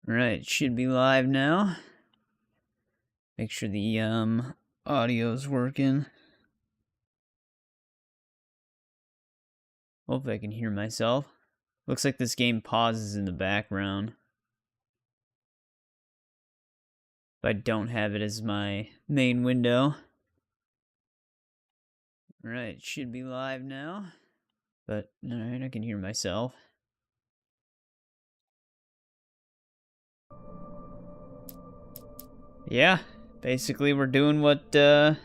Right, should be live now. Make sure the audio's working. Hopefully I can hear myself. Looks like this game pauses in the background. If I don't have it as my main window. Right, should be live now. But, alright, I can hear myself. Yeah, basically we're doing what the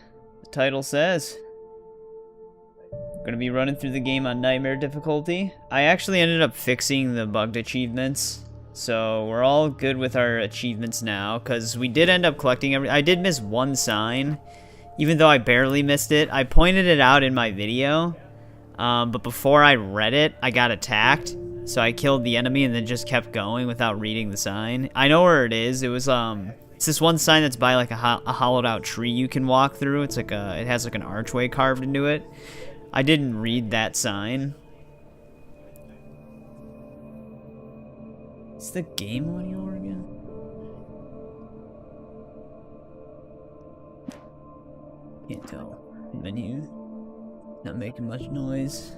title says. Gonna be running through the game on Nightmare difficulty. I actually ended up fixing the bugged achievements, so we're all good with our achievements now, because we did end up collecting I did miss one sign, even though I barely missed it. I pointed it out in my video, but before I read it, I got attacked, so I killed the enemy and then just kept going without reading the sign. I know where it is. It was, it's this one sign that's by like a hollowed out tree you can walk through. It's like it has like an archway carved into it. I didn't read that sign. Is the game audio again? Can't tell. Menu. Not making much noise.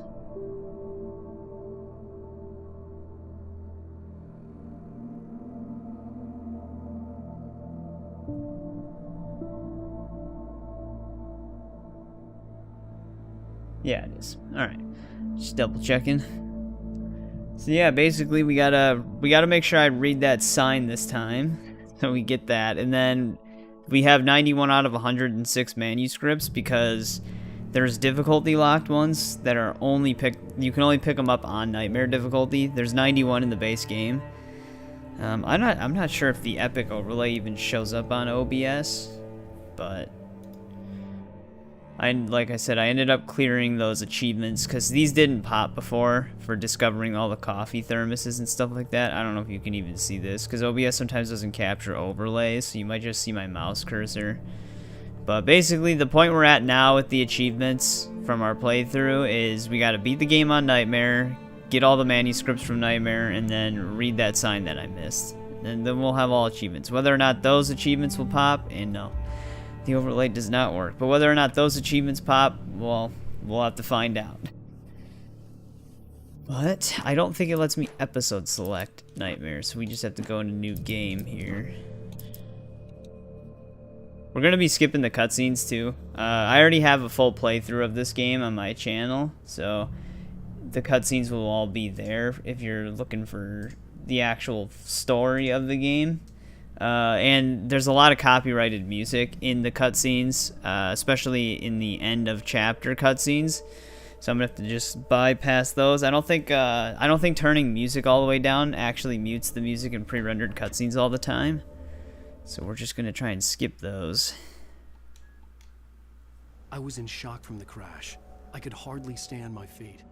Yeah, it is. Alright. Just double checking. So yeah, basically we gotta make sure I read that sign this time. So we get that. And then we have 91 out of 106 manuscripts because there's difficulty locked ones that are you can only pick them up on Nightmare difficulty. There's 91 in the base game. I'm not sure if the epic overlay even shows up on OBS, but like I said, I ended up clearing those achievements because these didn't pop before for discovering all the coffee thermoses and stuff like that. I don't know if you can even see this because OBS sometimes doesn't capture overlays, so you might just see my mouse cursor. But basically, the point we're at now with the achievements from our playthrough is we got to beat the game on Nightmare, get all the manuscripts from Nightmare, and then read that sign that I missed. And then we'll have all achievements. Whether or not those achievements will pop, and no. The overlay does not work, but whether or not those achievements pop, well, we'll have to find out. But I don't think it lets me episode select Nightmare, so we just have to go into new game here. We're gonna be skipping the cutscenes too. I already have a full playthrough of this game on my channel, so the cutscenes will all be there if you're looking for the actual story of the game. And there's a lot of copyrighted music in the cutscenes, especially in the end of chapter cutscenes. So I'm gonna have to just bypass those. I don't think turning music all the way down actually mutes the music in pre-rendered cutscenes all the time. So we're just gonna try and skip those. I was in shock from the crash. I could hardly stay on my feet.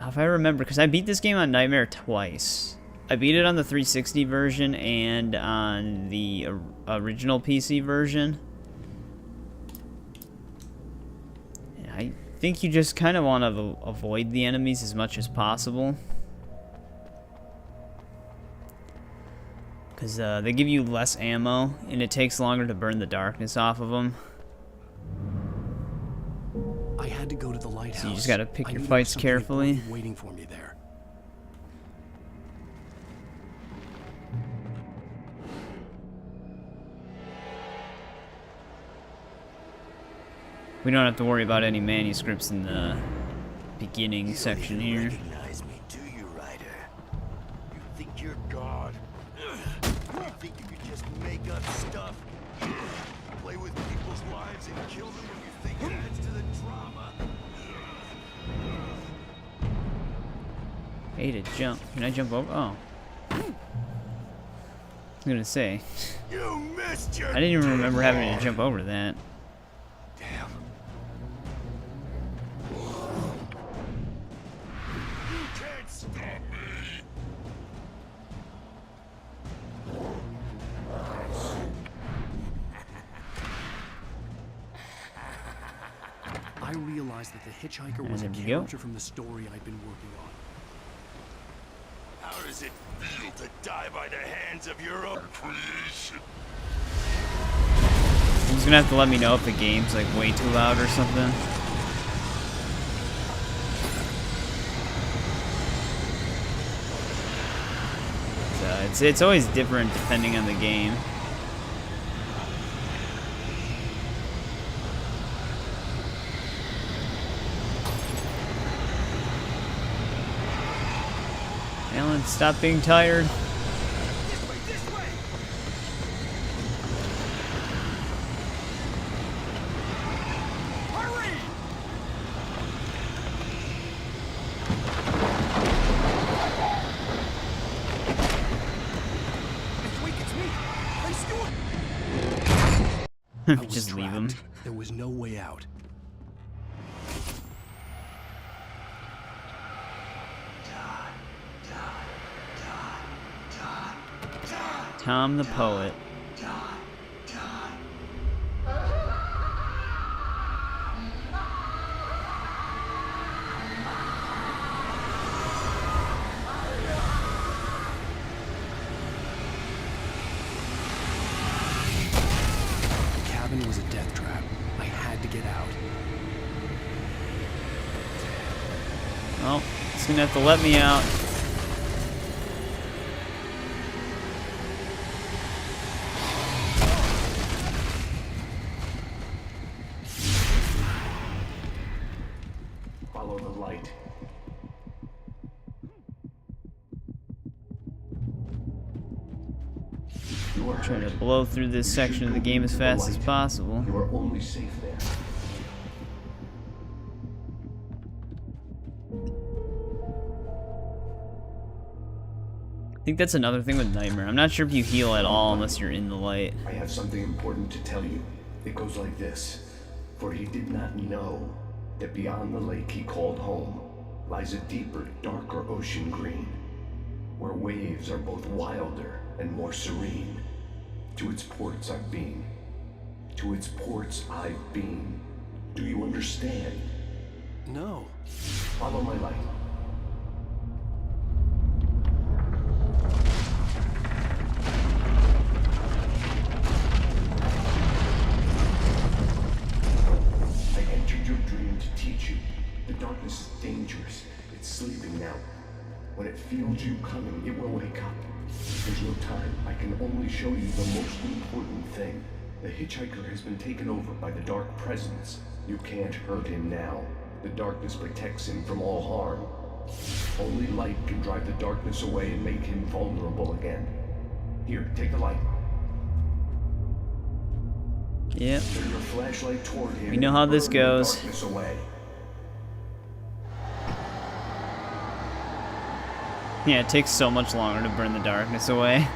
Now, if I remember, because I beat this game on Nightmare twice. I beat it on the 360 version and on the original PC version. And I think you just kind of want to avoid the enemies as much as possible. Because they give you less ammo, and it takes longer to burn the darkness off of them. I had to go to the lighthouse. So you just gotta pick your fights carefully. Waiting for me there. We don't have to worry about any manuscripts in the beginning section here. Recognize me, do you, Ryder? You think you're God? You think you could just make up stuff? Play with people's lives and kill them when you think it adds to the drama? Hey, to jump. Can I jump over? Oh. I was gonna say. You missed your I didn't even remember having to jump over that. Damn. I realized that the hitchhiker was a there you go. character from the story I'd been working on. How does does it feel to die by the hands of your own creation? He's gonna have to let me know if the game's like way too loud or something. It's always different depending on the game. Alan, stop being tired. This way! Hurry! It's weak, it's me! Let's do it! Just leave him. There was no way out. Tom the poet. The cabin was a death trap. I had to get out. Well, he's gonna have to let me out. Follow the light. You are Trying to hurt. blow through this You section should of the go game into as the fast as light. possible. You are only safe there. I think that's another thing with Nightmare. I'm not sure if you heal at all unless you're in the light. I have something important to tell you. It goes like this. For he did not know that beyond the lake he called home lies a deeper, darker ocean green, where waves are both wilder and more serene. To its ports I've been. To its ports I've been. Do you understand? No. Follow my light. I entered your dream to teach you. The darkness is dangerous. It's sleeping now. When it feels you coming, it will wake up. There's no time. I can only show you the most important thing. The hitchhiker has been taken over by the dark presence. You can't hurt him now. The darkness protects him from all harm. Only light can drive the darkness away and make him vulnerable again. Here, take the light. Yep. Turn your flashlight toward him. We know and how this burn the goes. darkness away. Yeah, it takes so much longer to burn the darkness away.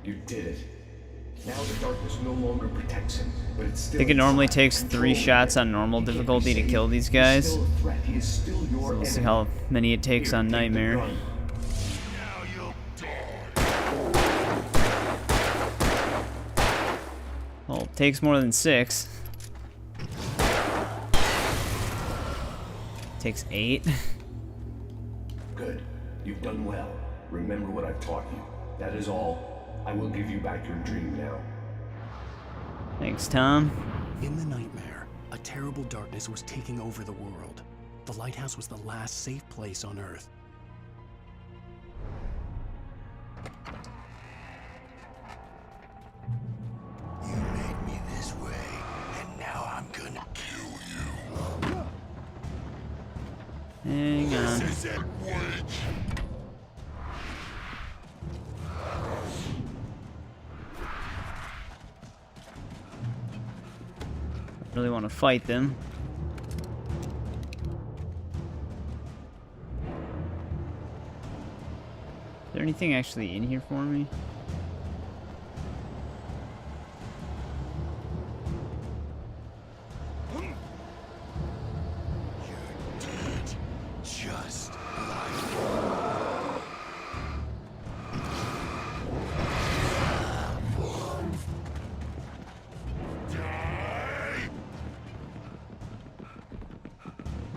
You did it. Now the darkness no longer protects him, but it's still. I think it normally inside, takes 3 controlling shots him. on normal He can't be difficulty to saved. kill these He's guys. still a threat. He is still your We'll see enemy. how many it takes Here, on take the Nightmare. gun. Now you'll die. Well, it takes more than 6. Takes 8. Good. You've done well. Remember what I've taught you. That is all. I will give you back your dream now. Thanks, Tom. In the nightmare, a terrible darkness was taking over the world. The lighthouse was the last safe place on Earth. You made me this way, and now I'm gonna kill you. Hang on. This is it, witch. Really want to fight them. Is there anything actually in here for me? You're dead, just like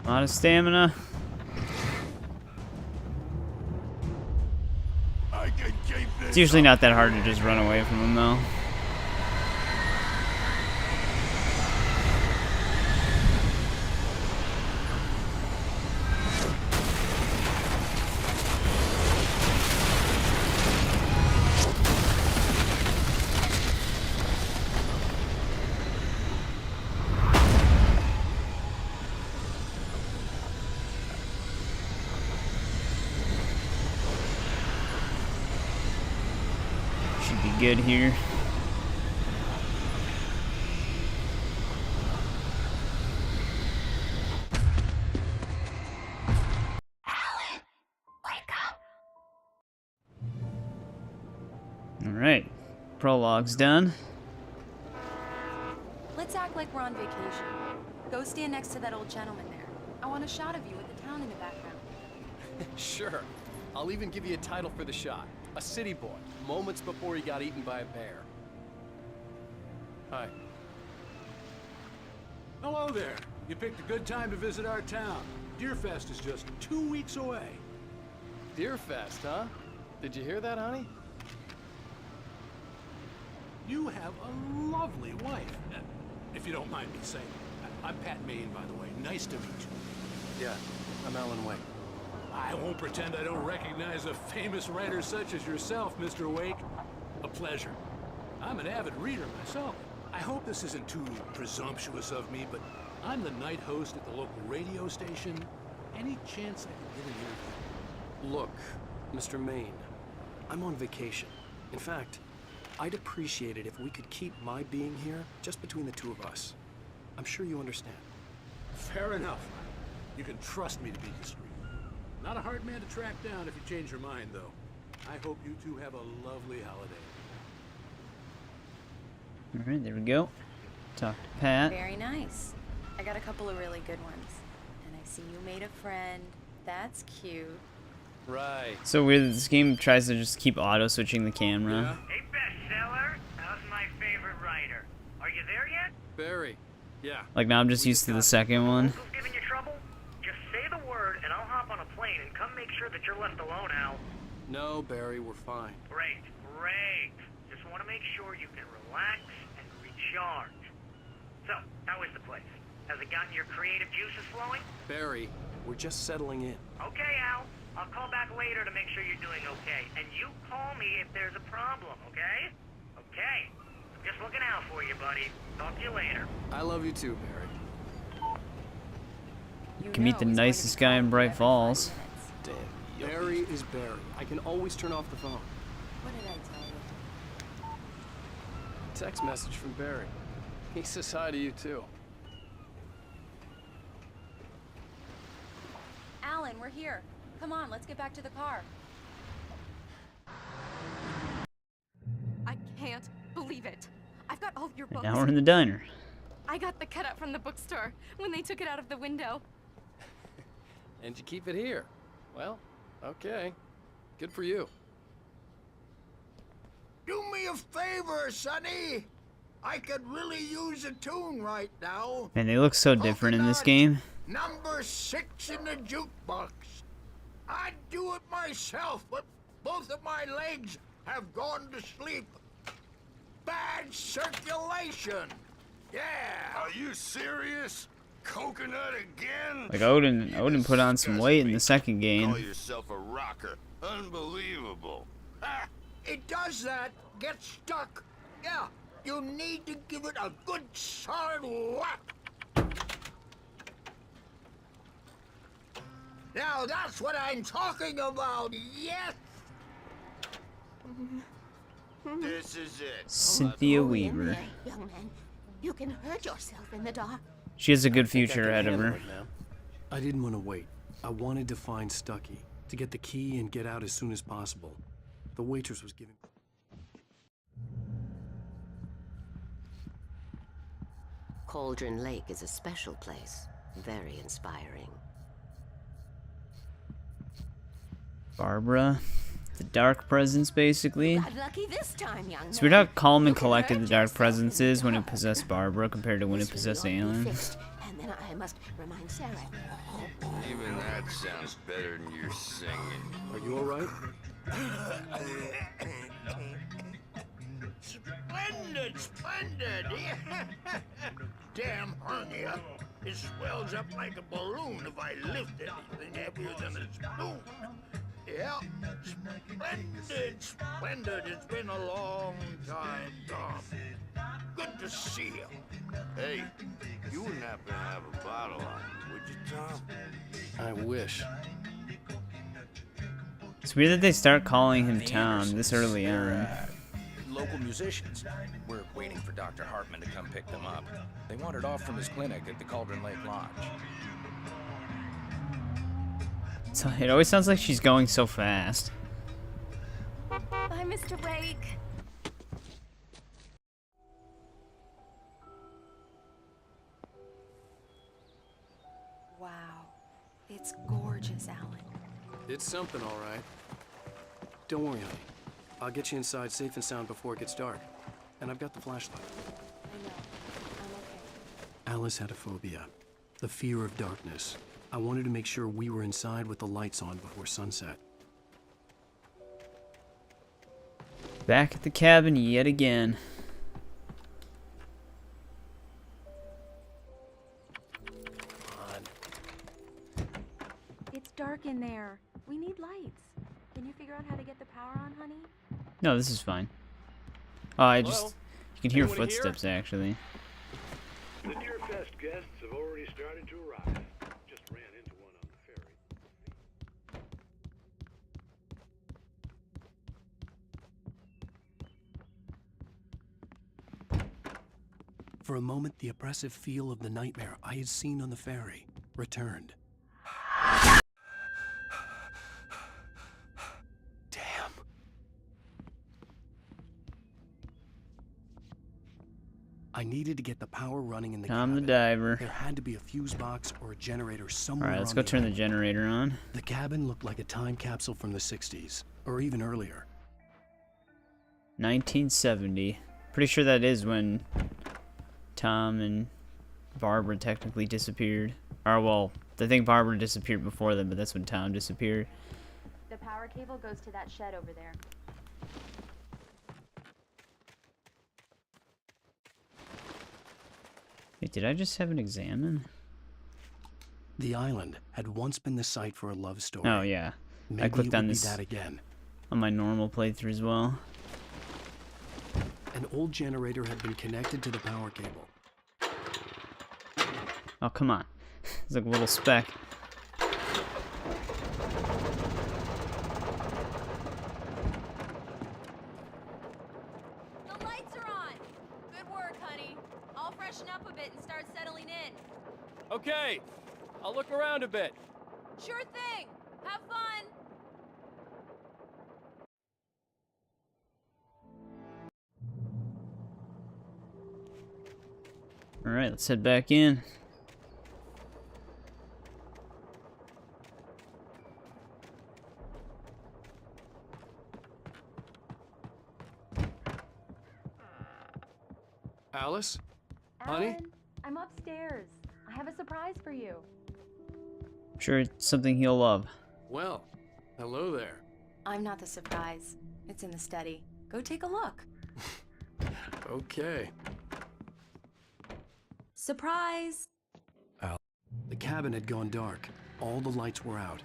A lot of stamina. I can keep this. It's usually not that hard to just run away from them, though. Should be good here. Alan, wake up. Alright. Prologue's done. Let's act like we're on vacation. Go stand next to that old gentleman there. I want a shot of you with the town in the background. Sure. I'll even give you a title for the shot. A city boy, moments before he got eaten by a bear. Hi. Hello there. You picked a good time to visit our town. Deerfest is just 2 weeks away. Deerfest, huh? Did you hear that, honey? You have a lovely wife. If you don't mind me saying. I'm Pat Maine, by the way. Nice to meet you. Yeah, I'm Alan Wake. I won't pretend I don't recognize a famous writer such as yourself, Mr. Wake. A pleasure. I'm an avid reader myself. I hope this isn't too presumptuous of me, but I'm the night host at the local radio station. Any chance I can get an interview? Look, Mr. Maine, I'm on vacation. In fact, I'd appreciate it if we could keep my being here just between the two of us. I'm sure you understand. Fair enough. You can trust me to be discreet. Not a hard man to track down if you change your mind, though. I hope you two have a lovely holiday. Alright, there we go. Talk to Pat. Very nice. I got a couple of really good ones. And I see you made a friend. That's cute. Right. So weird that this game tries to just keep auto-switching the camera. Hey, bestseller, how's my favorite writer? Are you there yet? Barry. Yeah. Like now I'm just used to the second one. Who's giving you trouble? Just say the word and I'll hop on a plane and come make sure that you're left alone, Al. No, Barry, we're fine. Great, great. Just want to make sure you can relax and recharge. So, how is the place? Has it gotten your creative juices flowing? Barry, we're just settling in. Okay, Al. I'll call back later to make sure you're doing okay. And you call me if there's a problem, okay? Okay. I'm just looking out for you, buddy. Talk to you later. I love you too, Barry. You Can meet know the he's going to nicest be guy calling in you Bright every 5 Falls. minutes. Damn. Barry is Barry. I can always turn off the phone. What did I tell you? Text message from Barry. He says hi to you too. Alan, we're here. Come on, let's get back to the car. I can't believe it. I've got all your And books. now we're in the diner. I got the cutout from the bookstore when they took it out of the window. And you keep it here. Well, okay. Good for you. Do me a favor, Sonny. I could really use a tune right now. Man, they look so different in this game. Number 6 in the jukebox. I'd do it myself, but both of my legs have gone to sleep. Bad circulation. Yeah. Are you serious? Coconut again? Like Odin put on some weight in the second Call game. yourself a rocker. Unbelievable. Ha! It does that. Get stuck. Yeah. You need to give it a good solid whack. Now that's what I'm talking about. Yes. This is it. Cynthia In Weaver. there, young man. You can hurt yourself in the dark. She has a good I think I future can ahead of handle her. it, ma'am. I didn't want to wait. I wanted to find Stucky, to get the key and get out as soon as possible. The waitress was giving... Cauldron Lake is a special place. Very inspiring. Barbara. The Dark Presence, basically. Got lucky this time, young It's weird man. how calm and You can collected hurt the Dark yourself Presence in the is when it dark. possessed Barbara compared to when it This will possessed all be Alan. fixed, and then I I must remind Sarah. Even that sounds better than your singing. Are you all right? Splendid, splendid! Damn hernia. It swells up like a balloon if I lift anything heavier than a spoon. Yeah, splendid, splendid. It's been a long time, Tom. Good to see you. Hey, you wouldn't happen to have a bottle on you, would you, Tom? I wish. It's weird that they start calling him Tom this early on. Local musicians. We're waiting for Dr. Hartman to come pick them up. They wandered off from his clinic at the Cauldron Lake Lodge. So it always sounds like she's going so fast. Bye, Mr. Wake. Wow. It's gorgeous, Alan. It's something, all right. Don't worry, honey. I'll get you inside safe and sound before it gets dark. And I've got the flashlight. I know. I'm okay. Alice had a phobia. The fear of darkness. I wanted to make sure we were inside with the lights on before sunset. Back at the cabin yet again. It's dark in there. We need lights. Can you figure out how to get the power on, honey? No, this is fine. Oh, you can hear Anyone footsteps actually. The Deerfest guests have already started to arrive. Just ran into one on the ferry. For a moment, the oppressive feel of the nightmare I had seen on the ferry returned. Damn. I needed to get the power running in the Tom the cabin. diver. There had to be a fuse box or a generator somewhere. Alright, let's on go the turn the island. generator on. The cabin looked like a time capsule from the 60s, or even earlier. 1970. Pretty sure that is when Tom and Barbara technically disappeared. Or, well, I think Barbara disappeared before them, but that's when Tom disappeared. The power cable goes to that shed over there. Wait, did I just have an examine? The island had once been the site for a love story. Oh, yeah. Maybe I clicked it on would this be that again. on my normal playthrough as well. An old generator had been connected to the power cable. Oh, come on. It's like a little speck. The lights are on! Good work, honey. I'll freshen up a bit and start settling in. Okay, I'll look around a bit. Sure thing! Have fun! Alright, let's head back in. Alice? Honey? Alan, I'm upstairs. I have a surprise for you. I'm sure it's something he'll love. Well, hello there. I'm not the surprise. It's in the study. Go take a look. Okay. Surprise! The cabin had gone dark. All the lights were out.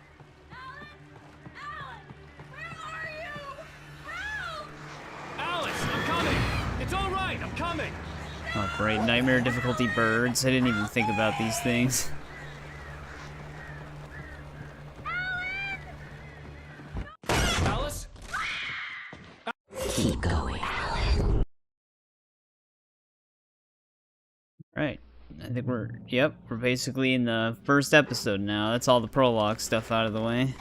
Alice, I'm coming! It's all right, I'm coming! Oh, great. Nightmare difficulty birds. I didn't even think about these things. Alice? Keep going. Right. I think we're basically in the first episode now. That's all the prologue stuff out of the way.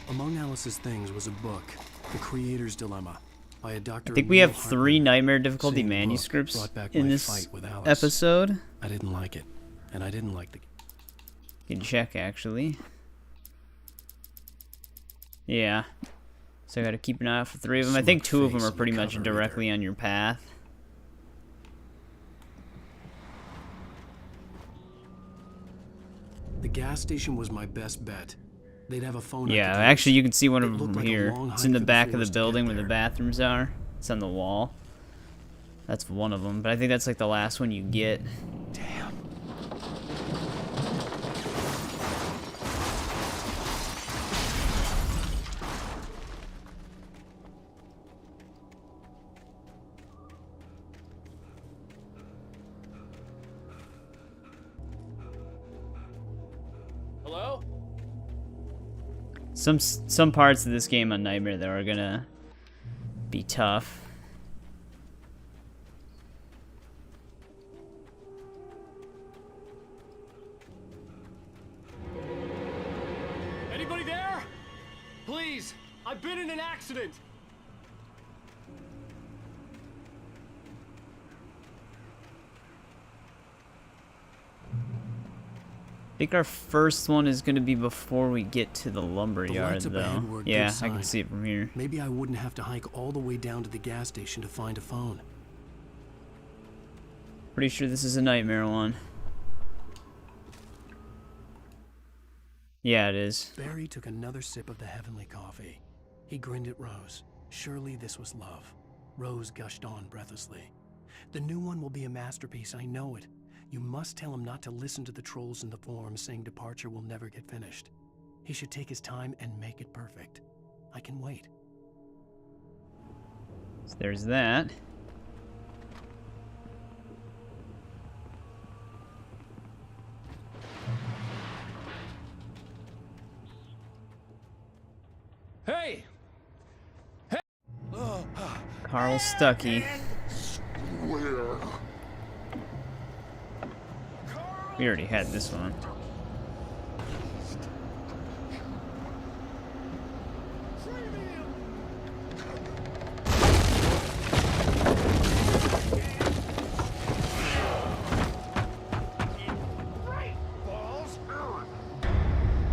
Among Alice's things was a book, The Creator's Dilemma, by a Dr. I think we have 3 nightmare difficulty manuscripts in this episode. I didn't like it, and I didn't like the... You can check, actually. Yeah. So I gotta keep an eye out for 3 of them. I think 2 of them are pretty much directly on your path. The gas station was my best bet. They'd have a phone. Yeah, I could actually, use. you can see one of It them looked like a here. long It's hike in the through back of the forest to get building where the there. bathrooms are. It's on the wall. That's one of them, but I think that's like the last one you get. Damn. Hello? Some parts of this game on Nightmare though are gonna be tough. Anybody there? Please, I've been in an accident. I think our first one is gonna be before we get to the lumberyard lights up though. ahead were a good Yeah, I sign. can see it from here. Maybe I wouldn't have to hike all the way down to the gas station to find a phone. Pretty sure this is a Nightmare one. Yeah, it is. Barry took another sip of the heavenly coffee. He grinned at Rose. Surely this was love. Rose gushed on breathlessly. The new one will be a masterpiece, I know it. You must tell him not to listen to the trolls in the forums saying departure will never get finished. He should take his time and make it perfect. I can wait. So there's that. Hey! Carl Stuckey. We already had this one.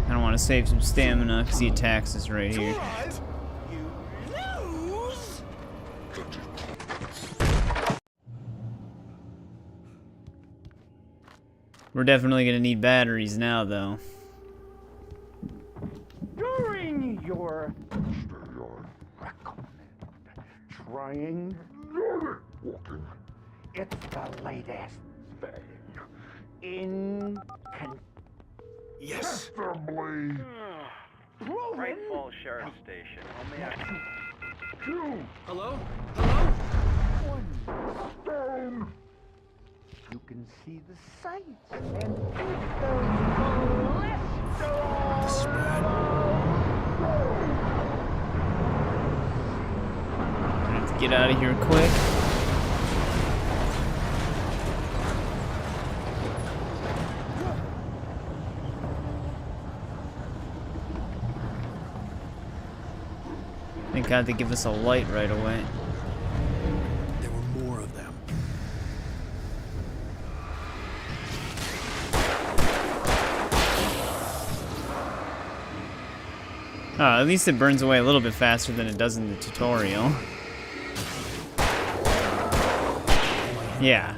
I don't want to save some stamina because he attacks us right here. We're definitely gonna need batteries now, though. During your trying walking, it's the latest thing in Yes! assembly. Great Falls Sheriff Station. Hello? Hello? One stone. You can see the sights and take those I have to get out of here quick. Thank God they give us a light right away. There were more of them. At least it burns away a little bit faster than it does in the tutorial. Yeah.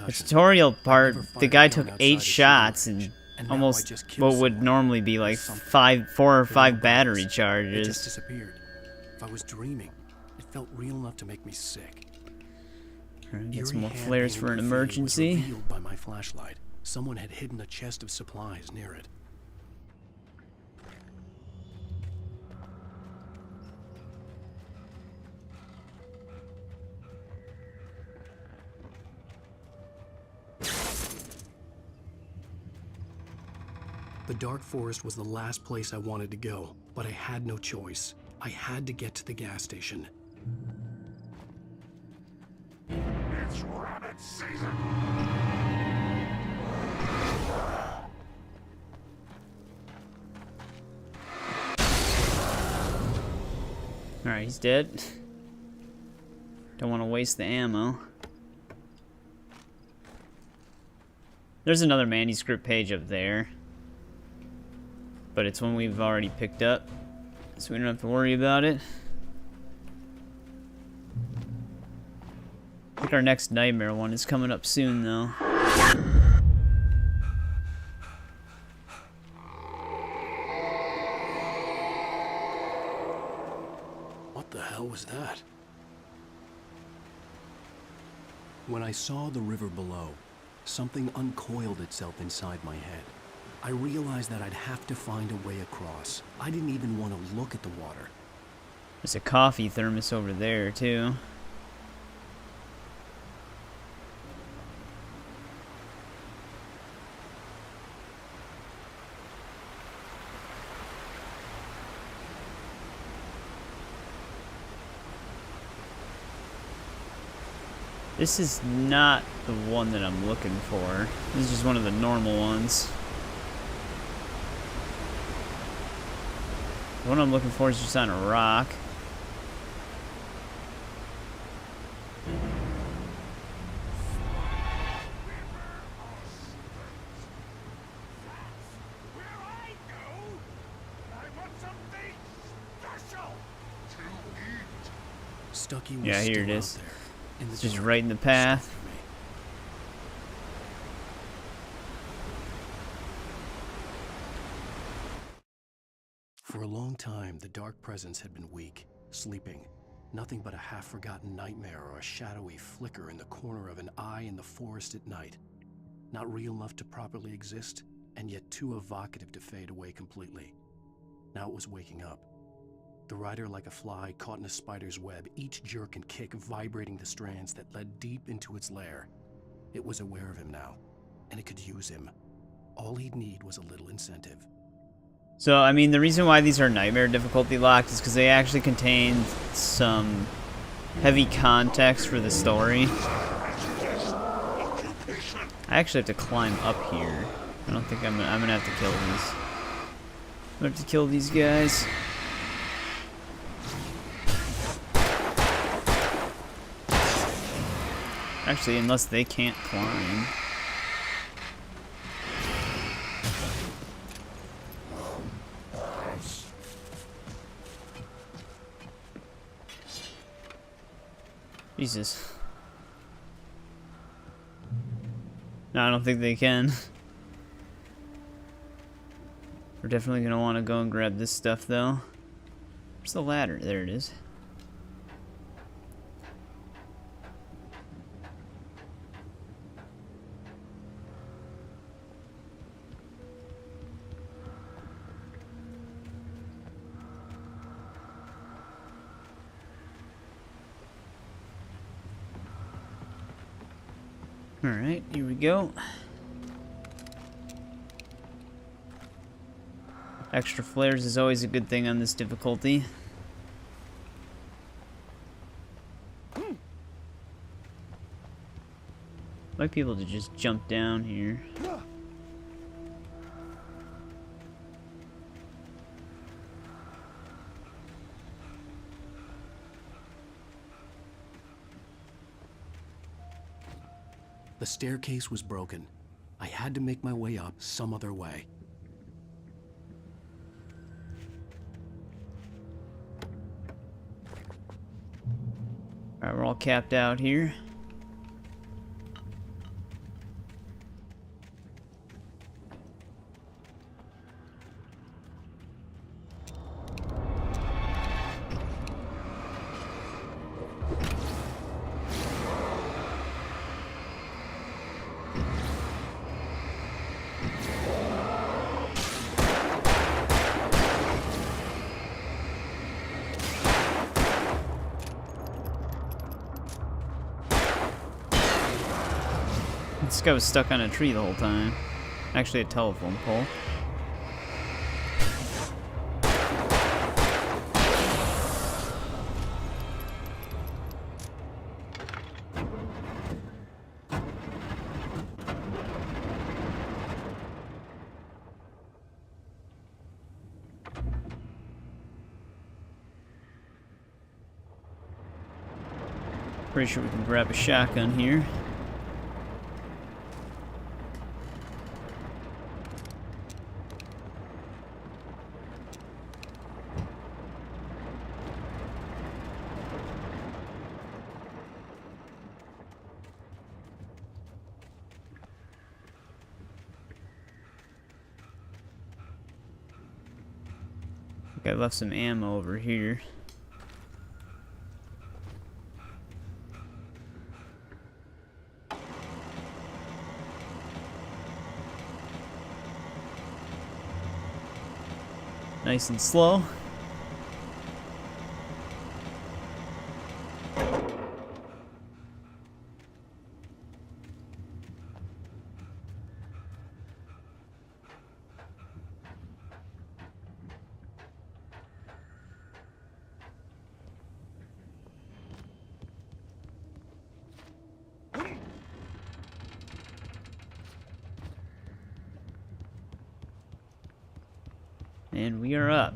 The tutorial part, the guy took 8 shots and almost what would normally be like 4 or 5 battery It just charges. disappeared. If I was dreaming, it felt real enough to make me sick. Alright, get Eerie some more hand flares painting for an graffiti was emergency. revealed by my flashlight. Someone had hidden a chest of supplies near it. The dark forest was the last place I wanted to go, but I had no choice. I had to get to the gas station. It's rabbit season. Alright, he's dead. Don't want to waste the ammo. There's another manuscript page up there. But it's one we've already picked up, so we don't have to worry about it. I think our next Nightmare one is coming up soon, though. The hell was that? When I saw the river below, something uncoiled itself inside my head. I realized that I'd have to find a way across. I didn't even want to look at the water. There's a coffee thermos over there, too. This is not the one that I'm looking for. This is just one of the normal ones. The one I'm looking for is just on a rock. Stucky was Yeah, here still it out is. there, in the It's just dark, right in the path. stuck for me. For a long time, the dark presence had been weak, sleeping. Nothing but a half-forgotten nightmare or a shadowy flicker in the corner of an eye in the forest at night. Not real enough to properly exist, and yet too evocative to fade away completely. Now it was waking up. The rider like a fly caught in a spider's web, each jerk and kick vibrating the strands that led deep into its lair. It was aware of him now, and it could use him. All he'd need was a little incentive. So, I mean, the reason why these are nightmare difficulty locked is because they actually contain some heavy context for the story. I actually have to climb up here. I don't think I'm gonna have to kill these. I'm gonna have to kill these guys. Actually, unless they can't climb. Jesus. No, I don't think they can. We're definitely gonna want to go and grab this stuff, though. Where's the ladder? There it is. Alright, here we go. Extra flares is always a good thing on this difficulty. Might be able to just jump down here. The staircase was broken. I had to make my way up some other way. Alright, we're all capped out here. This guy was stuck on a tree the whole time. Actually, a telephone pole. Pretty sure we can grab a shotgun here. I left some ammo over here. Nice and slow. And we are up.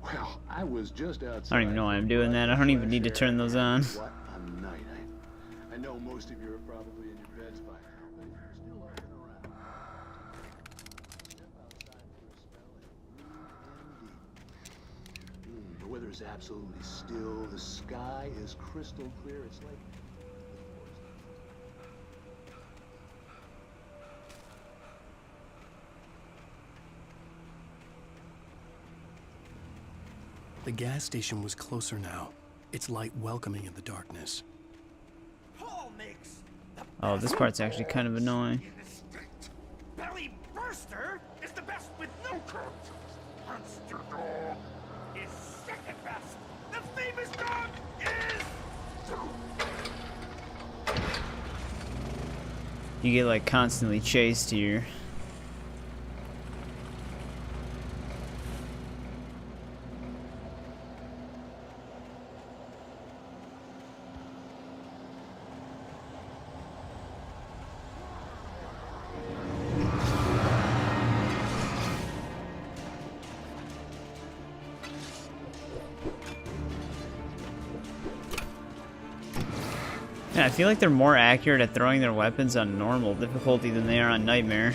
Well, I was just outside. I don't even know why I'm doing that. I don't even need to turn those on. What a night. I know most of you are probably in your beds by now, but if you're still looking around, step outside for a spell and breathe in deep. The weather is absolutely still. The sky is crystal clear. It's like The gas station was closer now, its light welcoming in the darkness. Paul makes the Oh, this part's actually kind of annoying. Belly Burster is the best with no coat. Monster Dog is second best. The famous dog is... You get like constantly chased here. Yeah, I feel like they're more accurate at throwing their weapons on normal difficulty than they are on Nightmare.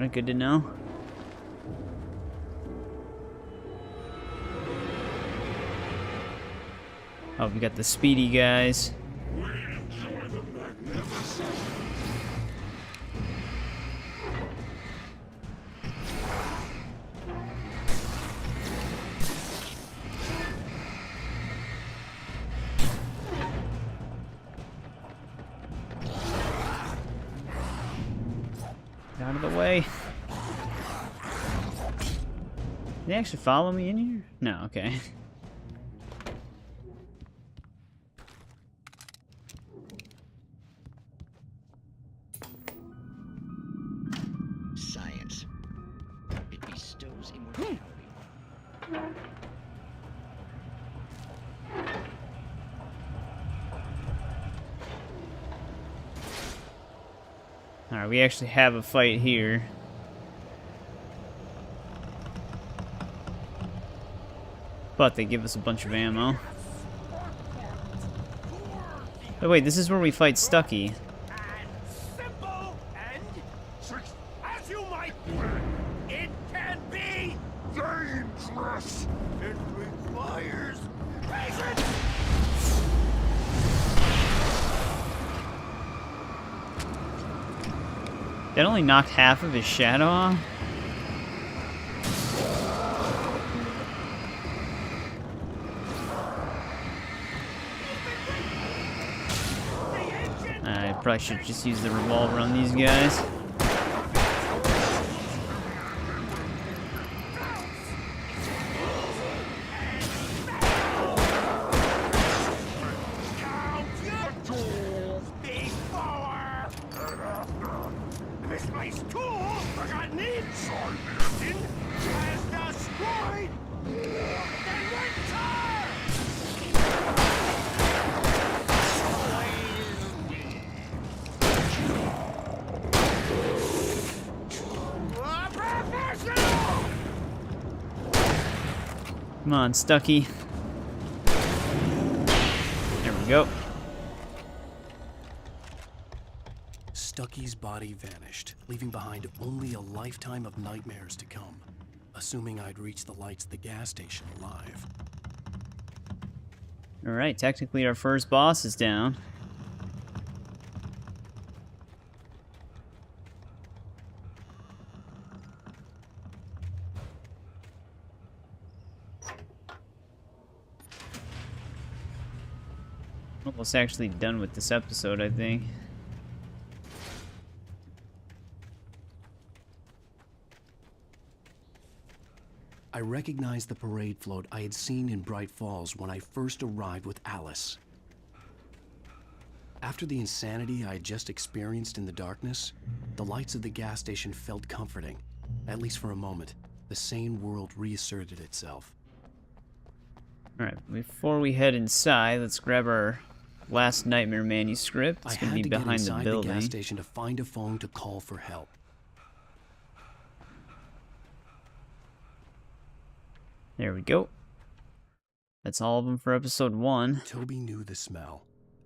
Alright, good to know. Oh, we got the speedy guys. Out of the way. Did they actually follow me in here? No, okay. Science. It bestows immortality. Alright, we actually have a fight here. But they give us a bunch of ammo. Oh wait, this is where we fight Stucky. Simple and as you might it can be dangerous. It requires patience. That only knocked half of his shadow off? I probably should just use the revolver on these guys. Come on, Stucky. There we go. Stucky's body vanished, leaving behind only a lifetime of nightmares to come, assuming I'd reach the lights at the gas station alive. Alright, technically our first boss is down. Almost actually done with this episode, I think. I recognized the parade float I had seen in Bright Falls when I first arrived with Alice. After the insanity I had just experienced in the darkness, the lights of the gas station felt comforting. At least for a moment, the sane world reasserted itself. Alright, before we head inside, let's grab our last nightmare manuscript. It's going to be behind the building. I had to get inside the gas station to find a phone to call for help. There we go. That's all of them for episode 1. Toby knew the smell.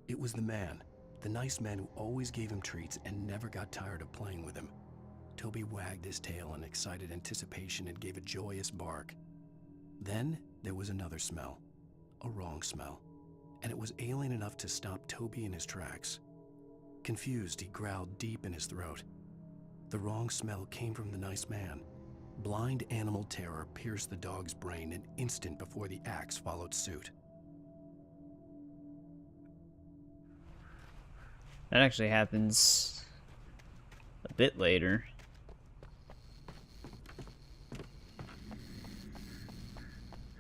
It was the man, the nice man who always gave him treats and never got tired of playing with him. Toby wagged his tail in excited anticipation and gave a joyous bark. Then there was another smell, a wrong smell, and it was alien enough to stop Toby in his tracks. Confused, he growled deep in his throat. The wrong smell came from the nice man. Blind animal terror pierced the dog's brain an instant before the axe followed suit. That actually happens a bit later.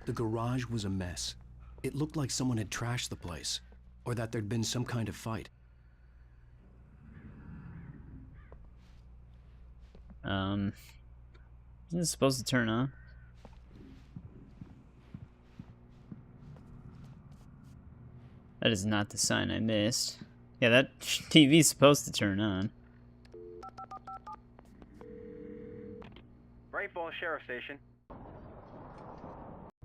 The garage was a mess. It looked like someone had trashed the place, or that there'd been some kind of fight. Isn't it supposed to turn on? That is not the sign I missed. Yeah, that TV is supposed to turn on. Bright Falls Sheriff Station.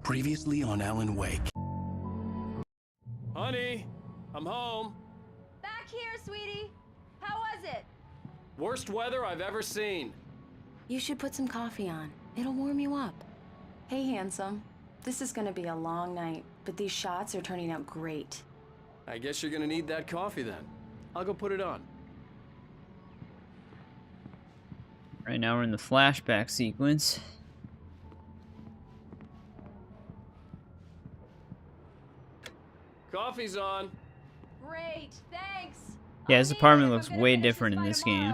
Previously on Alan Wake. Honey, I'm home. Back here, sweetie. How was it? Worst weather I've ever seen. You should put some coffee on. It'll warm you up. Hey, handsome. This is gonna be a long night, but these shots are turning out great. I guess you're gonna need that coffee then. I'll go put it on. Right now we're in the flashback sequence. Coffee's on. Great, thanks. Yeah, his apartment looks way different in this game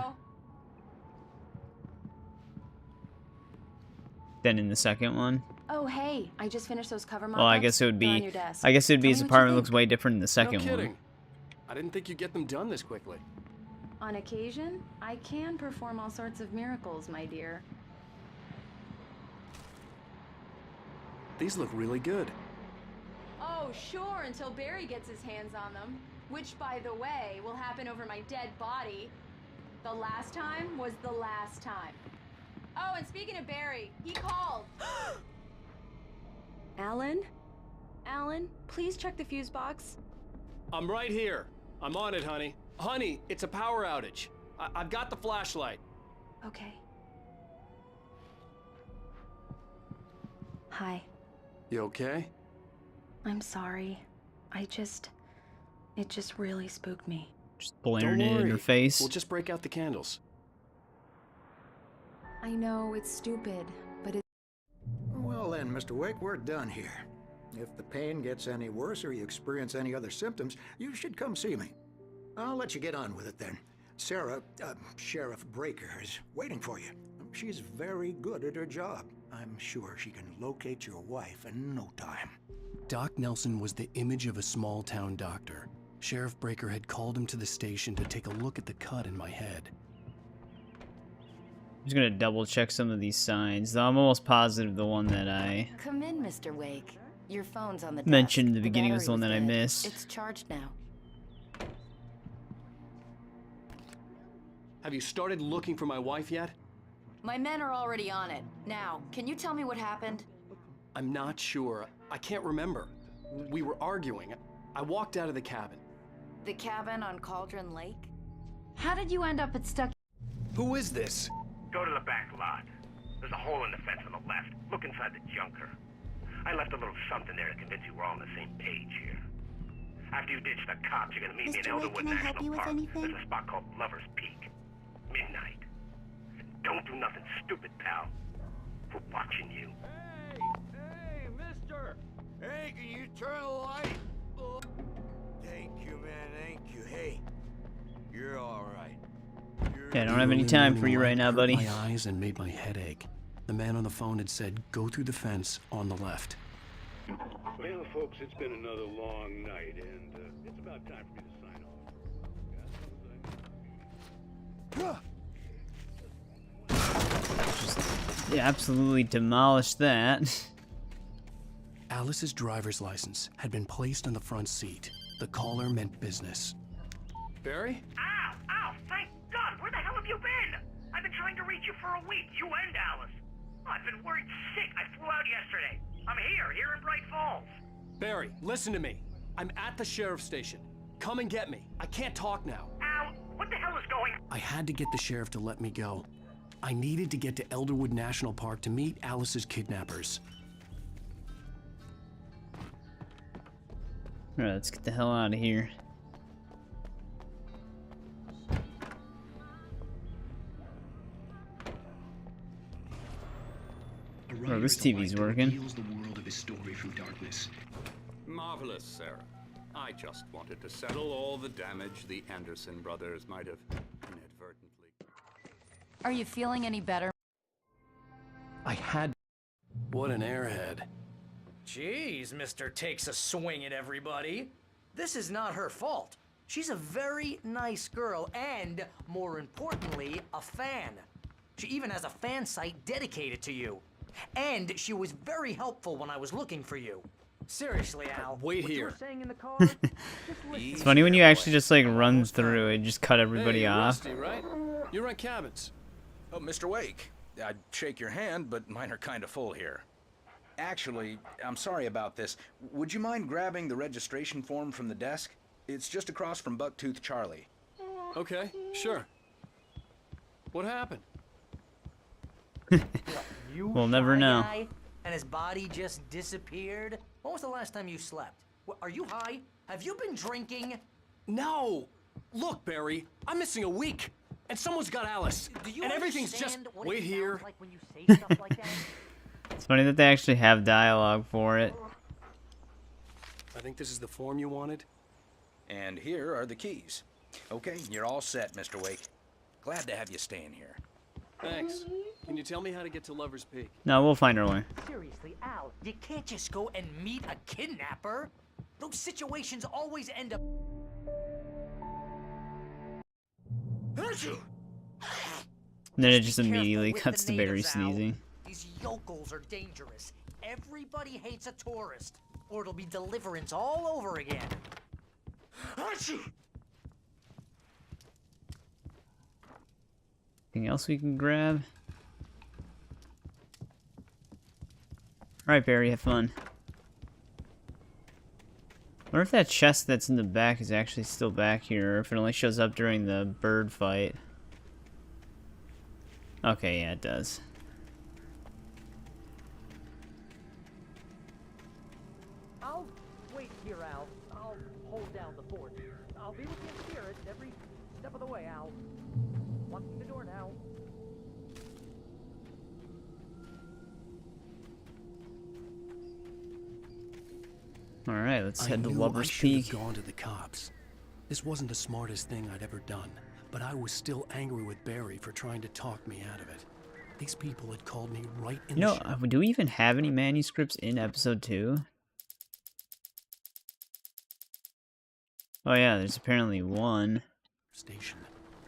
than in the second one. Oh, hey, I just finished those cover mock-ups. Well, I guess it would They're on be. your desk. I guess it would be Tell his me what you apartment think. looks way different in the second No kidding. one. I didn't think you'd get them done this quickly. On occasion, I can perform all sorts of miracles, my dear. These look really good. Oh, sure, until Barry gets his hands on them. Which, by the way, will happen over my dead body. The last time was the last time. Oh, and speaking of Barry, he called. Alan? Alan, please check the fuse box. I'm right here. I'm on it, honey. Honey, it's a power outage. I've got the flashlight. Okay. Hi. You okay? I'm sorry. It just really spooked me. Just blaring Don't it in worry. her face. We'll just break out the candles. I know it's stupid, but it's... Well then, Mr. Wake, we're done here. If the pain gets any worse or you experience any other symptoms, you should come see me. I'll let you get on with it then. Sarah, Sheriff Breaker, is waiting for you. She's very good at her job. I'm sure she can locate your wife in no time. Doc Nelson was the image of a small-town doctor. Sheriff Breaker had called him to the station to take a look at the cut in my head. I'm just gonna double check some of these signs, though I'm almost positive the one that I Come in, Mr. Wake. Your phone's on the desk. mentioned in the beginning was the one that I battery missed. It's charged now. Have you started looking for my wife yet? My men are already on it. Now, can you tell me what happened? I'm not sure. I can't remember. We were arguing. I walked out of the cabin. The cabin on Cauldron Lake? How did you end up at Stuck? Who is this? Go to the back lot. There's a hole in the fence on the left. Look inside the junker. I left a little something there to convince you we're all on the same page here. After you ditch the cops, you're gonna meet me in Elderwood National Park. There's a spot called Lover's Peak. Midnight. Don't do nothing stupid, pal. We're watching you. Hey, mister! Hey, can you turn the light? Oh. Thank you, man, thank you. Hey, you're alright. Yeah, I don't have any time for you right now, buddy. My eyes and made my head ache. The man on the phone had said, go through the fence on the left. Well, folks, it's been another long night, and it's about time for me to sign off. Yeah, absolutely demolished that. Alice's driver's license had been placed on the front seat. The caller meant business. Barry? Ow! Ow! Thank God! Where the hell have you been? I've been trying to reach you for a week, you and Alice. I've been worried sick. I flew out yesterday. I'm here in Bright Falls. Barry, listen to me. I'm at the sheriff's station. Come and get me. I can't talk now. Al, what the hell is going on? I had to get the sheriff to let me go. I needed to get to Elderwood National Park to meet Alice's kidnappers. Alright, let's get the hell out of here. Oh, this TV's working. The world of his story from darkness. Marvelous, Sarah. I just wanted to settle all the damage the Anderson brothers might have inadvertently. Are you feeling any better? I had... What an airhead. Jeez, Mr. Takes a swing at everybody. This is not her fault. She's a very nice girl and, more importantly, a fan. She even has a fan site dedicated to you. And she was very helpful when I was looking for you. Seriously, Al. Wait what you here. were saying in the car, It's funny when you actually just like run through it, just cut everybody Hey, off. Rusty, right? You run cabins. Oh, Mr. Wake. I'd shake your hand, but mine are kind of full here. Actually, I'm sorry about this. Would you mind grabbing the registration form from the desk? It's just across from Bucktooth Charlie. Okay, sure. What happened? We'll never know. Guy, and his body just disappeared? When was the last time you slept? Are you high? Have you been drinking? No! Look, Barry, I'm missing a week. And someone's got Alice. Do you and everything's just... understand what Wait it here. sounds like when you say stuff like that? It's funny that they actually have dialogue for it. I think this is the form you wanted. And here are the keys. Okay, you're all set, Mr. Wake. Glad to have you staying here. Thanks. Can you tell me how to get to Lover's Peak? No, we'll find our way. Seriously, Al, you can't just go and meet a kidnapper. Those situations always end up... And then it just immediately cuts to Barry sneezing. These yokels are dangerous. Everybody hates a tourist, or it'll be deliverance all over again. Anything else we can grab? Alright, Barry, have fun. I wonder if that chest that's in the back is actually still back here, or if it only shows up during the bird fight. Okay, yeah, it does. I'll wait here, Al. I'll hold down the fort. I'll be with you in spirit every step of the way, Al. Locking the door now. Alright, let's head to I Lover's should have Peak. gone to the cops. This wasn't the smartest thing I'd ever done, but I was still angry with Barry for trying to talk me out of it. These people had called me right in You the know, do we even have any manuscripts in episode 2? Oh yeah, there's apparently one. station.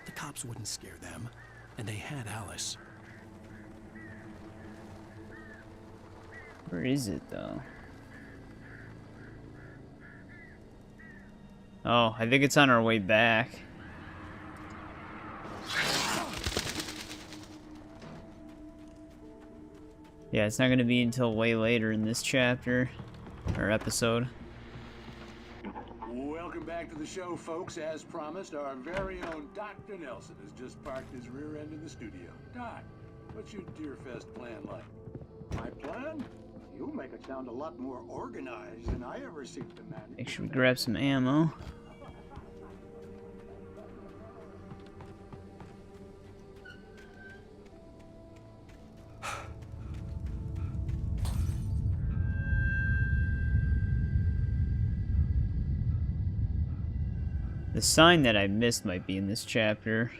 The cops wouldn't scare them, and they had Alice. Where is it, though? Oh, I think it's on our way back. Yeah, it's not going to be until way later in this chapter, or episode. Welcome Welcome back to the show, folks. As promised, our very own Dr. Nelson has just parked his rear end in the studio. Doc, what's your Deerfest plan like? My plan? You make it sound a lot more organized than I ever seem to manage. Make sure we grab some ammo. The sign that I missed might be in this chapter.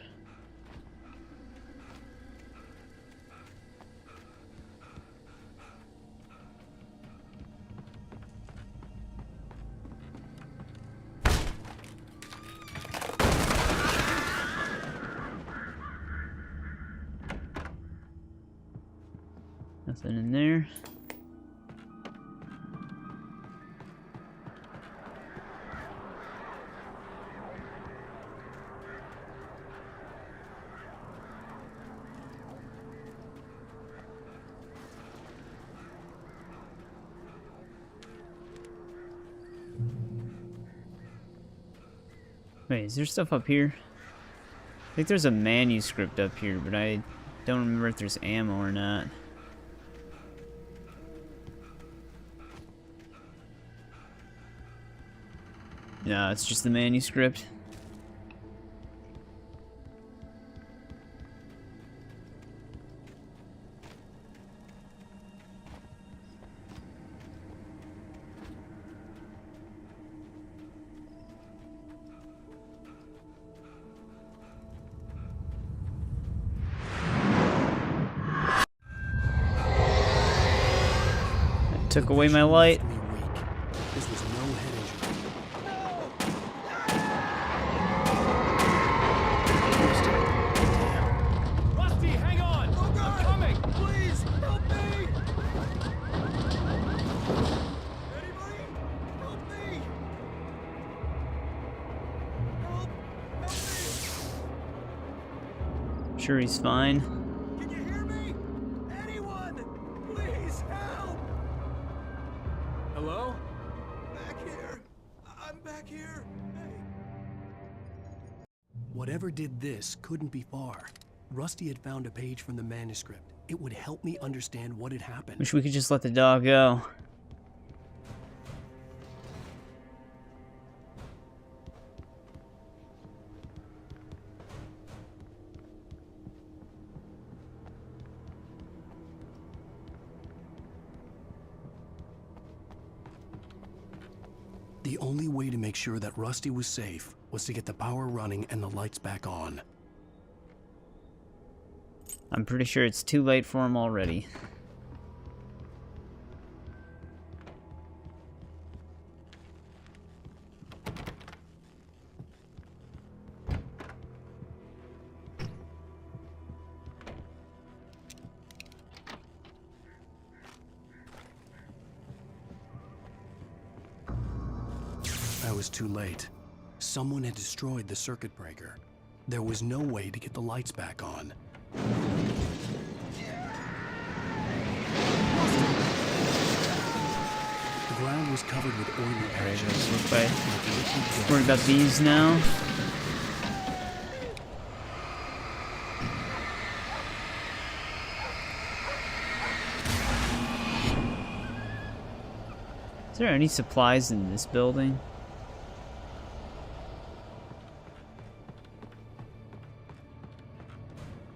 Nothing in there. Wait, is there stuff up here? I think there's a manuscript up here, but I don't remember if there's ammo or not. No, it's just the manuscript. Took away my light. This was no head injury. Rusty, hang on! Oh God. I'm coming! Please, help me! Anybody? Help me! Help! Help me! Sure, he's fine. Can you hear me? Anyone? Please help! Hello? Back here. I'm back here. Hey. Whatever did this couldn't be far. Rusty had found a page from the manuscript. It would help me understand what had happened. Wish we could just let the dog go. The only way to make sure that Rusty was safe was to get the power running and the lights back on. I'm pretty sure it's too late for him already. I was too late. Someone had destroyed the circuit breaker. There was no way to get the lights back on. The ground was covered with oily patches. Worried about these now. Is there any supplies in this building?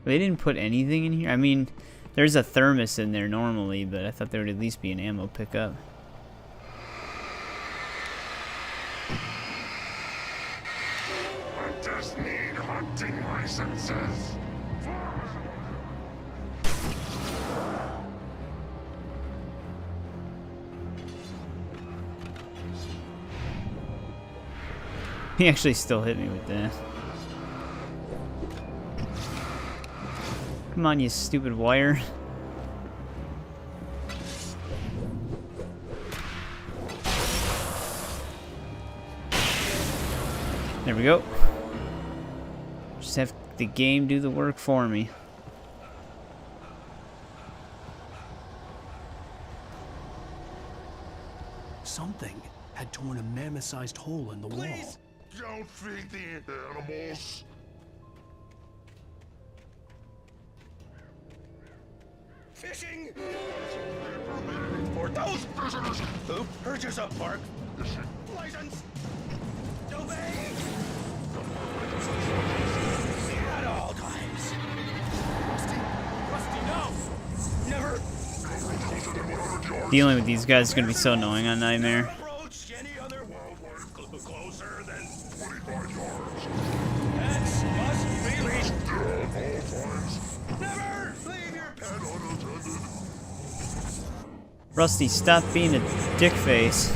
They didn't put anything in here? I mean, there's a thermos in there normally, but I thought there would at least be an ammo pickup. I just need hunting licenses. He actually still hit me with that. Come on, you stupid wire. There we go. Just have the game do the work for me. Something had torn a mammoth-sized hole in the wall. Don't feed the animals. Fishing! For those prisoners who purchase a park license! Obey! At all times. Rusty, no! Never! Dealing with these guys is gonna be so annoying on Nightmare. Approach any other wildlife closer than 25 yards. Pets must be leashed at all times. Never leave your pet unattended. Rusty, stop being a dick face.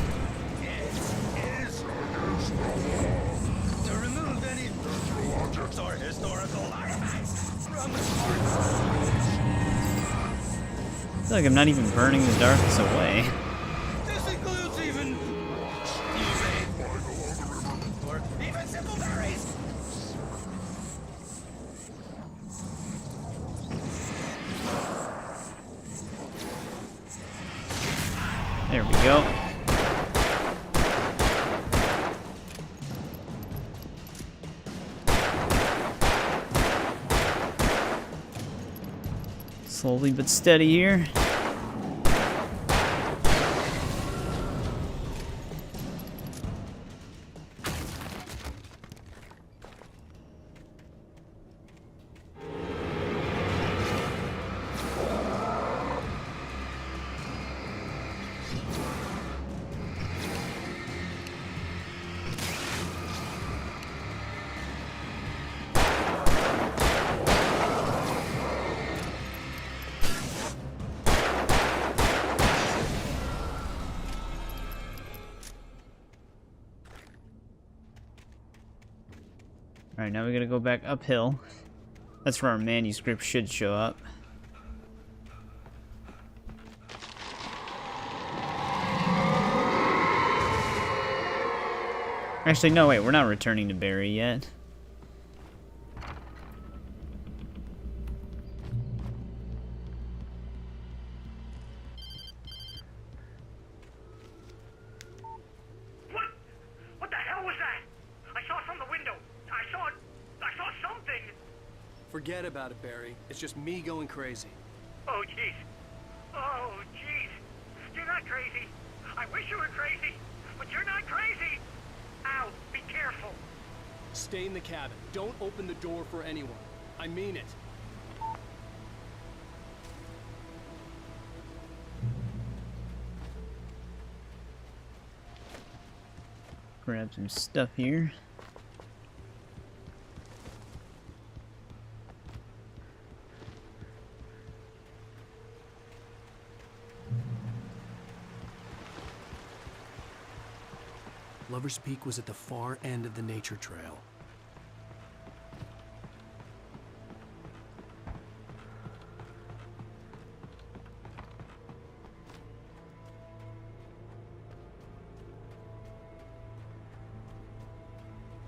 To remove any natural objects or historical artifacts from the park. I feel like I'm not even burning the darkness away. This includes even using or even simple berries. There we go. Slowly but steady here. Alright, now we gotta go back uphill. That's where our manuscript should show up. Actually, no, wait, we're not returning to Barry yet. What the hell was that? I saw it from the window. I saw something. Forget about it, Barry. It's just me going crazy. Oh, jeez. Oh, jeez. You're not crazy. I wish you were crazy, but you're not crazy. Ow, be careful. Stay in the cabin. Don't open the door for anyone. I mean it. Grab some stuff here. Lover's Peak was at the far end of the nature trail.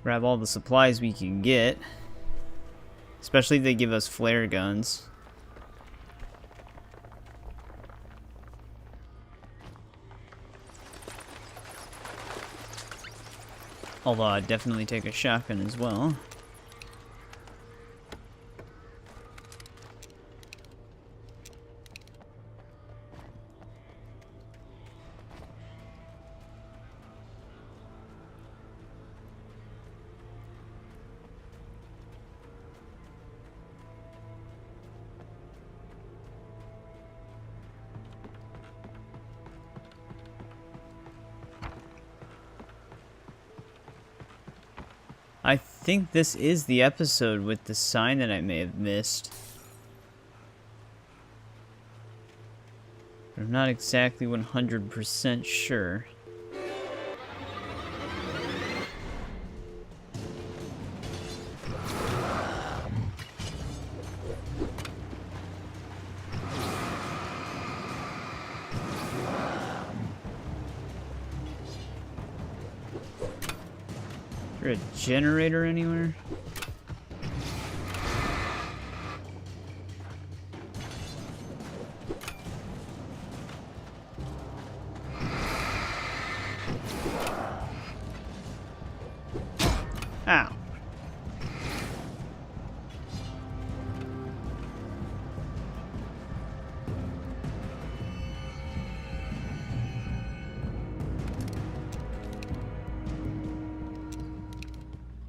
Grab all the supplies we can get. Especially if they give us flare guns. Although I'd definitely take a shotgun as well. I think this is the episode with the sign that I may have missed. But I'm not exactly 100% sure. A generator anywhere?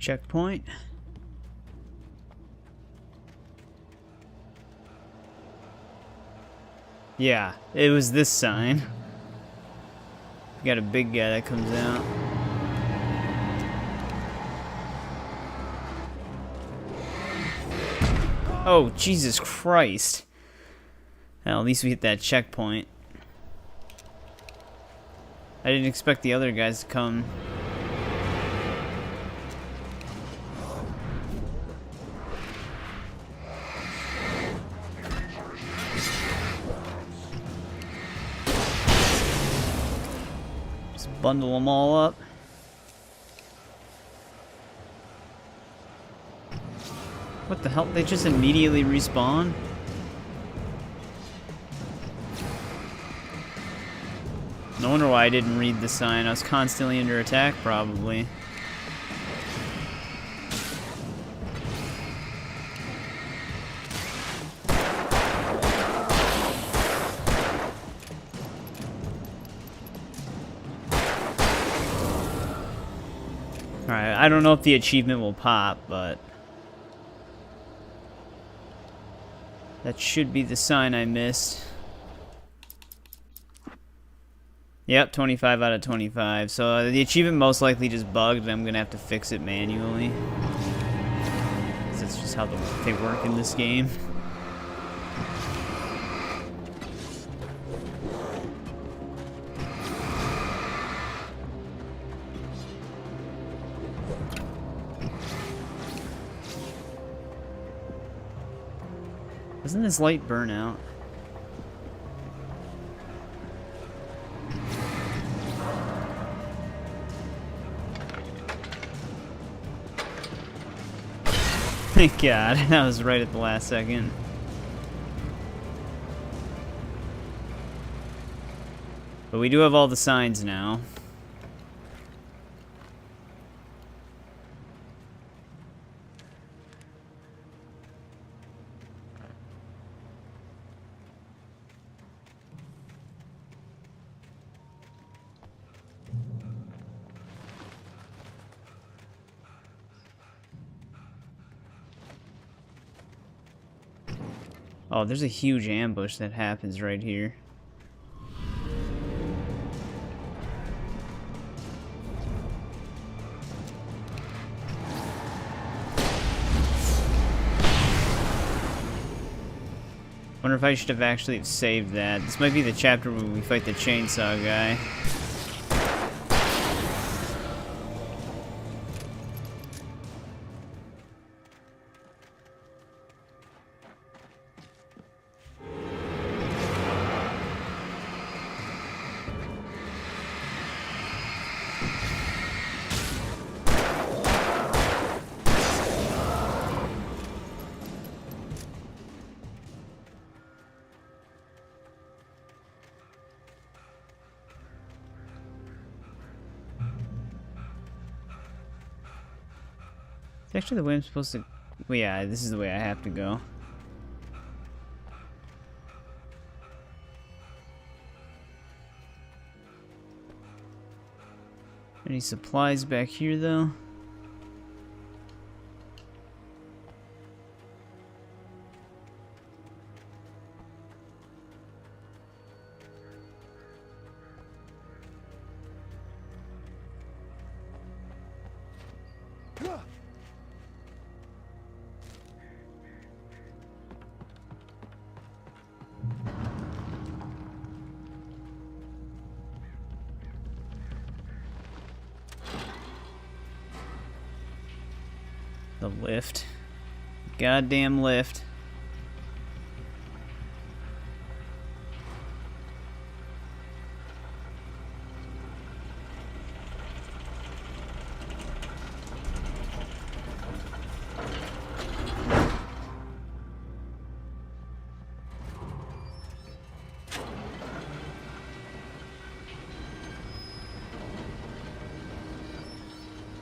checkpoint. Yeah, it was this sign. We got a big guy that comes out. Oh, Jesus Christ. Well, at least we hit that checkpoint. I didn't expect the other guys to come. Just bundle them all up. What the hell? They just immediately respawn? No wonder why I didn't read the sign. I was constantly under attack, probably. Alright, I don't know if the achievement will pop, but that should be the sign I missed. Yep, 25 out of 25. So the achievement most likely just bugged, and I'm gonna have to fix it manually. That's just how they work in this game. Doesn't this light burn out? Thank God, that was right at the last second. But we do have all the signs now. Oh, there's a huge ambush that happens right here. Wonder if I should have actually saved that. This might be the chapter where we fight the chainsaw guy. It's actually the way I'm supposed to... Well, yeah, this is the way I have to go. Any supplies back here, though? The lift. Goddamn lift.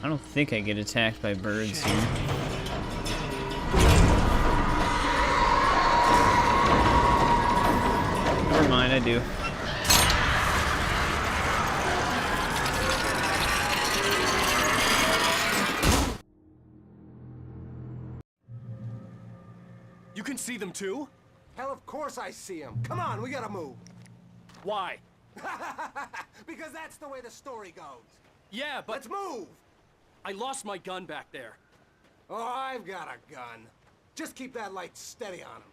I don't think I get attacked by birds here. Never mind, I do. You can see them too? Hell, of course I see him. Come on, we gotta move. Why? Because that's the way the story goes. Yeah, but... Let's move! I lost my gun back there. Oh, I've got a gun. Just keep that light steady on him.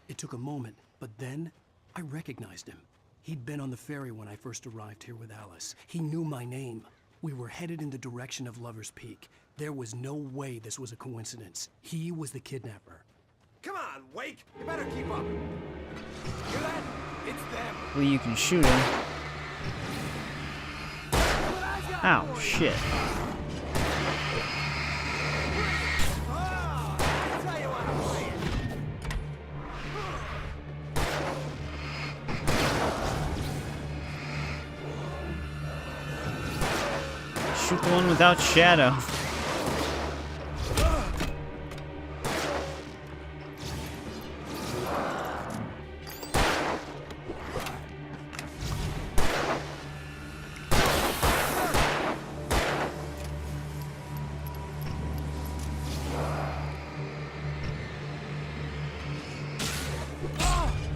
It took a moment, but then I recognized him. He'd been on the ferry when I first arrived here with Alice. He knew my name. We were headed in the direction of Lover's Peak. There was no way this was a coincidence. He was the kidnapper. Come on, Wake! You better keep up. Hear that? It's them. Well, you can shoot him. Ow, shit. Shoot the one without shadow.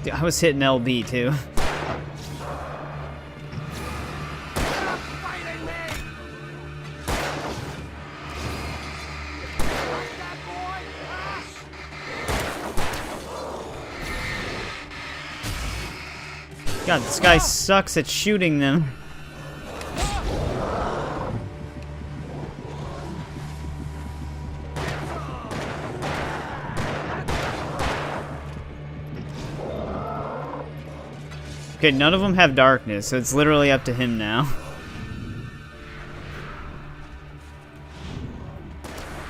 Dude, I was hitting LB too. God, this guy sucks at shooting them. Okay, none of them have darkness, so it's literally up to him now.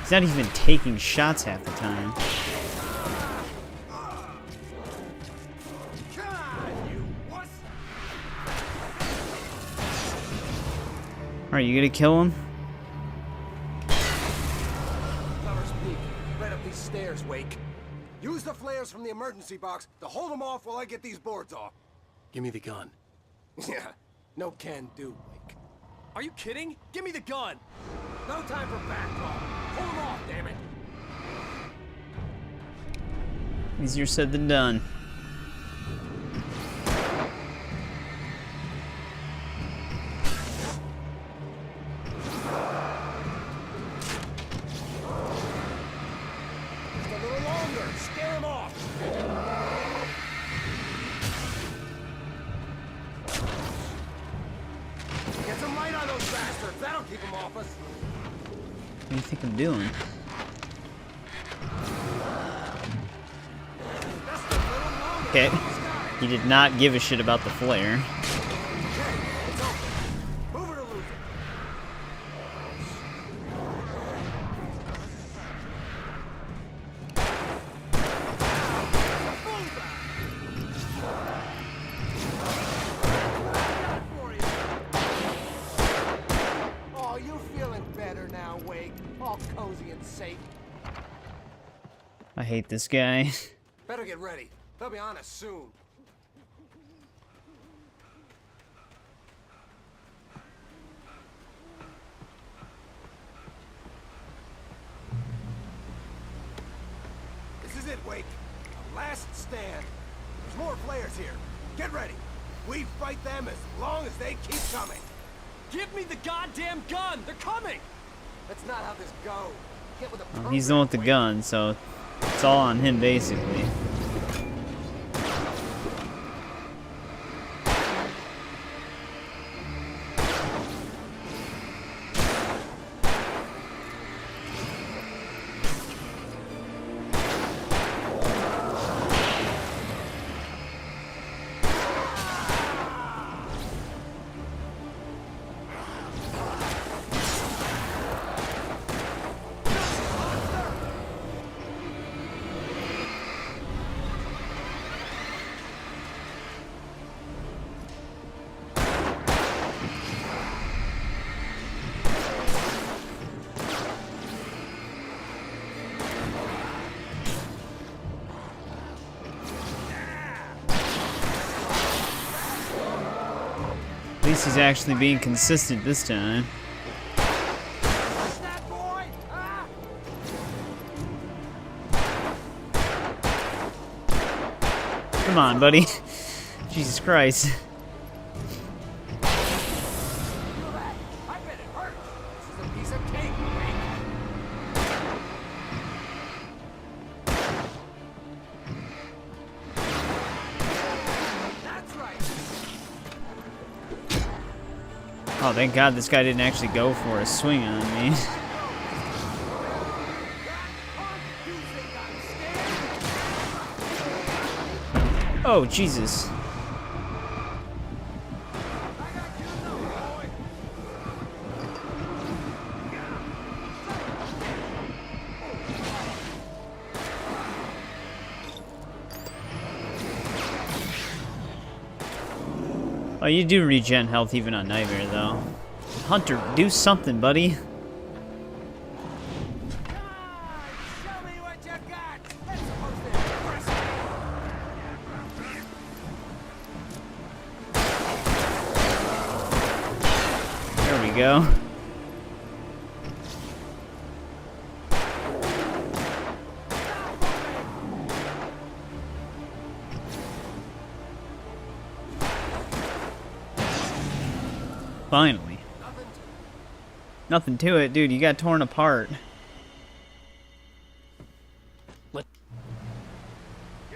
He's not even taking shots half the time. Are you gonna kill him? Lover's Peak, right up these stairs, Wake. Use the flares from the emergency box to hold them off while I get these boards off. Give me the gun. Yeah, no can do, Wake. Are you kidding? Give me the gun! No time for back talk. Hold them off, damn it. Easier said than done. Just a little longer. Scare them off. Get some light on those bastards. That'll keep them off us. What do you think I'm doing? Okay. He did not give a shit about the flare. Oh, you feeling better now, Wake? All cozy and safe. I hate this guy. Better get ready. They'll be on us soon. This is it, Wake. The last stand. There's more flares here. Get ready. We fight them as long as they keep coming. Give me the goddamn gun! They're coming! That's not how this goes. Get with the Well, he's the one with the gun, so it's all on him, basically. At least he's actually being consistent this time. Come on, buddy. Jesus Christ. Oh, thank God this guy didn't actually go for a swing on me. Oh, Jesus. Oh, you do regen health even on Nightmare, though. Hunter, do something, buddy. There we go. Finally. Nothing to it, dude. You got torn apart. You're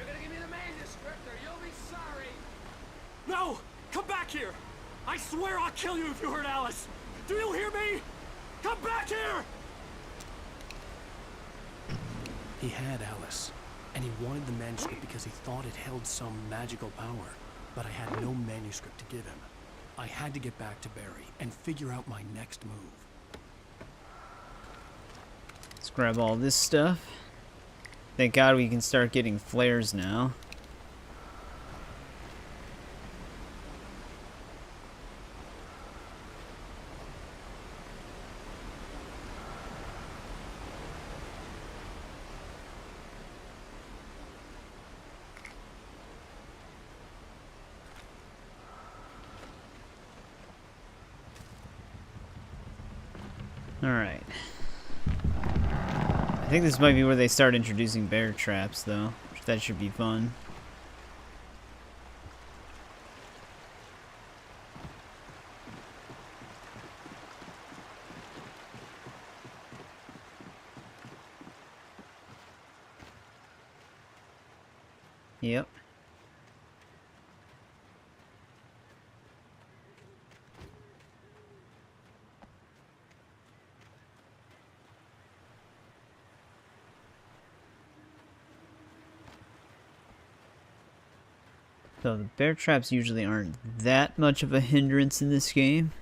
gonna give me the manuscript or you'll be sorry. No! Come back here! I swear I'll kill you if you hurt Alice! Do you hear me? Come back here! He had Alice, and he wanted the manuscript because he thought it held some magical power. But I had no manuscript to give him. I had to get back to Barry and figure out my next move. Let's grab all this stuff. Thank God we can start getting flares now. Alright. I think this might be where they start introducing bear traps, though. That should be fun. Yep. So the bear traps usually aren't that much of a hindrance in this game.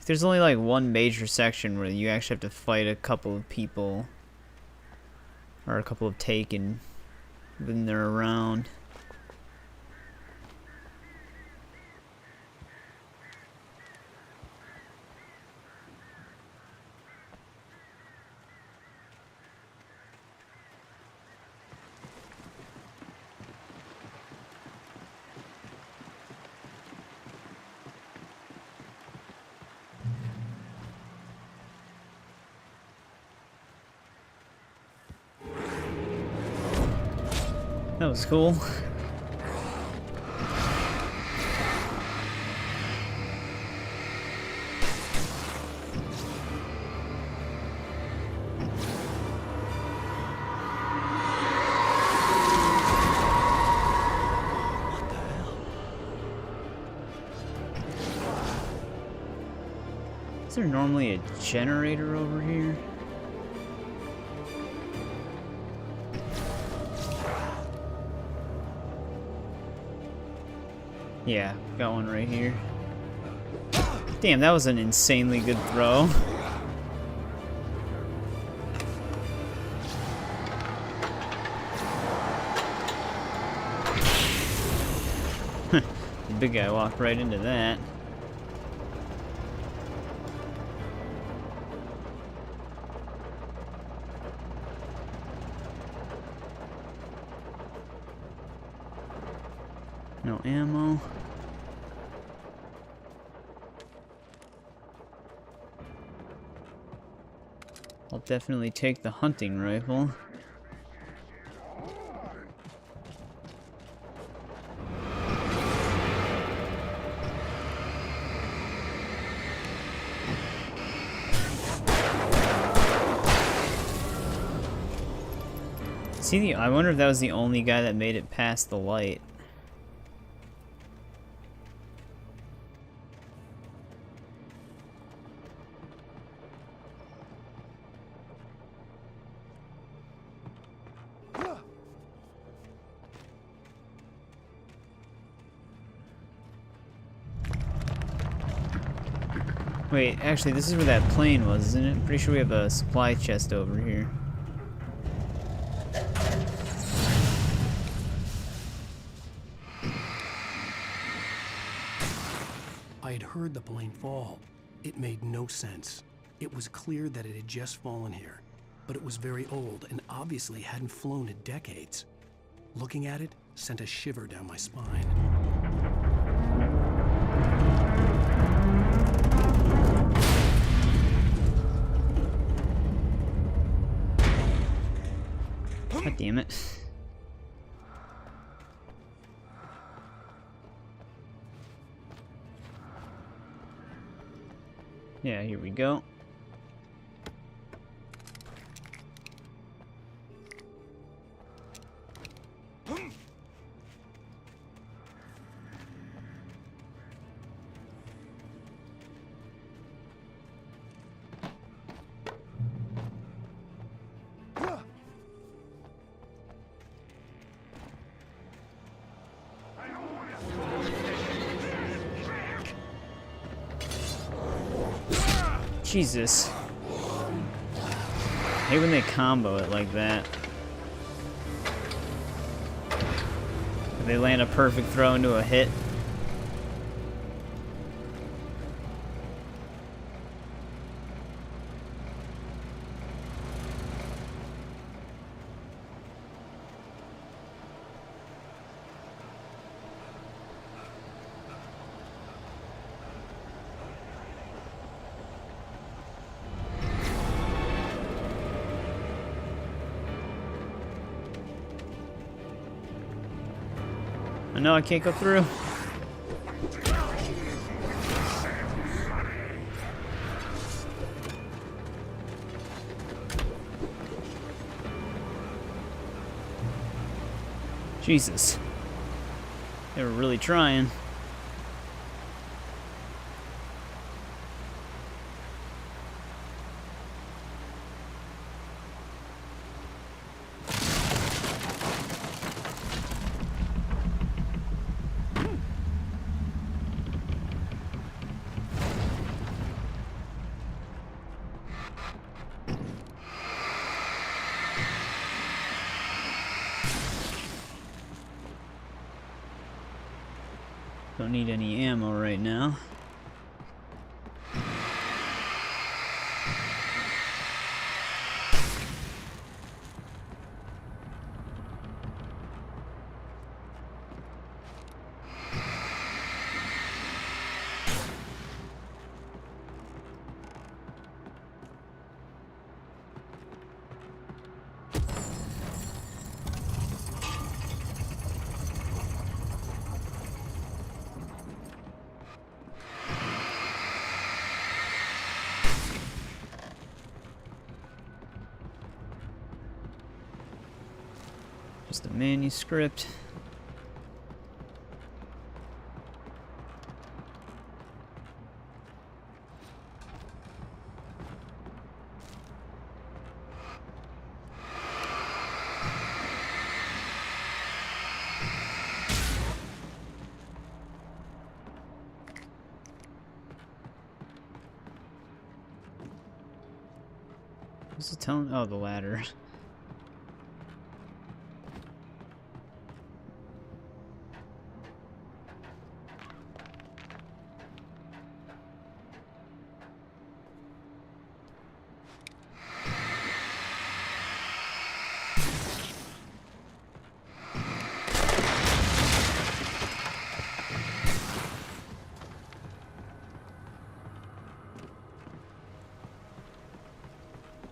There's only like one major section where you actually have to fight a couple of people. Or a couple of taken when they're around. That was cool. Is there normally a generator over here? Yeah, got one right here. Damn, that was an insanely good throw. The big guy walked right into that. No ammo. I'll definitely take the hunting rifle. See, I wonder if that was the only guy that made it past the light. Wait, actually, this is where that plane was, isn't it? I'm pretty sure we have a supply chest over here. I had heard the plane fall. It made no sense. It was clear that it had just fallen here, but it was very old and obviously hadn't flown in decades. Looking at it sent a shiver down my spine. God damn it. Yeah, here we go. Jesus. I hate when they combo it like that. They land a perfect throw into a hit. No, I can't go through. Jesus. They were really trying. Don't need any ammo right now. Just a manuscript. What's it telling? Oh, the ladder.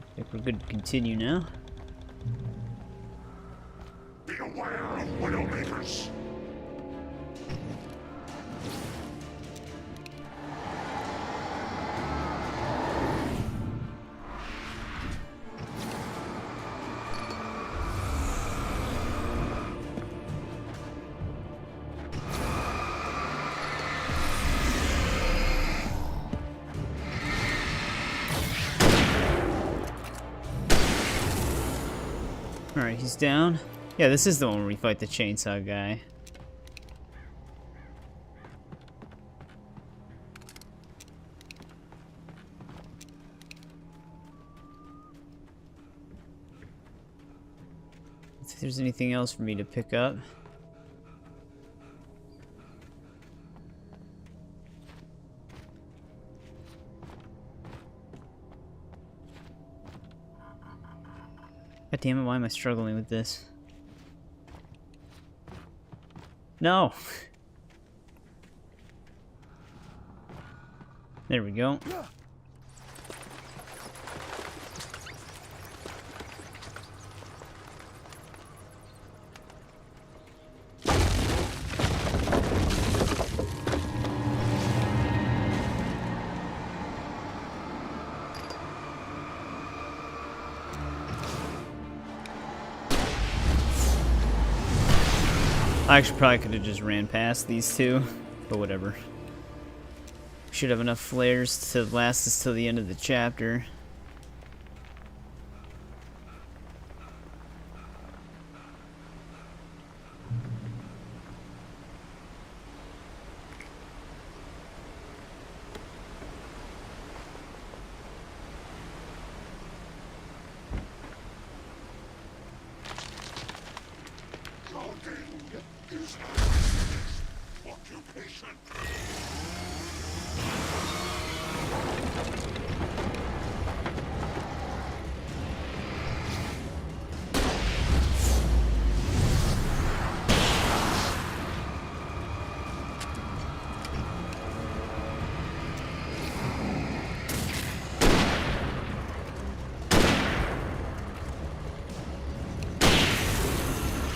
I think we're good to continue now. Be aware of Widowmakers. Alright, he's down. Yeah, this is the one where we fight the chainsaw guy. Let's see if there's anything else for me to pick up. God damn it, why am I struggling with this? No! There we go. I actually probably could have just ran past these two, but whatever. Should have enough flares to last us till the end of the chapter.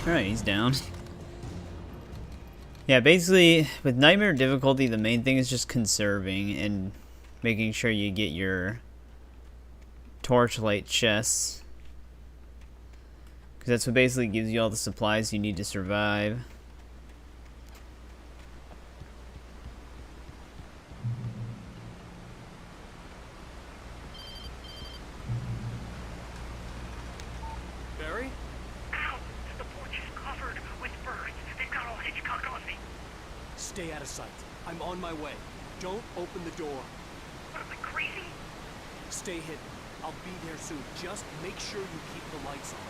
Alright, he's down. Yeah, basically, with Nightmare difficulty, the main thing is just conserving and making sure you get your torchlight chests. Because that's what basically gives you all the supplies you need to survive. Stay out of sight. I'm on my way. Don't open the door. What am I, crazy? Stay hidden. I'll be there soon. Just make sure you keep the lights on.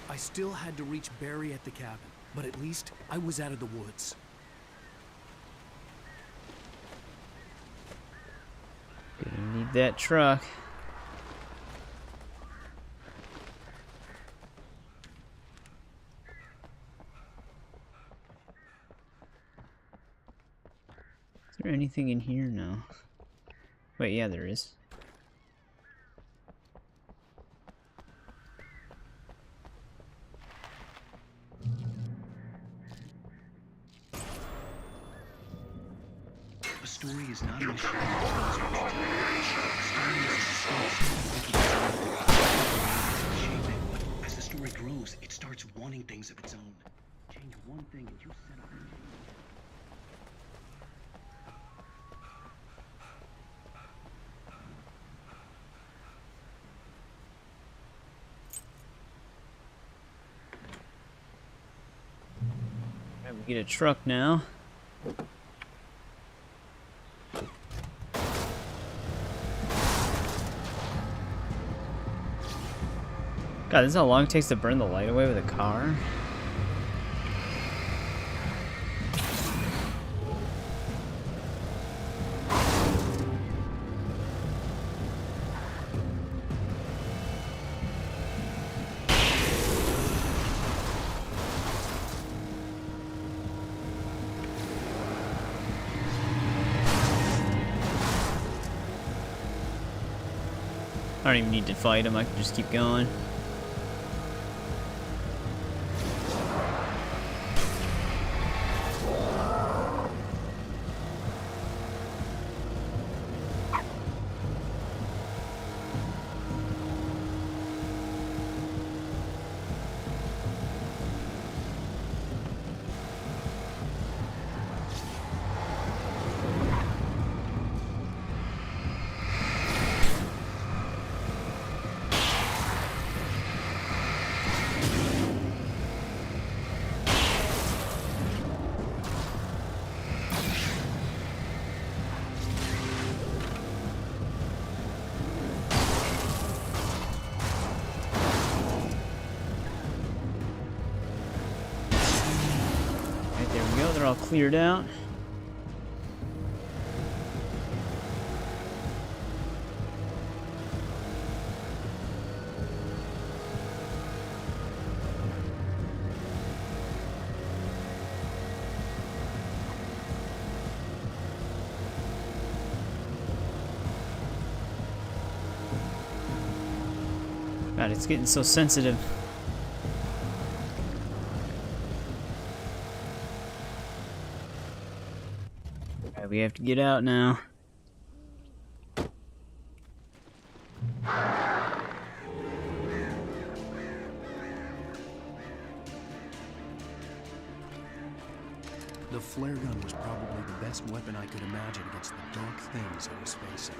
I still had to reach Barry at the cabin, but at least I was out of the woods. Gonna need that truck. Is there anything in here? No. Wait, yeah, there is. A story is not a machine that tells what to do. A story is a space shape it, but as the story grows, it starts wanting things of its own. Change one thing and you set up a change. We get a truck now. God, this is how long it takes to burn the light away with a car? I don't even need to fight him, I can just keep going. all cleared out. God, it's getting so sensitive. Alright, we have to get out now. The flare gun was probably the best weapon I could imagine against the dark things I was facing.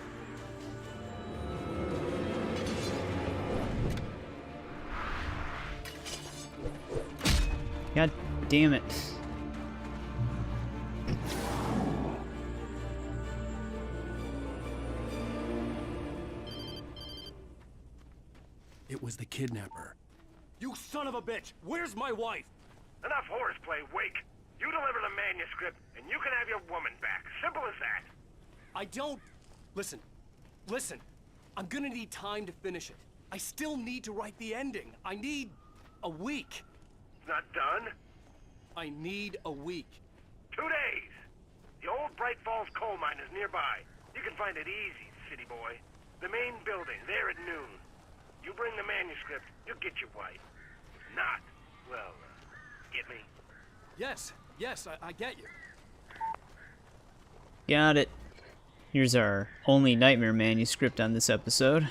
God damn it. It was the kidnapper. You son of a bitch! Where's my wife? Enough horseplay, Wake. You deliver the manuscript, and you can have your woman back. Simple as that. I don't... Listen. I'm gonna need time to finish it. I still need to write the ending. I need a week. It's not done. I need a week. 2 days. The old Bright Falls coal mine is nearby. You can find it easy, city boy. The main building, there at noon. You bring the manuscript, you'll get your wife. If not, well, get me? Yes, I get you. Got it. Here's our only nightmare manuscript on this episode.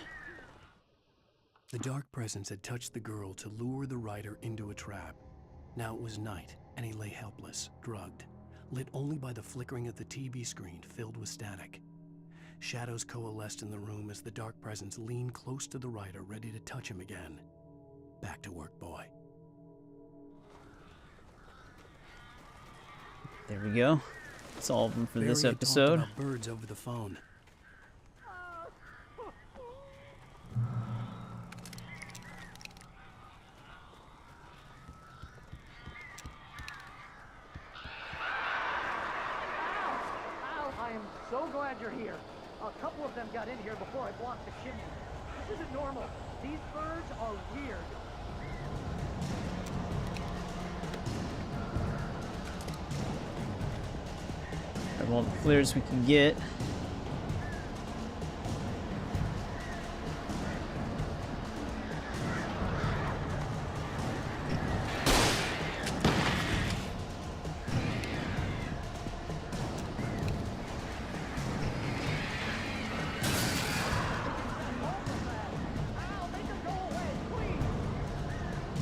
The dark presence had touched the girl to lure the writer into a trap. Now it was night, and he lay helpless, drugged, lit only by the flickering of the TV screen filled with static. Shadows coalesced in the room as the dark presence leaned close to the writer, ready to touch him again. Back to work, boy. There we go. That's all of them for this Barry had talked episode. about birds over the phone. Al, I am so glad you're here. A couple of them got in here before I blocked the chimney. This isn't normal. These birds are weird. Grab all the flares we can get.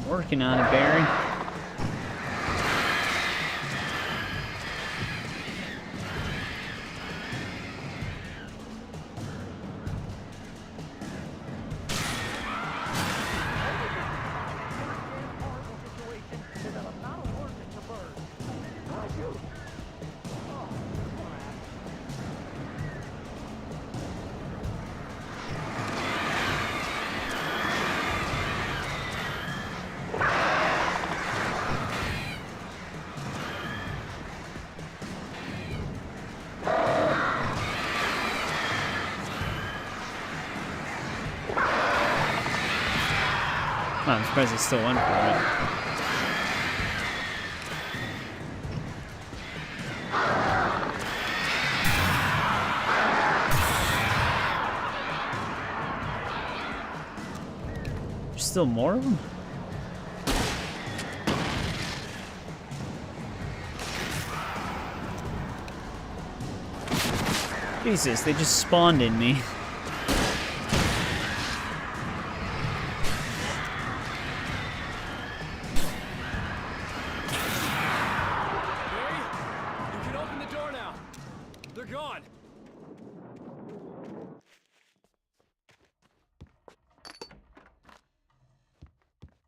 Working on it, Barry. I'm surprised he still went for it. There's still more of them? Jesus, they just spawned in me.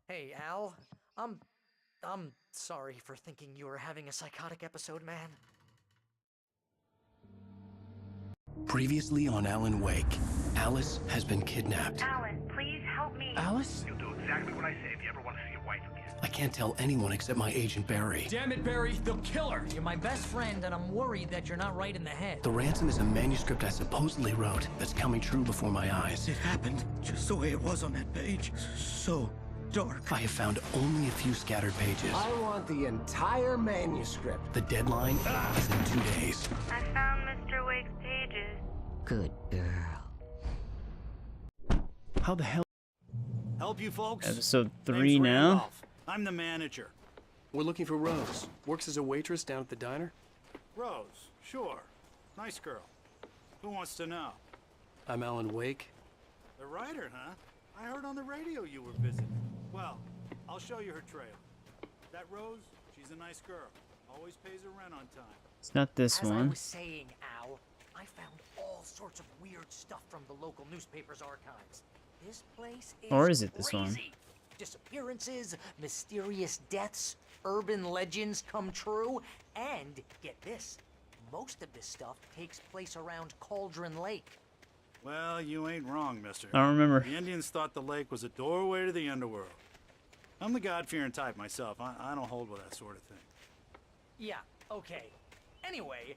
Hey, Al. I'm sorry for thinking you were having a psychotic episode, man. Previously on Alan Wake, Alice has been kidnapped. Alan, please help me. Alice? You'll do exactly what I say if you ever want to see your wife again. I can't tell anyone except my agent Barry. Damn it, Barry, they'll kill her. You're my best friend, and I'm worried that you're not right in the head. The ransom is a manuscript I supposedly wrote that's coming true before my eyes. It happened just the way it was on that page. So dark. I have found only a few scattered pages. I want the entire manuscript. The deadline is in 2 days. I found Mr. Wake's pages. Good girl. How the hell? Help you folks? Episode 3 Name's now. Randolph. I'm the manager. We're looking for Rose. Works as a waitress down at the diner. Rose, sure. Nice girl. Who wants to know? I'm Alan Wake. The writer, huh? I heard on the radio you were visiting. Well, I'll show you her trailer. That Rose, she's a nice girl. Always pays her rent on time. It's not this As I one. was saying, Al, I found all sorts of weird stuff from the local newspaper's archives. This place is Or is it this one? crazy. Disappearances, mysterious deaths, urban legends come true, and get this, most of this stuff takes place around Cauldron Lake. Well, you ain't wrong, mister. I don't remember. The Indians thought the lake was a doorway to the underworld. I'm the God-fearing type myself. I don't hold with that sort of thing. Yeah, okay. Anyway,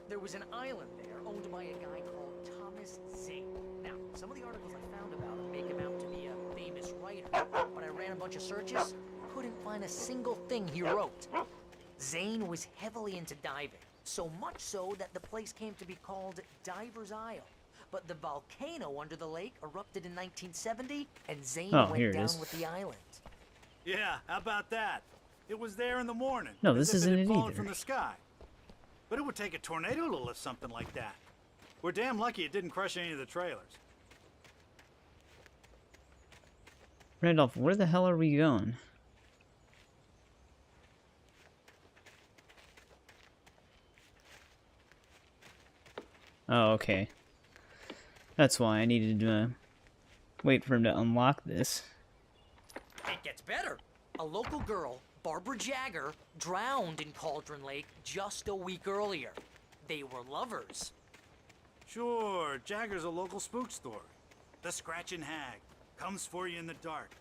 there was an island there owned by a guy called Thomas Zane. Now, some of the articles I found about him make him out to be a famous writer, but I ran a bunch of searches, couldn't find a single thing he wrote. Zane was heavily into diving, so much so that the place came to be called Diver's Isle. But the volcano under the lake erupted in 1970, and Zane went down with the island. Yeah, how about that? It was there in the morning. No, as this if isn't it had it fallen either. from the sky. But it would take a tornado to lift something like that. We're damn lucky it didn't crush any of the trailers. Randolph, where the hell are we going? Oh, okay. That's why I needed to wait for him to unlock this. It gets better. A local girl, Barbara Jagger, drowned in Cauldron Lake just a week earlier. They were lovers. Sure, Jagger's a local spook story. The Scratching Hag comes for you in the dark.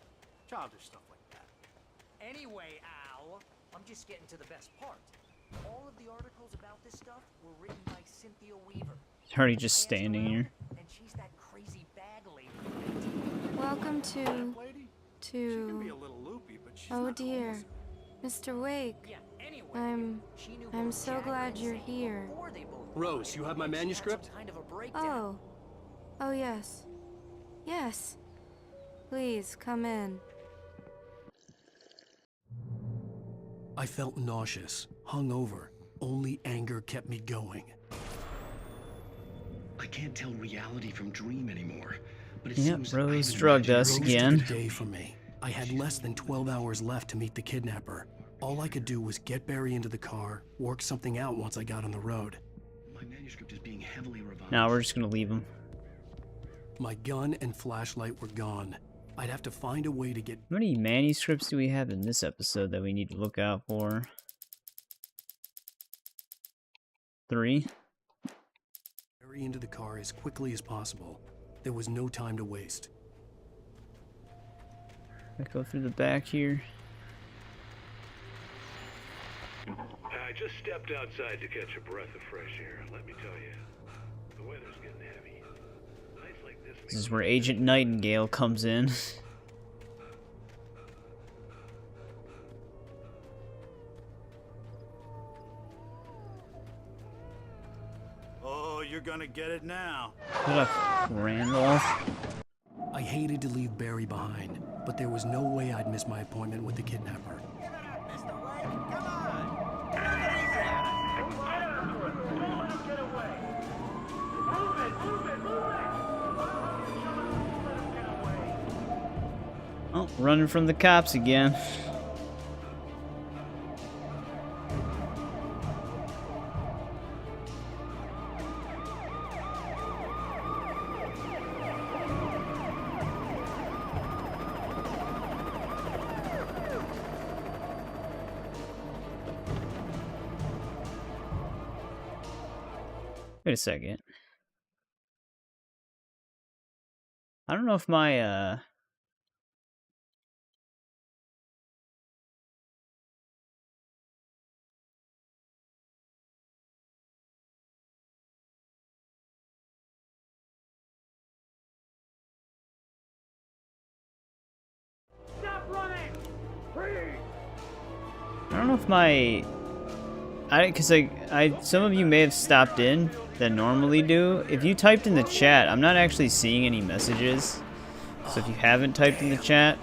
Childish stuff like that. Anyway, Al, I'm just getting to the best part. All of the articles about this stuff were written by Cynthia Weaver. Already just standing here. And she's that crazy bag lady. Welcome to... Be a little loopy, but she's Oh not dear. Mr. Wake. I'm so glad you're here. Rose, you have my manuscript? Oh. Oh, yes. Yes. Please, come in. I felt nauseous, hungover. Only anger kept me going. I can't tell reality from dream anymore. But it Yep, seems Rose I've drugged imagined us Rose again. took a day for me. I had less than 12 hours left to meet the kidnapper. All I could do was get Barry into the car, work something out once I got on the road. My manuscript is being heavily revised. Now we're just gonna leave him. My gun and flashlight were gone. I'd have to find a way to get... How many manuscripts do we have in this episode that we need to look out for? 3? Barry into the car as quickly as possible. There was no time to waste. I go through the back here. I just stepped outside to catch a breath of fresh air, and let me tell you, the weather's getting heavy. Nights like this This is where Agent Nightingale comes in. Oh, you're gonna get it now. Shut up, Randolph. I hated to leave Barry behind, but there was no way I'd miss my appointment with the kidnapper. Oh, running from the cops again. Wait a second. I don't know if my I don't know if because some of you may have stopped in that normally do. If you typed in the chat, I'm not actually seeing any messages. So if you haven't typed in the chat,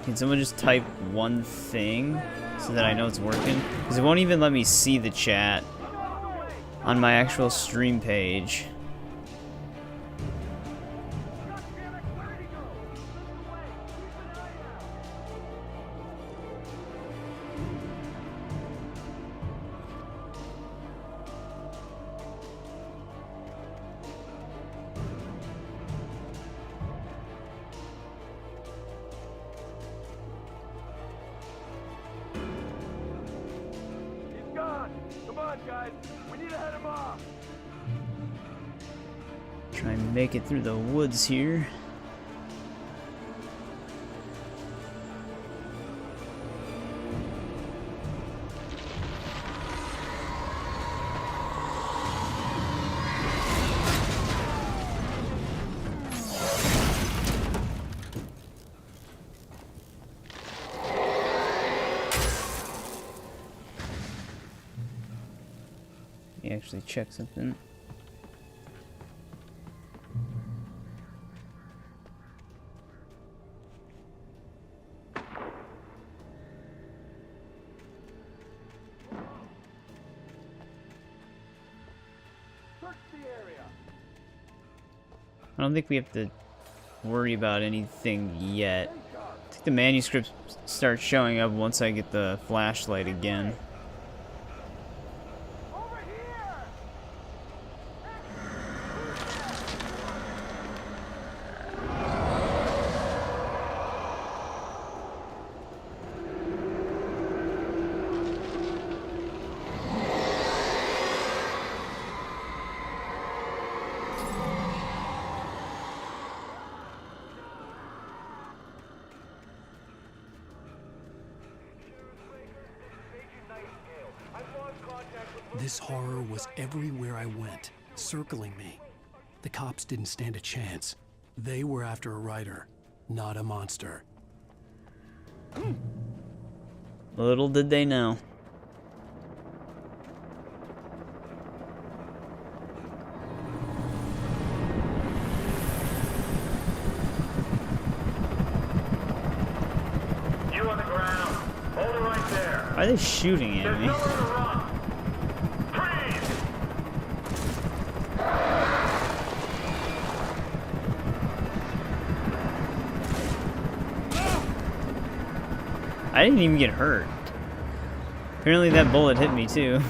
can someone just type one thing so that I know it's working? Because it won't even let me see the chat on my actual stream page. Try and make it through the woods here. Let me actually check something. I don't think we have to worry about anything yet. I think the manuscripts start showing up once I get the flashlight again. This horror was everywhere I went, circling me. The cops didn't stand a chance. They were after a writer, not a monster. Little did they know. You on the ground. Hold it right there. Why are they shooting at me? I didn't even get hurt. Apparently that bullet hit me too.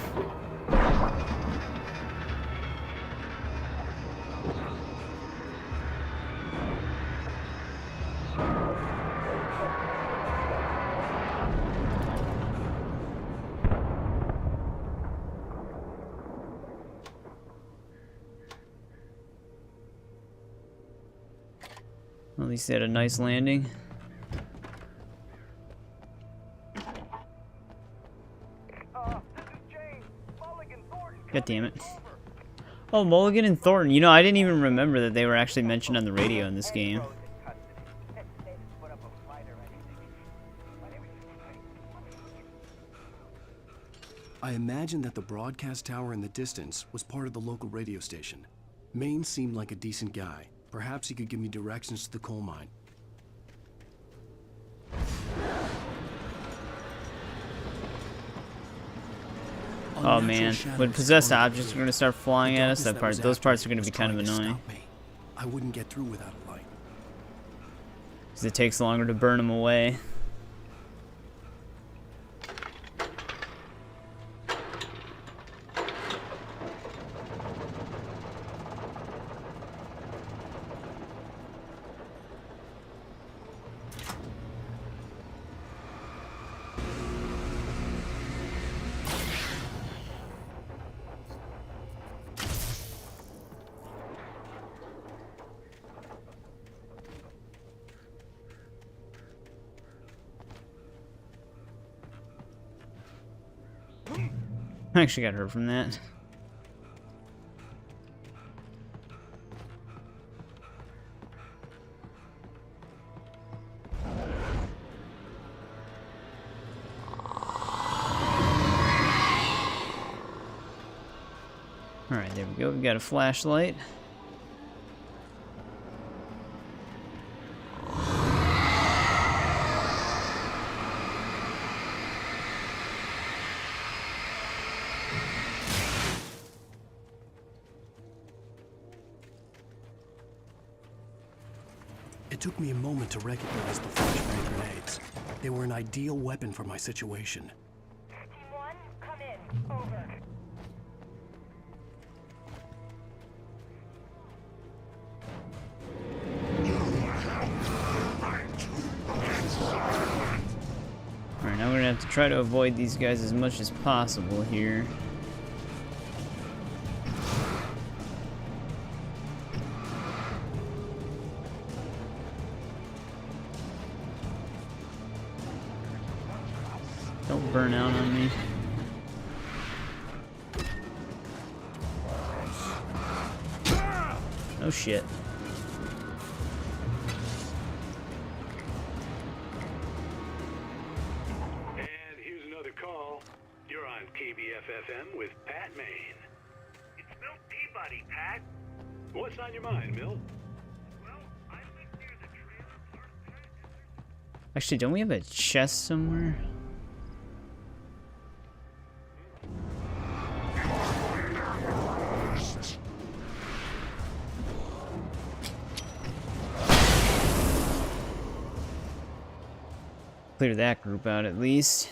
At least they had a nice landing. God damn it. Oh, Mulligan and Thornton. You know, I didn't even remember that they were actually mentioned on the radio in this game. I imagined that the broadcast tower in the distance was part of the local radio station. Maine seemed like a decent guy. Perhaps he could give me directions to the coal mine. Oh man, when possessed objects are going to start flying at us, those parts are going to be kind of annoying. I wouldn't get through without a light. Because it takes longer to burn them away. I actually got hurt from that. we go, we got a flashlight. It took me a moment to recognize the flashbang grenades. They were an ideal weapon for my situation. Team 1, come in. Over. Alright, now we're gonna have to try to avoid these guys as much as possible here. Don't burn out on me. Oh shit. And here's another call. You're on KBF-FM with Pat Maine. It's Milt Peabody, Pat. What's on your mind, Milt? Actually, don't we have a chest somewhere? Clear that group out at least.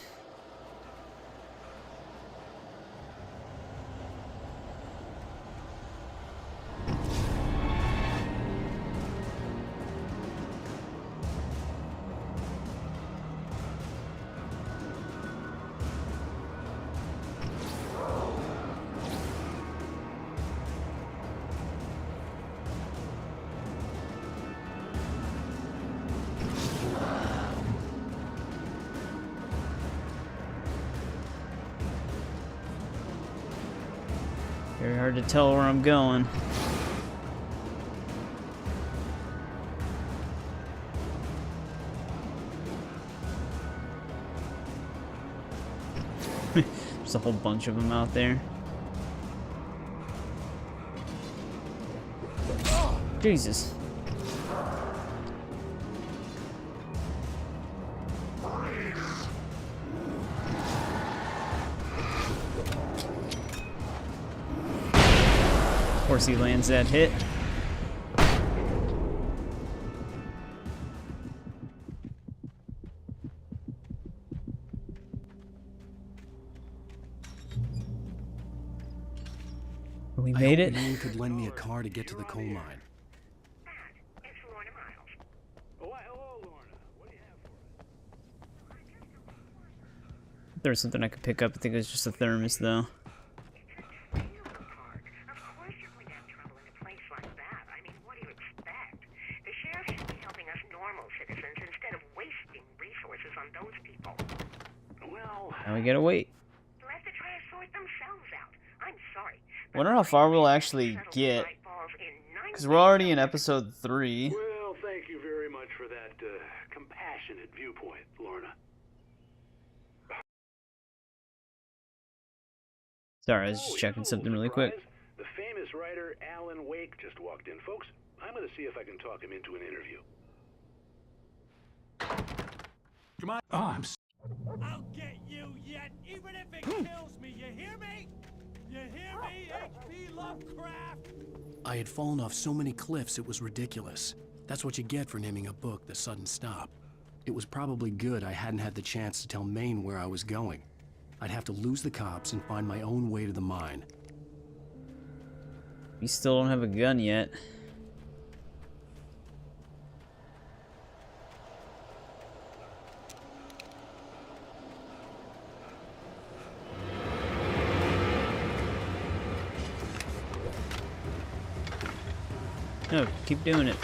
Very hard to tell where I'm going. There's a whole bunch of them out there. Jesus. Of course he lands that hit. We made it. Maine could lend me a car to get to the coal mine. There's something I could pick up. I think it was just a thermos, though. Now we gotta wait. Wonder how far we'll actually get. Because we're already in episode 3. Well, thank you very much for that compassionate viewpoint, Lorna. Sorry, I was just checking something really quick. The famous writer Alan Wake just walked in, folks. I'm going to see if I can talk him into an interview. Come on. Oh, I'll get you yet, even if it kills me. You hear me? You hear me, H.P. Lovecraft? I had fallen off so many cliffs it was ridiculous. That's what you get for naming a book The Sudden Stop. It was probably good I hadn't had the chance to tell Maine where I was going. I'd have to lose the cops and find my own way to the mine. We still don't have a gun yet. No, keep doing it.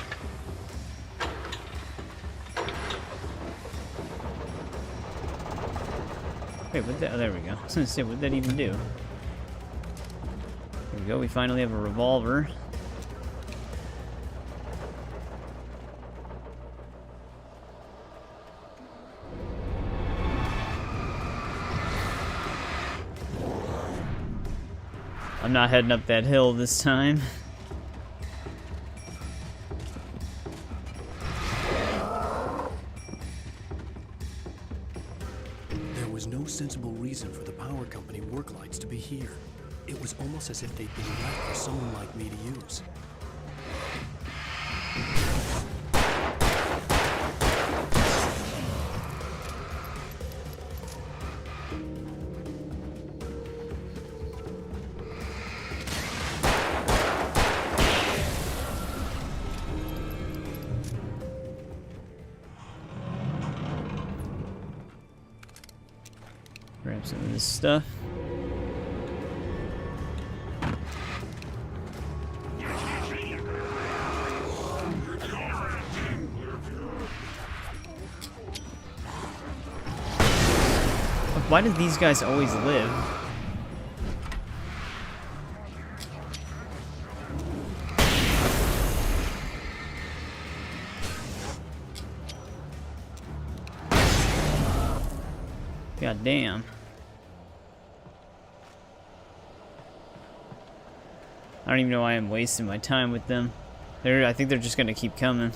Wait, what the, oh, there we go. I was gonna say, what'd that even do? There we go, we finally have a revolver. I'm not heading up that hill this time. There was no sensible reason for the power company work lights to be here. It was almost as if they'd been left for someone like me to use. Grab some of this stuff. Why do these guys always live? God damn. I don't even know why I'm wasting my time with them. I think they're just gonna keep coming.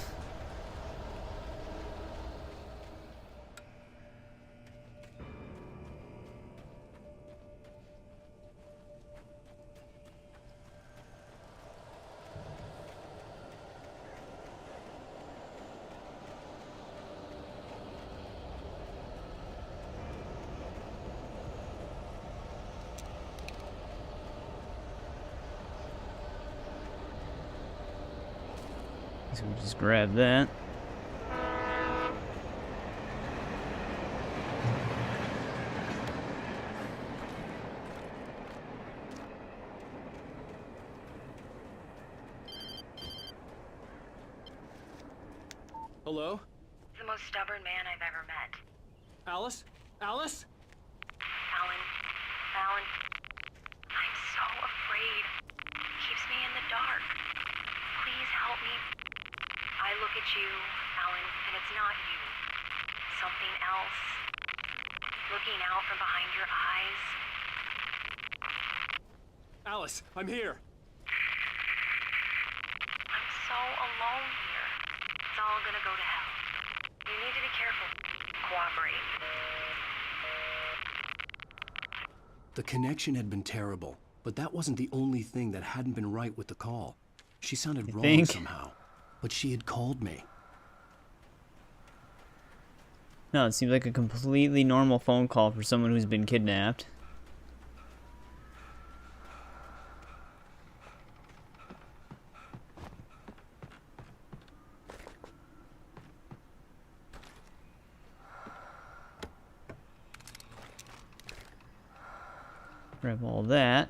So we'll just grab that. Hello? The most stubborn man I've ever met. Alice? Alice? Alan. Alan. I'm so afraid. He keeps me in the dark. Please help me. I look at you, Alan, and it's not you. Something else. Looking out from behind your eyes. Alice, I'm here. I'm so alone here. It's all gonna go to hell. You need to be careful. Cooperate. The connection had been terrible, but that wasn't the only thing that hadn't been right with the call. She sounded wrong somehow, but she had called me. No, it seems like a completely normal phone call for someone who's been kidnapped. Grab all that.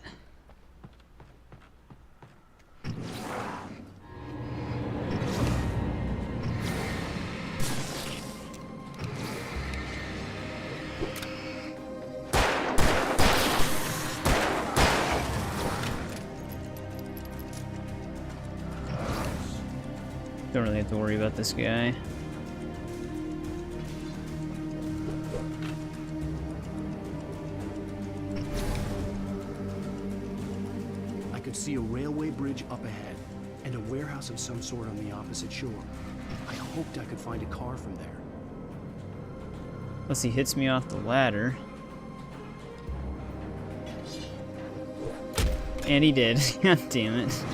Don't really have to worry about this guy. I could see a railway bridge up ahead, and a warehouse of some sort on the opposite shore. I hoped I could find a car from there. Unless he hits me off the ladder. And he did. God damn it.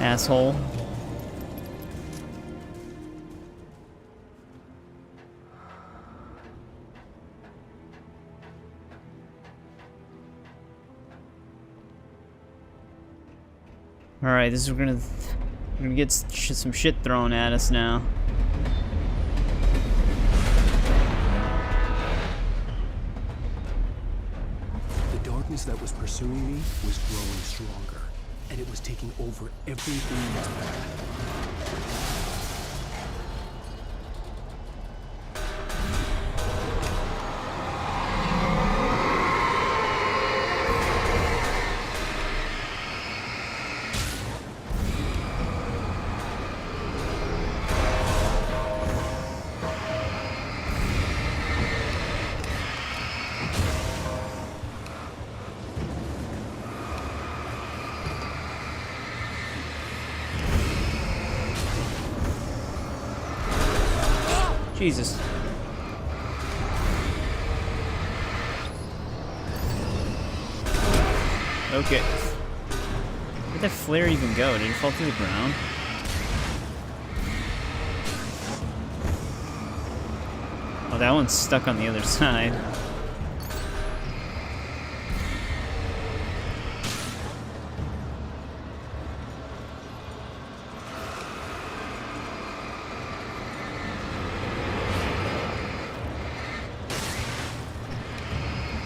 Asshole. Alright, this is we're gonna get some shit thrown at us now. The darkness that was pursuing me was growing stronger, and it was taking over everything in its path. Jesus. Okay. Where'd that flare even go? Did it fall through the ground? Oh, that one's stuck on the other side.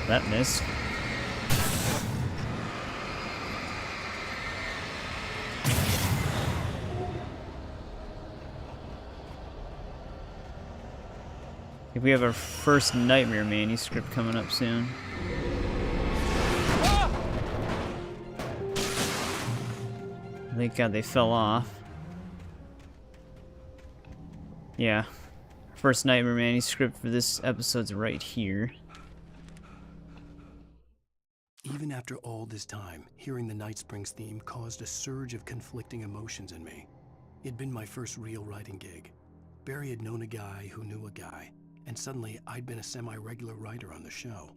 That missed. I think we have our first Nightmare Manuscript coming up soon. Thank God they fell off. Yeah. First Nightmare Manuscript for this episode's right here. Even after all this time, hearing the Night Springs theme caused a surge of conflicting emotions in me. It'd been my first real writing gig. Barry had known a guy who knew a guy, and suddenly I'd been a semi-regular writer on the show.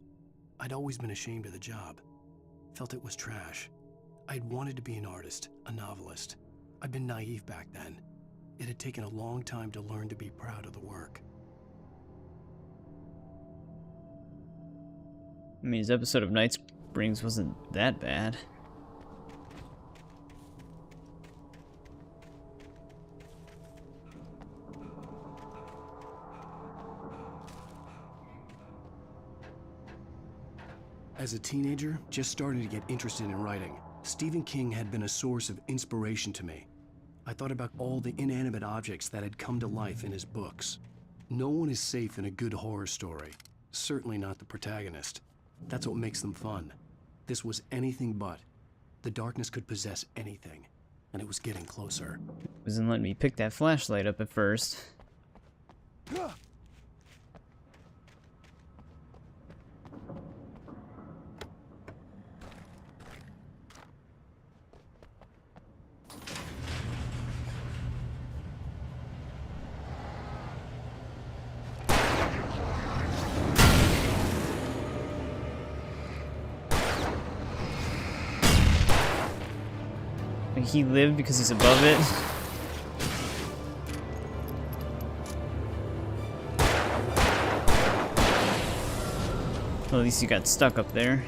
I'd always been ashamed of the job. Felt it was trash. I'd wanted to be an artist, a novelist. I'd been naive back then. It had taken a long time to learn to be proud of the work. I mean, his episode of Night Springs wasn't that bad. As a teenager, just starting to get interested in writing, Stephen King had been a source of inspiration to me. I thought about all the inanimate objects that had come to life in his books. No one is safe in a good horror story. Certainly not the protagonist. That's what makes them fun. This was anything but. The darkness could possess anything, and it was getting closer. Wasn't letting me pick that flashlight up at first. Like he lived because he's above it. Well, at least he got stuck up there.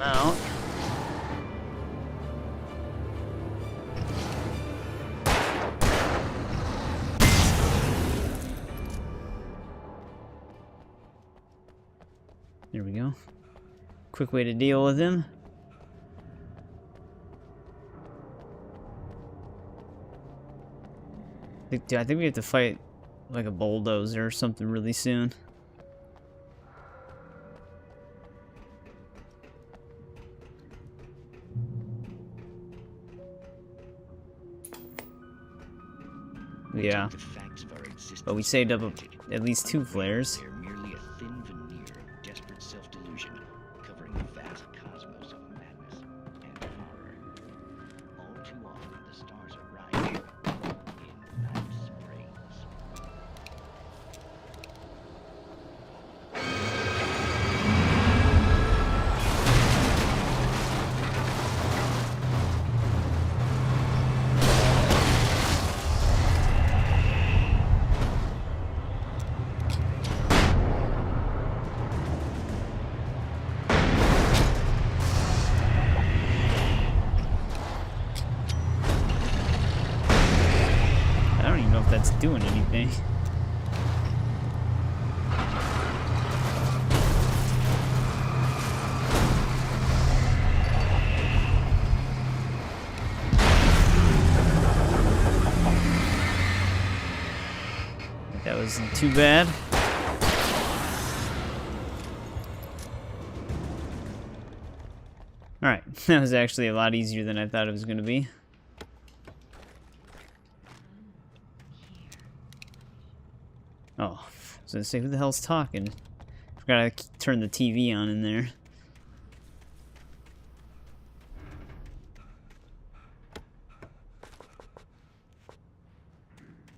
Out. There we go. Quick way to deal with him. I think we have to fight like a bulldozer or something really soon. Yeah, but we saved up at least 2 flares. They're merely a thin veneer of desperate self-delusion, covering the vast cosmos of madness and horror. All too often, the stars are right in Night Springs. That's doing anything. That wasn't too bad. Alright, that was actually a lot easier than I thought it was going to be. Oh, I was going to say, who the hell's talking? Forgot to turn the TV on in there.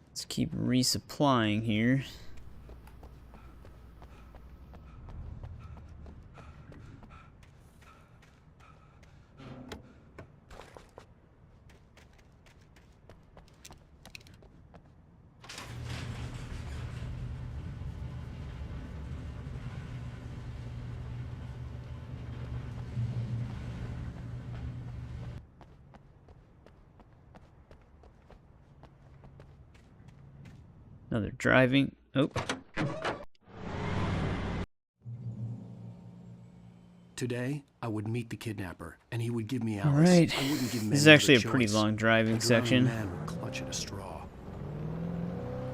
Let's keep resupplying here. Another driving. Oh. Today, I would meet the kidnapper, and he would give me Alice. Alright. I wouldn't give This is men actually a another pretty choice. long driving A drowning section. man would clutch at a straw.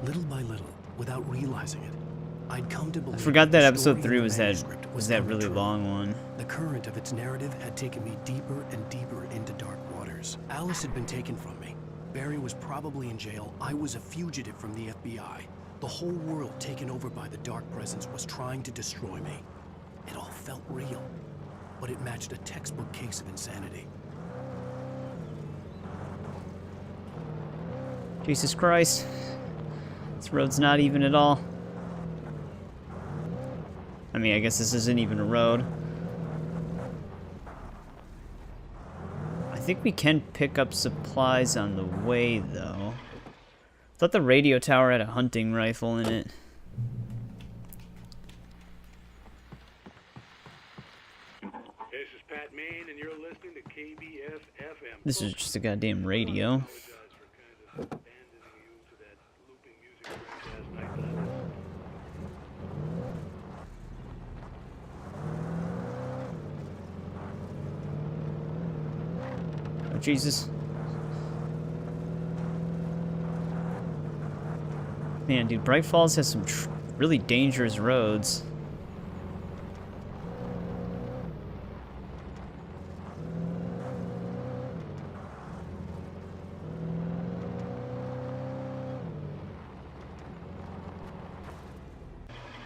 Little by little, without realizing it, I'd come to believe I forgot that the episode story 3 in the was that manuscript that come really true. long one. The current of its narrative had taken me deeper and deeper into dark waters. Alice had been taken from me. Barry was probably in jail. I was a fugitive from the FBI. The whole world taken over by the dark presence was trying to destroy me. It all felt real, but it matched a textbook case of insanity. Jesus Christ. This road's not even at all. I mean, I guess this isn't even a road. I think we can pick up supplies on the way, though. I thought the radio tower had a hunting rifle in it. This is Pat Main, and you're listening to KBF FM. This is just a goddamn radio. Oh, Jesus. Man, dude, Bright Falls has some really dangerous roads.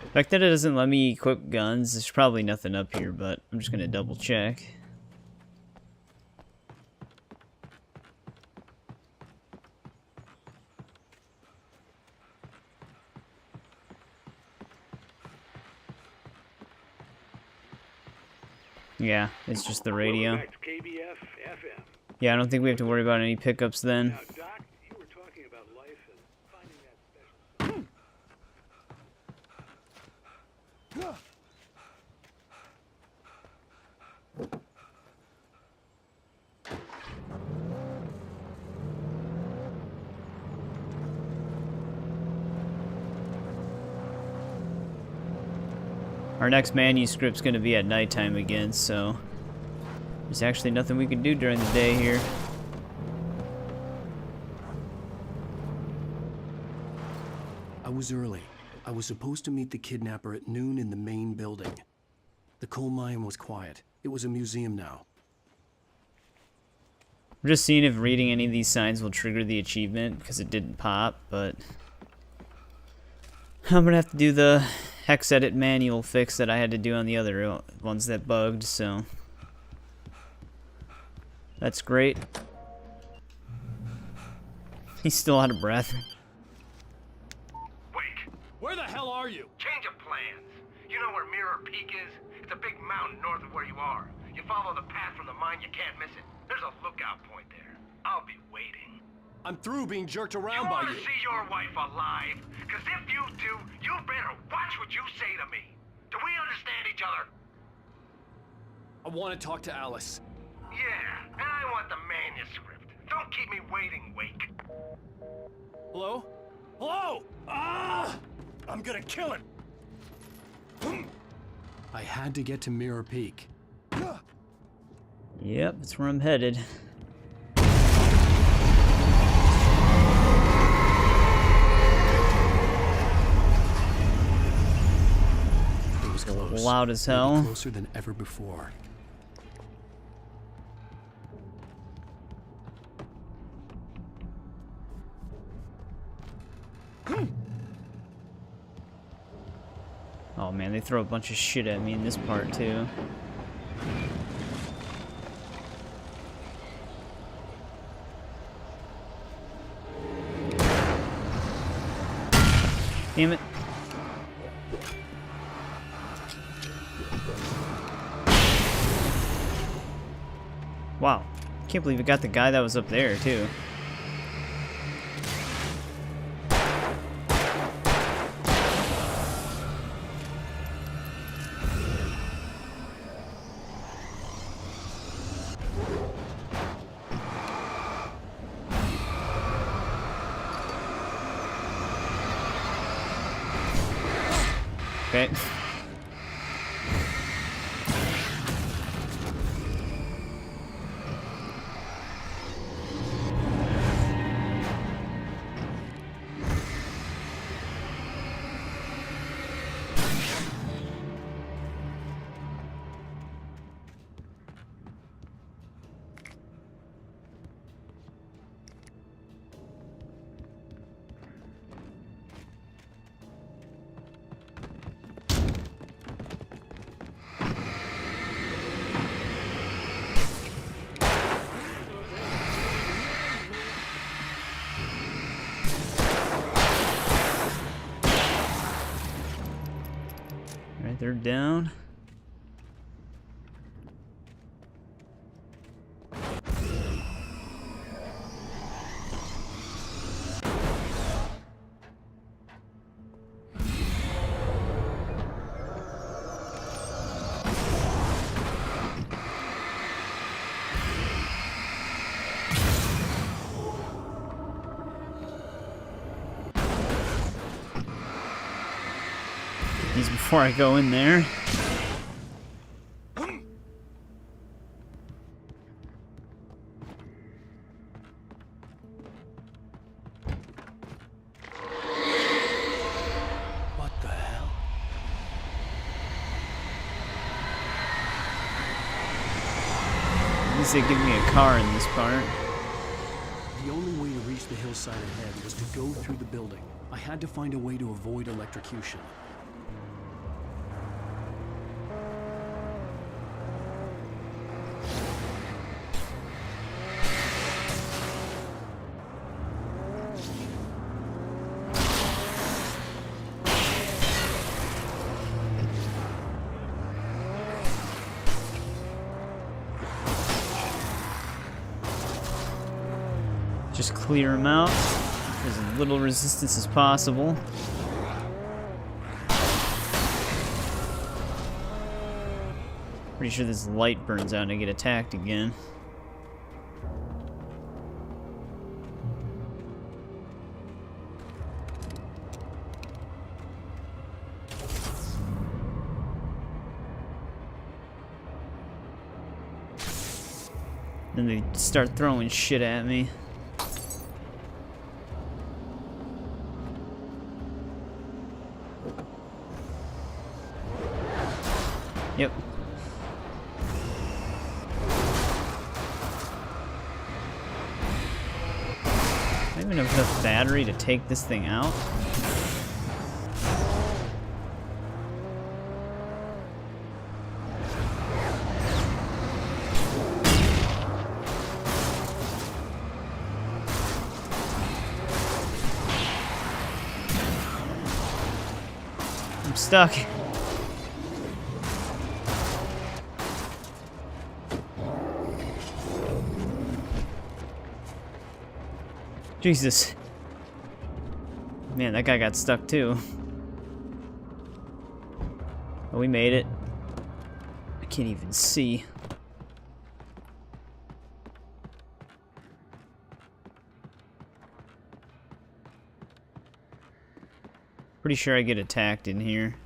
The fact that it doesn't let me equip guns, there's probably nothing up here, but I'm just gonna double check. Yeah, it's just the radio. Back to KBF FM. Yeah, I don't think we have to worry about any pickups then. Now, Doc, you were talking about life and finding that special. Our next manuscript's gonna be at nighttime again, so there's actually nothing we can do during the day here. I was early. I was supposed to meet the kidnapper at noon in the main building. The coal mine was quiet. It was a museum now. I'm just seeing if reading any of these signs will trigger the achievement, because it didn't pop, but I'm gonna have to do the hex edit manual fix that I had to do on the other ones that bugged, so that's great. He's still out of breath. Where the hell are you? Change of plans. You know where Mirror Peak is? It's a big mountain north of where you are. You follow the path from the mine, you can't miss it. There's a lookout point there. I'll be waiting. I'm through being jerked around by You want you. to see your wife alive? Because if you do, you better watch what you say to me. Do we understand each other? I want to talk to Alice. Yeah, and I want the manuscript. Don't keep me waiting, Wake. Hello? Hello? Ah! I'm gonna kill him. I had to get to Mirror Peak. Yep, that's where I'm headed. It was close. Loud as Maybe hell. closer than ever before. Oh man, they throw a bunch of shit at me in this part too. Damn it. Wow. Can't believe it got the guy that was up there too. Okay. Alright, they're down. These before I go in there. What the hell? At least they give me a car in this part. The only way to reach the hillside ahead was to go through the building. I had to find a way to avoid electrocution. Just clear them out. There's as little resistance as possible. Pretty sure this light burns out and I get attacked again. Then they start throwing shit at me. Yep. I don't even have enough battery to take this thing out. I'm stuck. Jesus. Man, that guy got stuck too. Oh, we made it. I can't even see. Pretty sure I get attacked in here.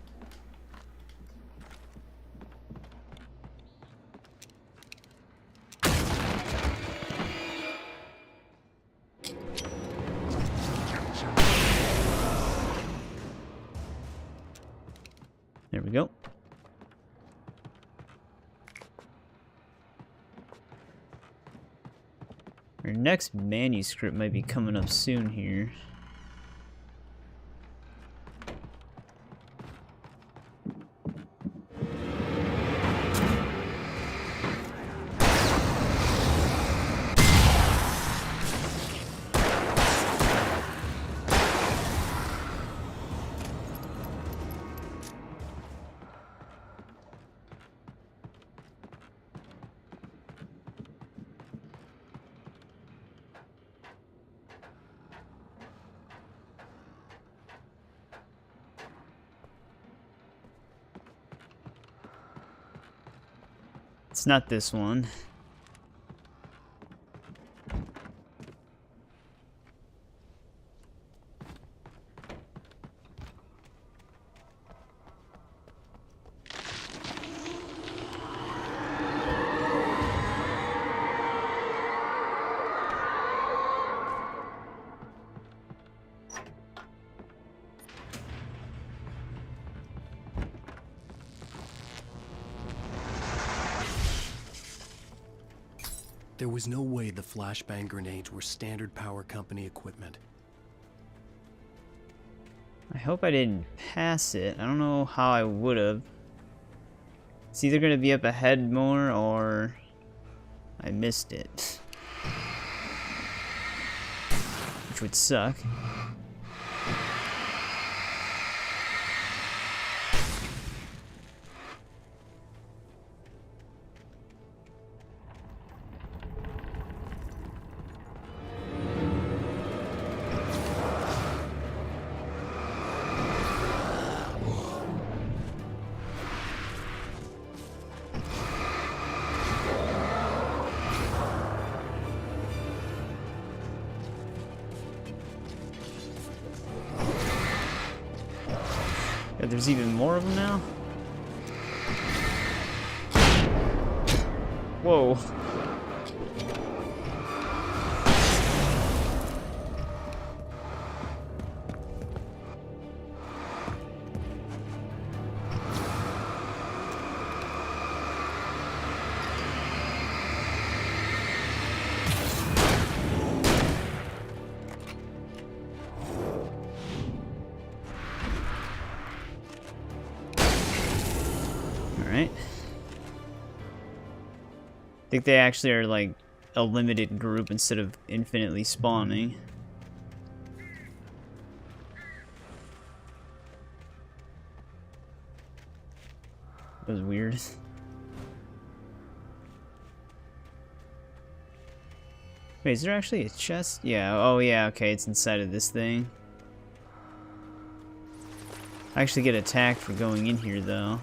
There we go. Our next manuscript might be coming up soon here. It's not this one. There was no way the flashbang grenades were standard power company equipment. I hope I didn't pass it. I don't know how I would have. It's either going to be up ahead more or I missed it. Which would suck. There's even more of them now? Whoa. Alright. I think they actually are like a limited group instead of infinitely spawning. That was weird. Wait, is there actually a chest? Yeah, oh yeah, okay, it's inside of this thing. I actually get attacked for going in here though.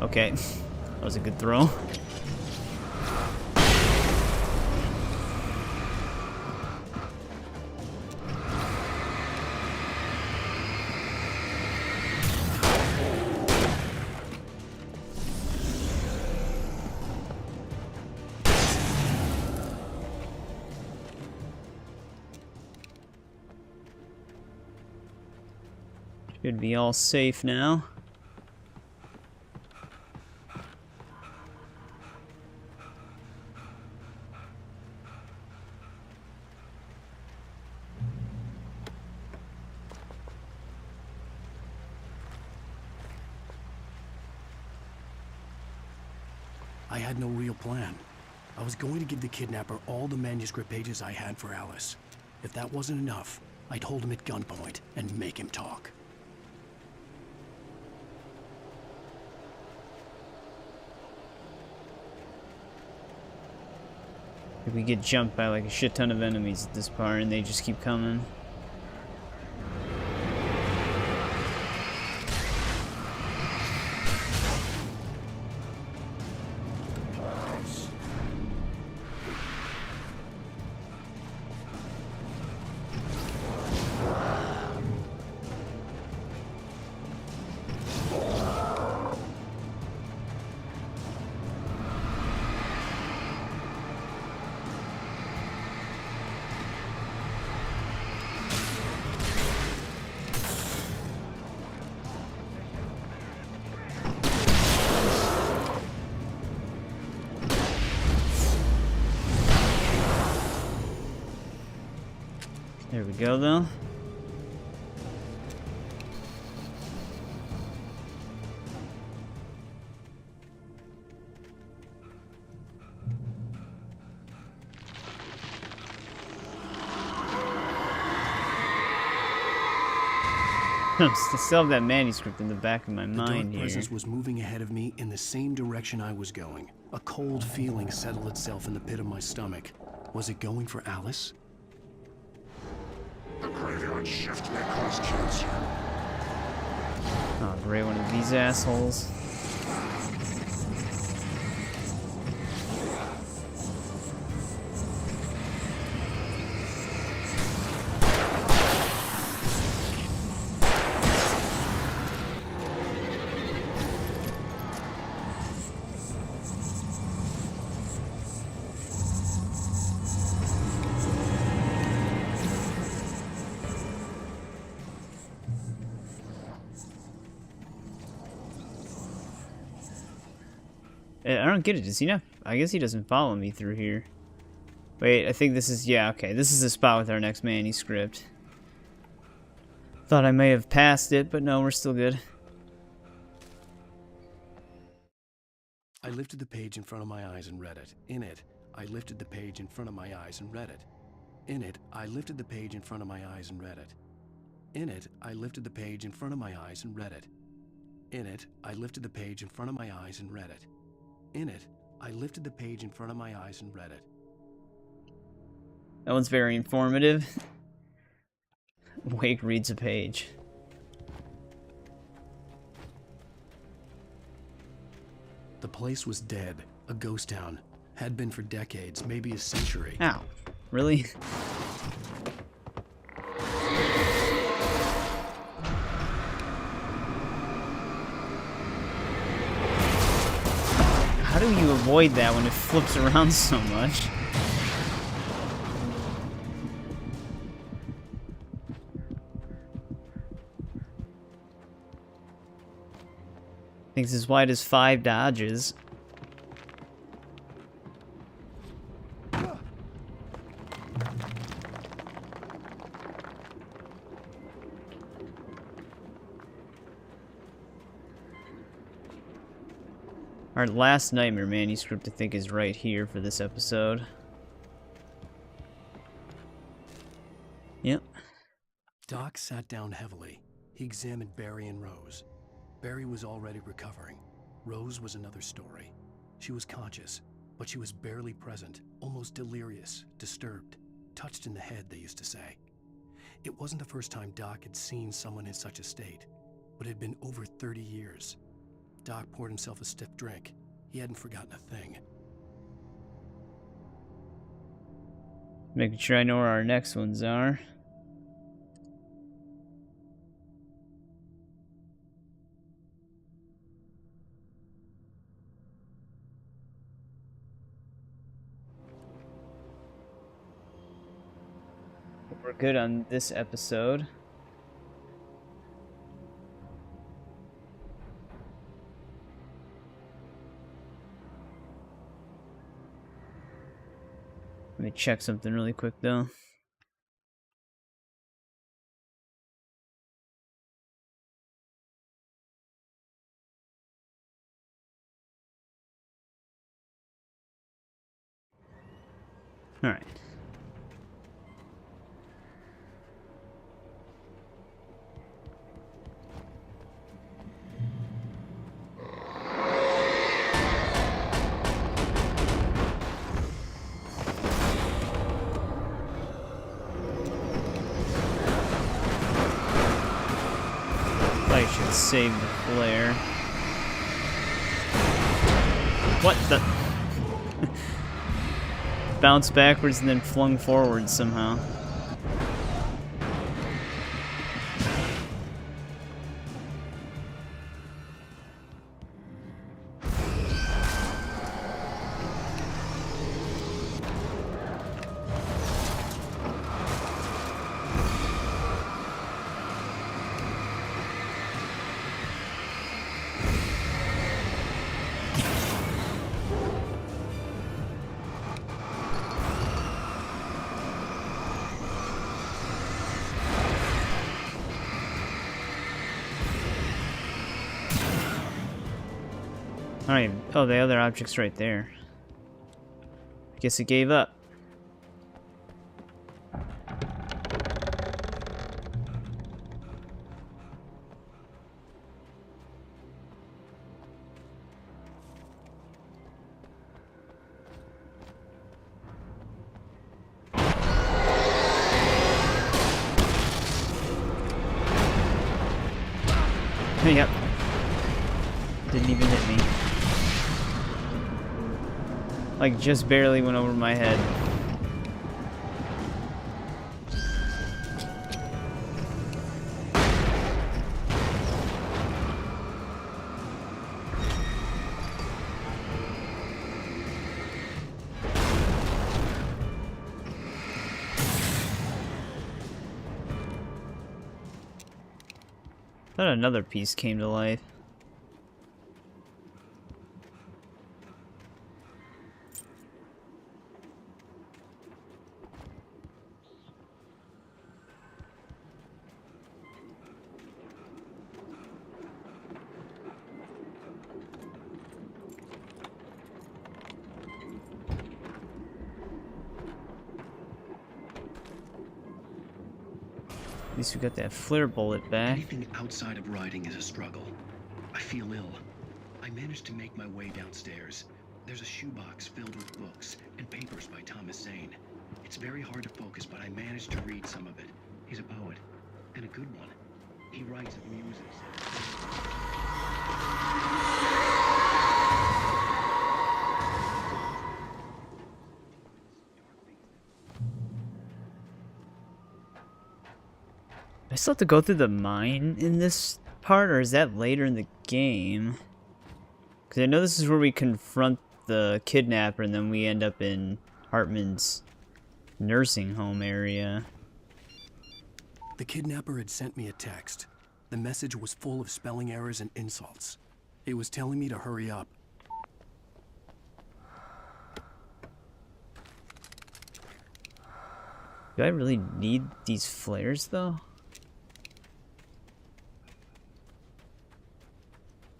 Okay, that was a good throw. Should be all safe now. I had no real plan. I was going to give the kidnapper all the manuscript pages I had for Alice. If that wasn't enough, I'd hold him at gunpoint and make him talk. We get jumped by like a shit ton of enemies at this part and they just keep coming. There we go, though. I still have that manuscript in the back of my mind here. The dark presence was moving ahead of me in the same direction I was going. A cold feeling settled itself in the pit of my stomach. Was it going for Alice? The graveyard shift may cause cancer. Oh, great, one of these assholes. I don't get it. Does he not? I guess he doesn't follow me through here. Wait, I think this is... Yeah, okay. This is the spot with our next manuscript. Thought I may have passed it, but no, we're still good. I lifted the page in front of my eyes and read it. In it, I lifted the page in front of my eyes and read it. In it, I lifted the page in front of my eyes and read it. In it, I lifted the page in front of my eyes and read it. In it, I lifted the page in front of my eyes and read it. In it, I lifted the page in front of my eyes and read it. That one's very informative. Wake reads a page. The place was dead, a ghost town. Had been for decades, maybe a century. Ow. Really? How do you avoid that when it flips around so much? Things as wide as 5 dodges. Our last nightmare manuscript, I think, is right here for this episode. Yep. Doc sat down heavily. He examined Barry and Rose. Barry was already recovering. Rose was another story. She was conscious, but she was barely present, almost delirious, disturbed, touched in the head, they used to say. It wasn't the first time Doc had seen someone in such a state, but it had been over 30 years. Doc poured himself a stiff drink. He hadn't forgotten a thing. Making sure I know where our next ones are. We're good on this episode. Let me check something really quick though. All right. I should save the flare. What the? Bounced backwards and then flung forward somehow. Alright, oh, the other object's right there. I guess it gave up. even hit me. Like, just barely went over my head. Thought another piece came to life. At least we got that flare bullet back. Anything outside of writing is a struggle. I feel ill. I managed to make my way downstairs. There's a shoebox filled with books and papers by Thomas Zane. It's very hard to focus, but I managed to read some of it. He's a poet, and a good one. He writes of muses. I still have to go through the mine in this part, or is that later in the game? Because I know this is where we confront the kidnapper and then we end up in Hartman's nursing home area. The kidnapper had sent me a text. The message was full of spelling errors and insults. It was telling me to hurry up. Do I really need these flares, though?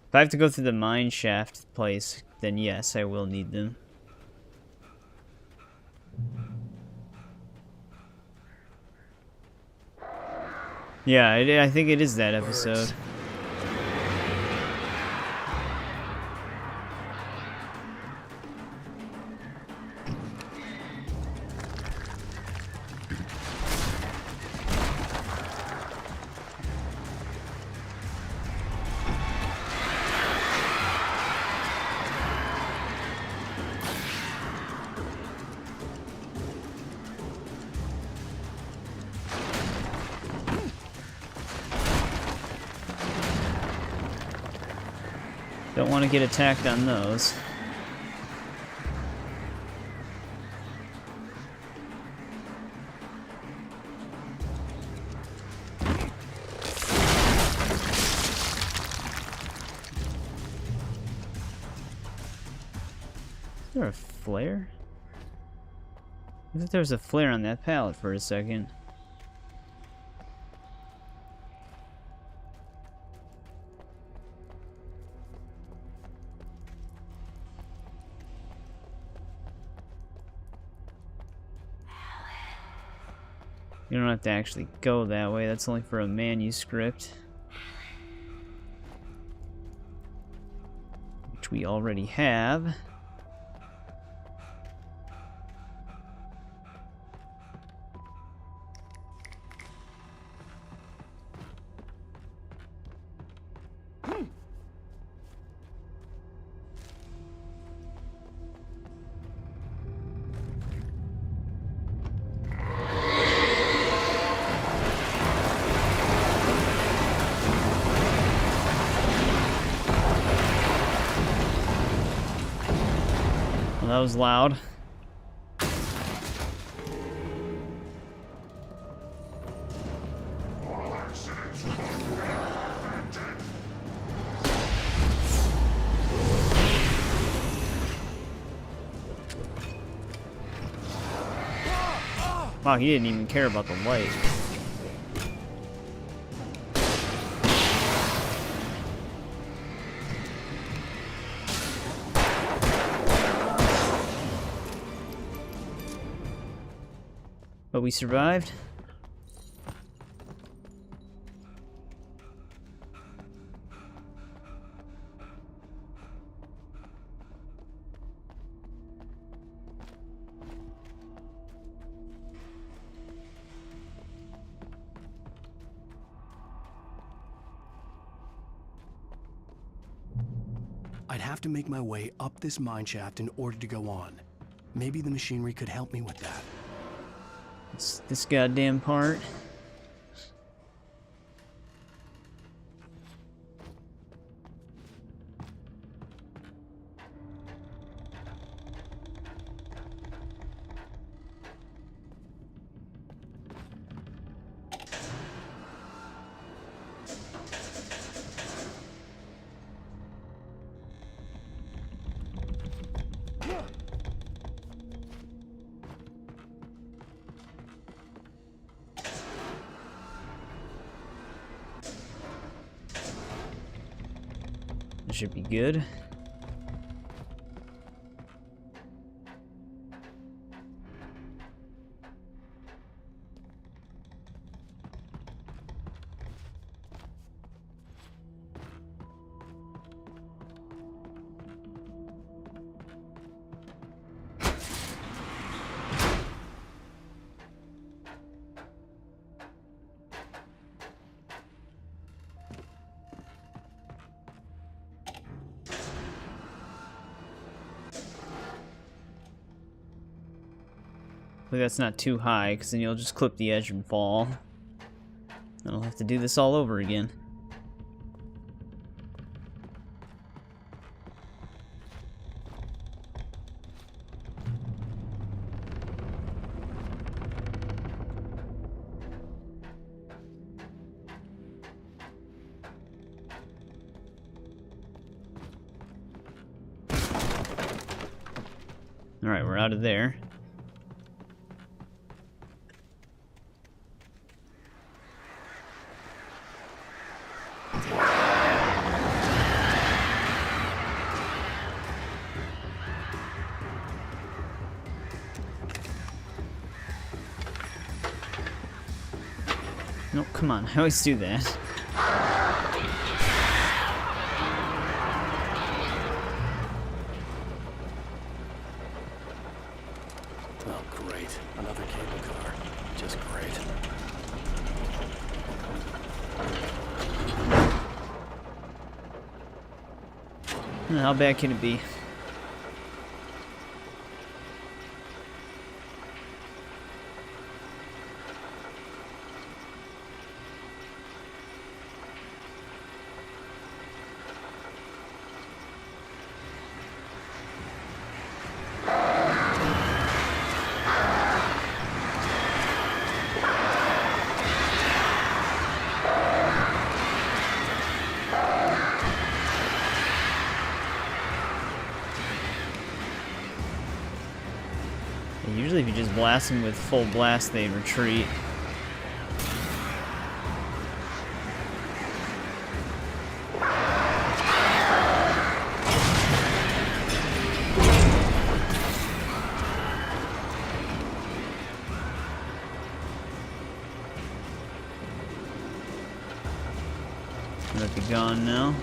If I have to go through the mine shaft place, then yes, I will need them. Yeah, I think it is that episode. Don't want to get attacked on those. Is there a flare? I thought there was a flare on that pallet for a second. You don't have to actually go that way, that's only for a manuscript. Which we already have. That was loud. Wow, he didn't even care about the light. But we survived. I'd have to make my way up this mine shaft in order to go on. Maybe the machinery could help me with that. It's this goddamn part. That should be good. Hopefully that's not too high, because then you'll just clip the edge and fall. Then I'll have to do this all over again. Alright, we're out of there. No, come on, I always do that. Oh, great. Another cable car. Just great. How bad can it be? Usually if you just blast them with full blast, they retreat. Might be gone now.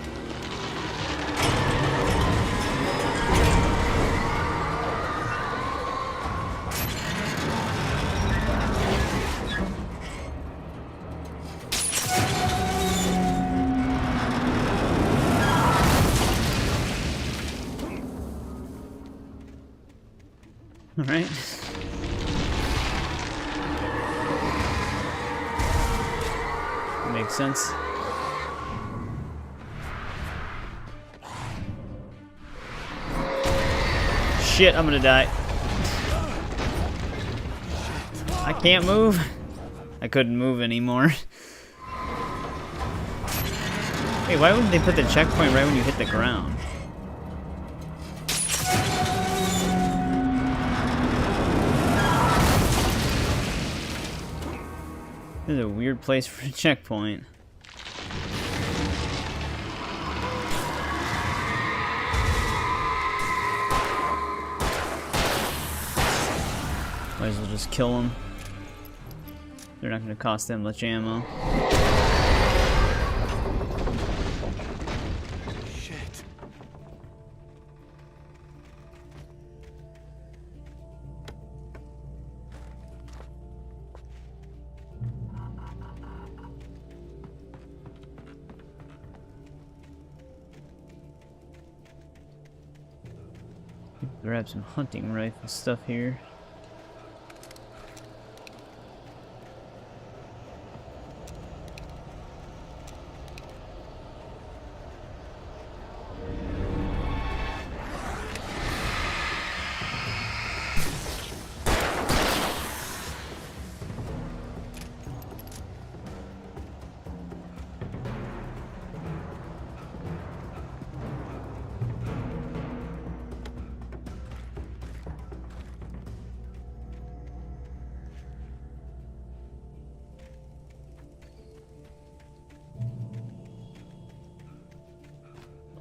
All right. Makes sense. Shit, I'm gonna die. I can't move. I couldn't move anymore. Hey, why wouldn't they put the checkpoint right when you hit the ground? This is a weird place for a checkpoint. Might as well just kill them. They're not going to cost them much ammo. Shit. Grab some hunting rifle stuff here.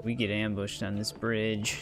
We get ambushed on this bridge.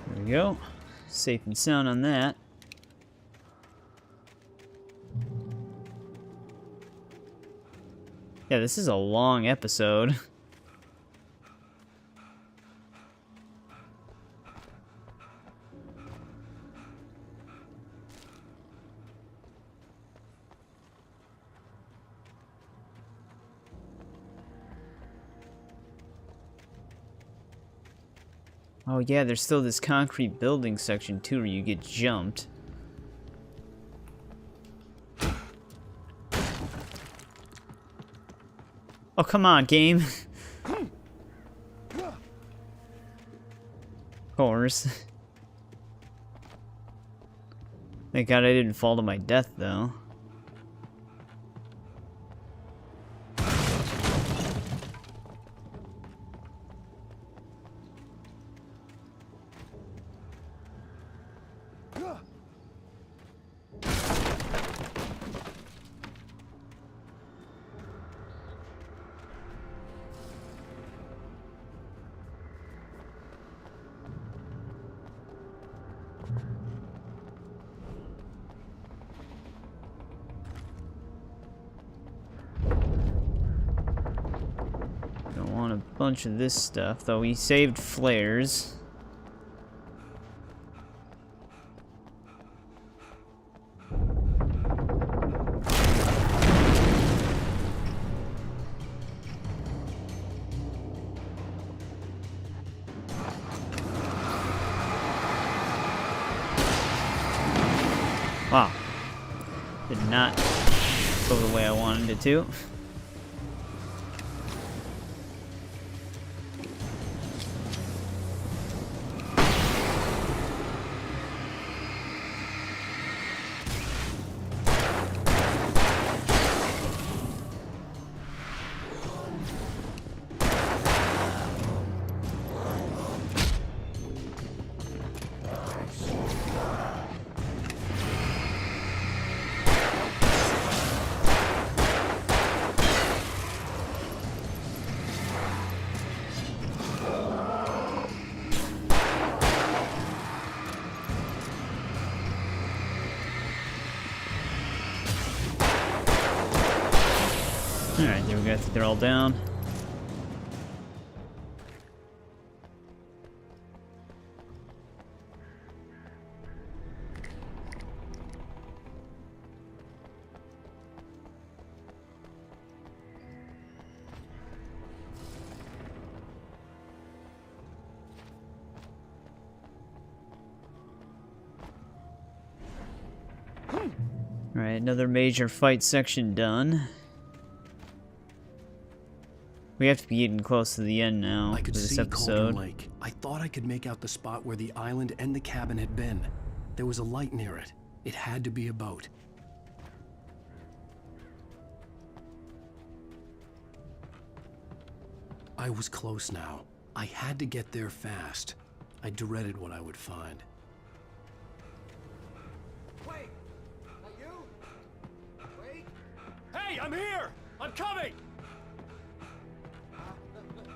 There we go. Safe and sound on that. Yeah, this is a long episode. Oh yeah, there's still this concrete building section too where you get jumped. Oh, come on, game. Of course. Thank God I didn't fall to my death, though. Don't want a bunch of this stuff, though. We saved flares. Wow. Did not go the way I wanted it to. Alright, there we go. I think they're all down. Alright, another major fight section done. We have to be getting close to the end now I could for this see episode. Cauldron Lake. I thought I could make out the spot where the island and the cabin had been. There was a light near it. It had to be a boat. I was close now. I had to get there fast. I dreaded what I would find. Wait! Are you? Wait! Hey, I'm here! I'm coming!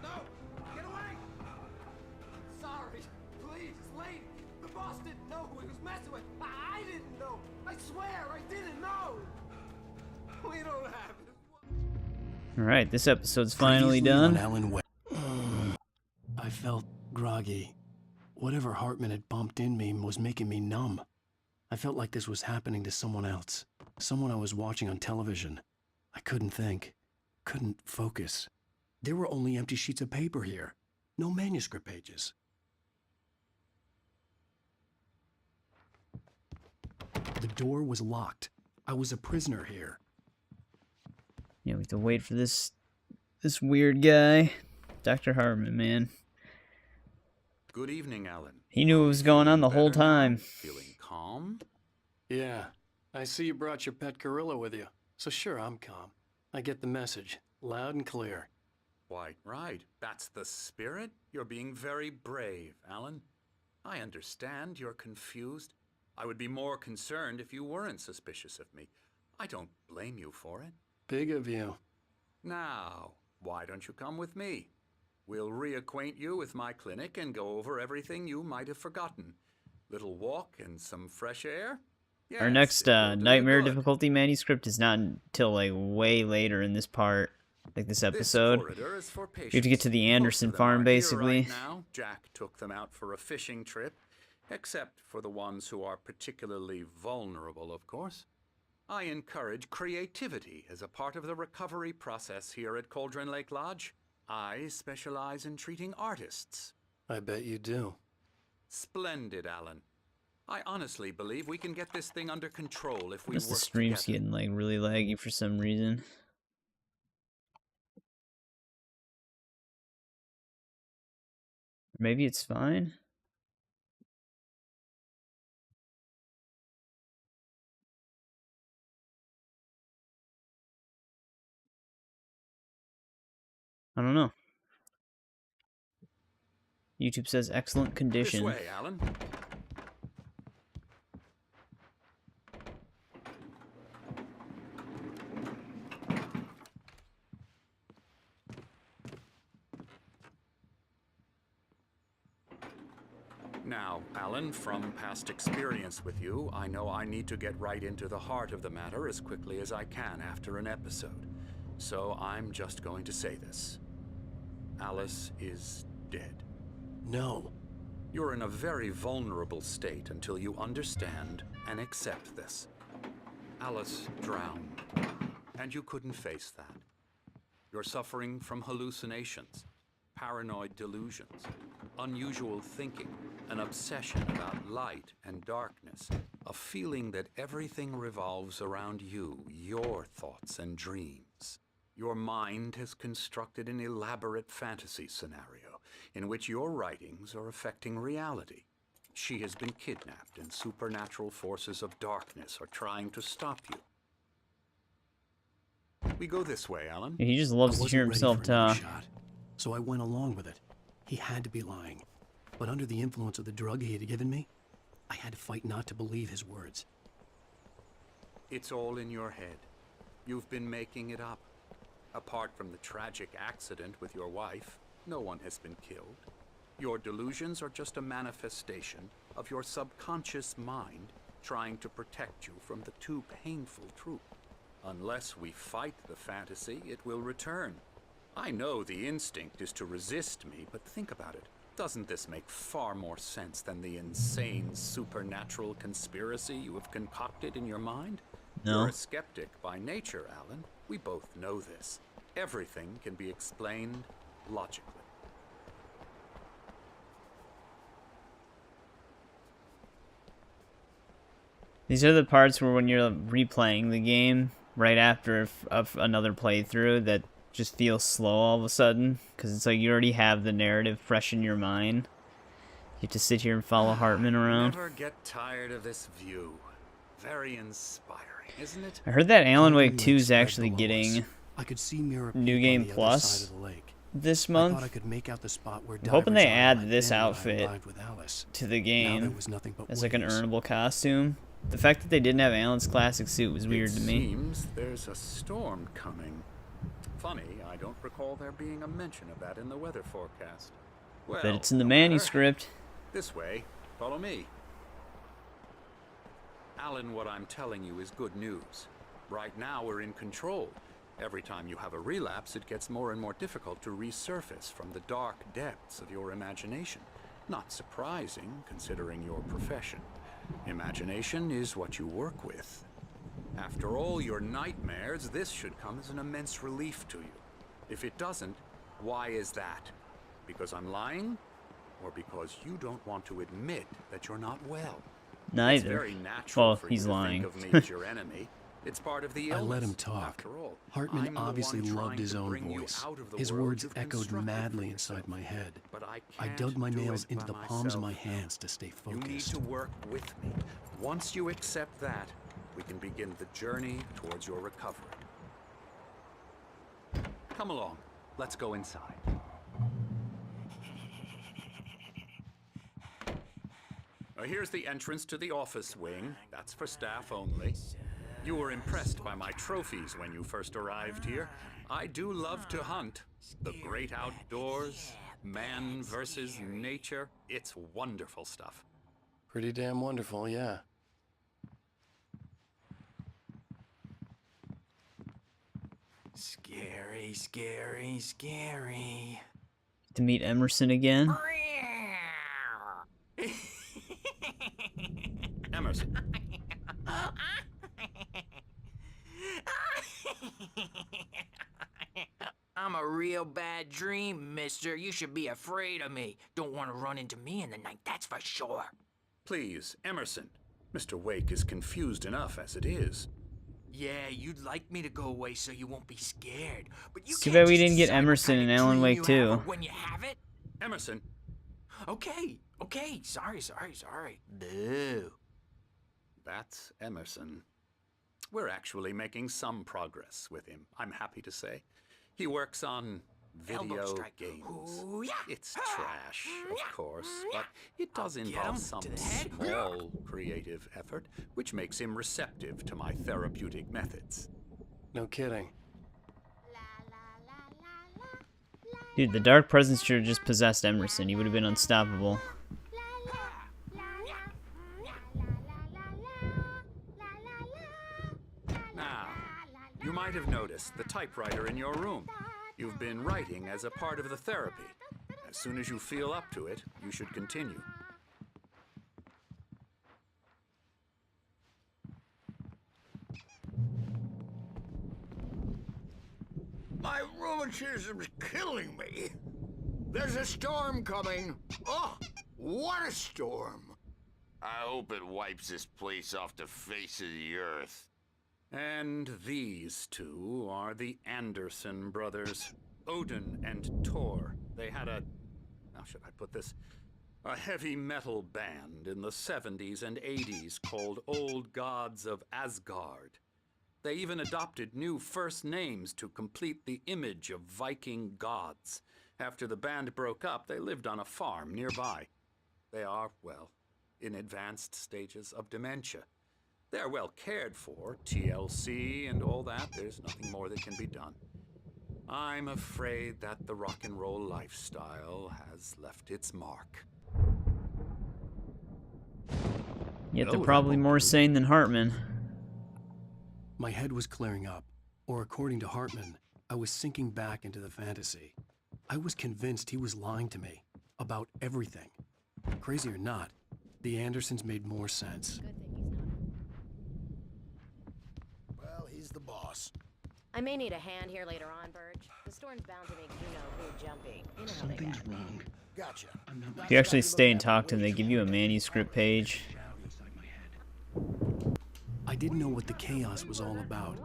No! Get away! I'm sorry. Please, it's late. The boss didn't know who he was messing with. I didn't know. I swear, I didn't know. We don't have it. Alright, this episode's finally Previously on done. Alan Wake. I felt groggy. Whatever Hartman had bumped in me was making me numb. I felt like this was happening to someone else. Someone I was watching on television. I couldn't think. Couldn't focus. There were only empty sheets of paper here. No manuscript pages. The door was locked. I was a prisoner here. Yeah, we have to wait for this weird guy. Dr. Hartman, man. Good evening, Alan. He knew what was going on the whole time. Feeling calm? Yeah, I see you brought your pet gorilla with you. So sure, I'm calm. I get the message, loud and clear. Quite right. That's the spirit. You're being very brave, Alan. I understand you're confused. I would be more concerned if you weren't suspicious of me. I don't blame you for it. Big of you. Now, why don't you come with me? We'll reacquaint you with my clinic and go over everything you might have forgotten. Little walk and some fresh air? Our Yes, next it will do nightmare you good. difficulty manuscript is not until like way later in this part, like this episode. corridor is for We have to get to the Anderson farm, basically. Right now, Jack took them out for a fishing trip, except for the ones who are particularly vulnerable, of course. I encourage creativity as a part of the recovery process here at Cauldron Lake Lodge. I specialize in treating artists. I bet you do. Splendid, Alan. I honestly believe we can get this thing under control if we Unless the work stream's together. getting like really laggy for some reason. Maybe it's fine. I don't know. YouTube says excellent condition. This way, Alan. Now, Alan, from past experience with you, I know I need to get right into the heart of the matter as quickly as I can after an episode. So I'm just going to say this. Alice is dead. No. You're in a very vulnerable state until you understand and accept this. Alice drowned, and you couldn't face that. You're suffering from hallucinations, paranoid delusions, unusual thinking, an obsession about light and darkness, a feeling that everything revolves around you, your thoughts and dreams. Your mind has constructed an elaborate fantasy scenario in which your writings are affecting reality. She has been kidnapped and supernatural forces of darkness are trying to stop you. We go this way, Alan. He just loves to hear himself talk. So I went along with it. He had to be lying. But under the influence of the drug he had given me, I had to fight not to believe his words. It's all in your head. You've been making it up. Apart from the tragic accident with your wife, no one has been killed. Your delusions are just a manifestation of your subconscious mind trying to protect you from the too painful truth. Unless we fight the fantasy, it will return. I know the instinct is to resist me, but think about it. Doesn't this make far more sense than the insane supernatural conspiracy you have concocted in your mind? No. You're a skeptic by nature, Alan. We both know this. Everything can be explained logically. These are the parts where when you're replaying the game right after another playthrough that just feels slow all of a sudden, because it's like you already have the narrative fresh in your mind. You have to sit here and follow Hartman around. Never get tired of this view. Very inspiring, isn't it? I heard that Alan Wake 2 is actually getting I could see Mirror New Peak Game on the other Plus side of the lake. this I month. thought I could make out the spot where I'm hoping they divers are add right this there when I outfit arrived with Alice. useless. to the Now game there was nothing but as like an waves. earnable costume. The fact that they didn't have Alan's classic suit was weird to me. Seems there's a storm coming. Funny, I don't recall there being a mention of that in the weather forecast. Well, But it's in the manuscript. this way, follow me. Alan, what I'm telling you is good news. Right now we're in control. Every time you have a relapse, it gets more and more difficult to resurface from the dark depths of your imagination. Not surprising, considering your profession. Imagination is what you work with. After all your nightmares, this should come as an immense relief to you. If it doesn't, why is that? Because I'm lying? Or because you don't want to admit that you're not well? Neither. It's very natural Well, for he's you to lying. think of me as your enemy. It's part of the illness. I let him talk. After all, Hartman I'm the obviously one loved trying his to own bring you voice. out of the His world words you've echoed constructed madly for inside yourself. my head. But I I can't dug my do nails it into by the palms of my myself. hands to stay You need focused. to work with me. Once you accept that, we can begin the journey towards your recovery. Come along. Let's go inside. Here's the entrance to the office wing. That's for staff only. You were impressed by my trophies when you first arrived here. I do love to hunt. The great outdoors, man versus nature. It's wonderful stuff. Pretty damn wonderful, yeah. Scary, scary, scary. To meet Emerson again. Emerson. I'm a real bad dream, mister. You should be afraid of me. Don't want to run into me in the night, that's for sure. Please, Emerson. Mr. Wake is confused enough as it is. Yeah, you'd like me to go away so you won't be scared. But you It's too can't bad we just didn't get decide what Emerson kind in of Alan dream Wake you 2. have when you have it. Emerson. Okay. Sorry. Boo. That's Emerson. We're actually making some progress with him, I'm happy to say. He works on Elbow video strike. games. Ooh, yeah. It's trash, of course, but it does I'll get involve him some to the head. small creative effort, which makes him receptive to my therapeutic methods. No kidding. Dude, the Dark Presence should have just possessed Emerson. He would have been unstoppable. Now, you might have noticed the typewriter in your room. You've been writing as a part of the therapy. As soon as you feel up to it, you should continue. My rheumatism's killing me. There's a storm coming. Oh, what a storm. I hope it wipes this place off the face of the earth. And these two are the Anderson brothers, Odin and Thor. They had a, how should I put this? A heavy metal band in the 70s and 80s called Old Gods of Asgard. They even adopted new first names to complete the image of Viking gods. After the band broke up, they lived on a farm nearby. They are, well, in advanced stages of dementia. They're well cared for, TLC and all that. There's nothing more that can be done. I'm afraid that the rock and roll lifestyle has left its mark. Yet they're probably more sane than Hartman. My head was clearing up, or according to Hartman, I was sinking back into the fantasy. I was convinced he was lying to me about everything. Crazy or not, the Andersons made more sense. Well, he's the boss. I may need a hand here later on, Burge. The storm's bound to make you-know-who jumpy. You know how they Something's get. wrong. Gotcha. If you actually stay and talk to them, they give you a manuscript page. I didn't know what the chaos was all about,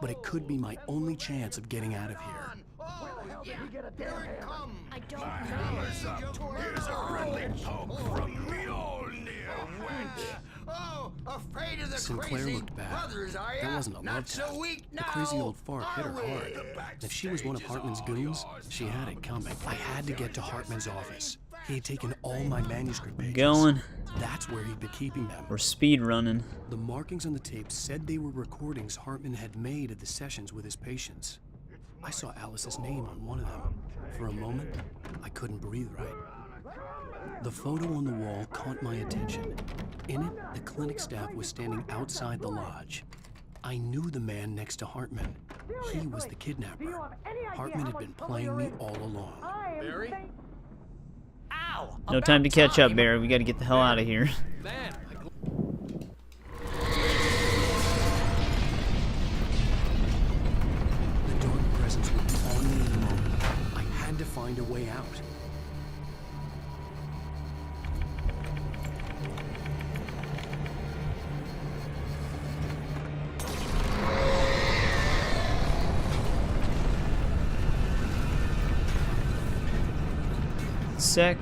but it could be my only chance of getting out of here. I don't know. Here's a friendly poke from the old wench. Oh, afraid of the Sinclair crazy looked bad. brothers, are ya? That wasn't a Not love so test. weak The now. crazy old fart hit her Are we? hard. If she was one of Hartman's goons, she had it coming. I had to get to Hartman's office. He had taken all my manuscript pages. Going. That's where he'd been keeping them. We're speed running. The markings on the tape said they were recordings Hartman had made at the sessions with his patients. I saw Alice's name on one of them. For a moment, I couldn't breathe right. The photo on the wall caught my attention. In it, the clinic staff was standing outside the lodge. I knew the man next to Hartman. He was the kidnapper. Hartman had been playing me all along. Barry? Ow! No time to catch up, Barry. We gotta get the hell out of here. Man, The dark presence was on me in a moment. I had to find a way out. Sec.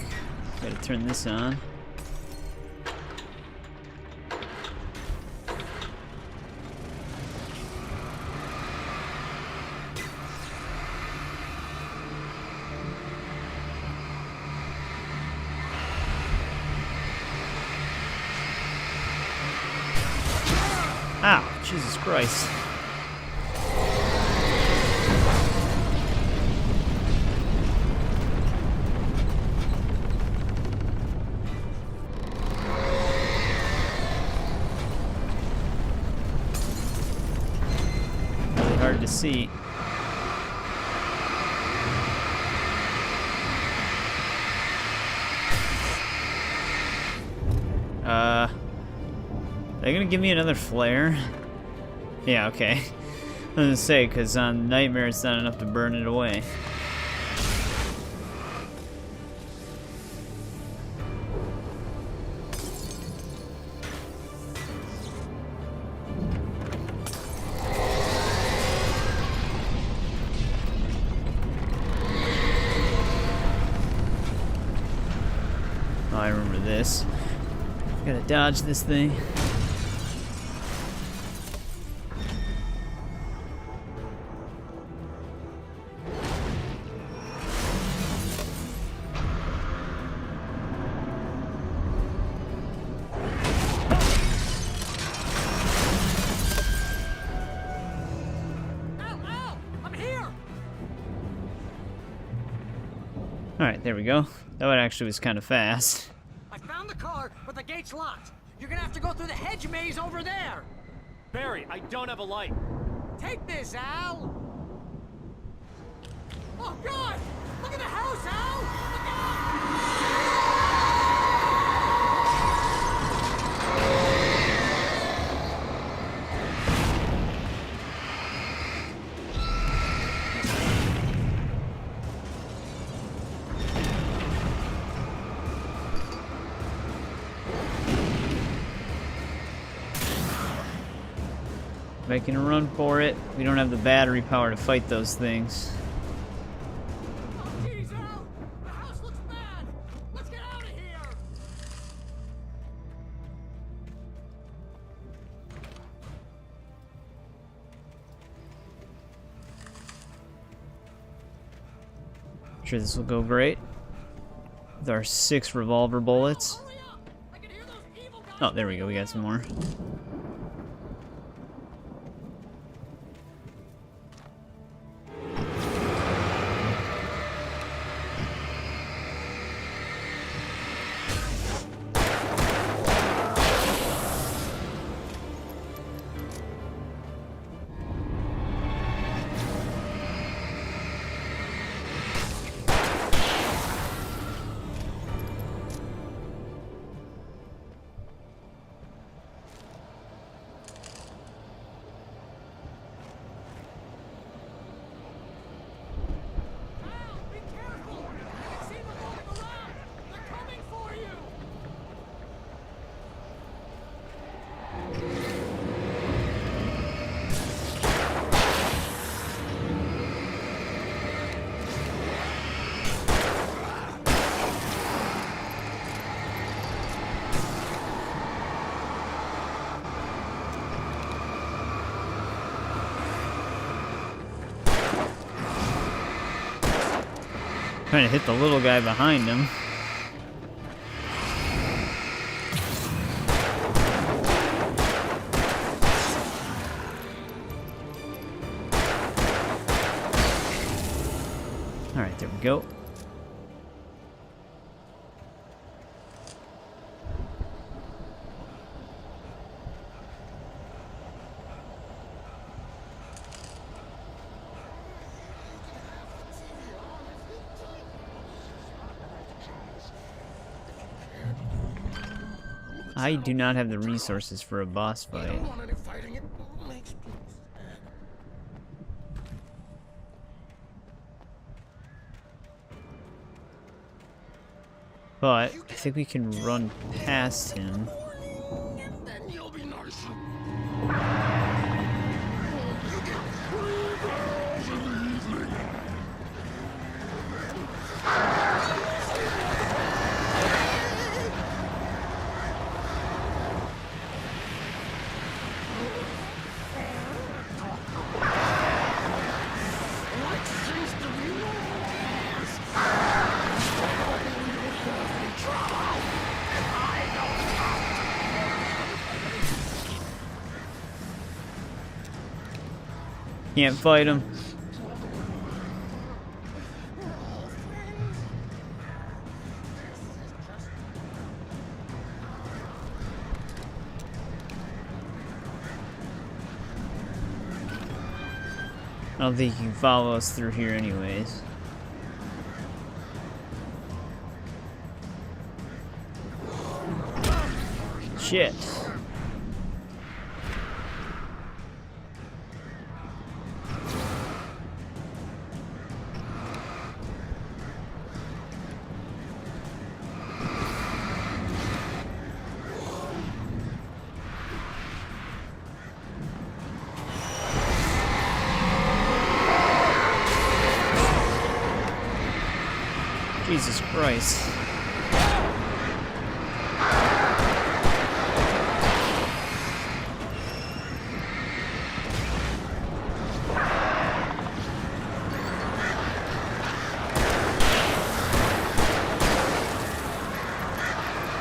Gotta turn this on. Ow, Jesus Christ. Really hard to see. Are they gonna give me another flare? Yeah, okay. I was gonna say, because on Nightmare it's not enough to burn it away. Oh, I remember this. Gotta dodge this thing. Alright, there we go. That one actually was kind of fast. I found the car, but the gate's locked. You're gonna have to go through the hedge maze over there. Barry, I don't have a light. Take this, Al. Oh, God! Look at the house, Al! Look out! Making a run for it. We don't have the battery power to fight those things. Jeez, Al! The house looks bad! Let's get out of here! Sure, this will go great. With our 6 revolver bullets. Oh, there we go. We got some more. Trying to hit the little guy behind him. go. I do not have the resources for a boss fight. But I think we can run past him. Can't fight him. I don't think you can follow us through here anyways. Shit. Jesus Christ.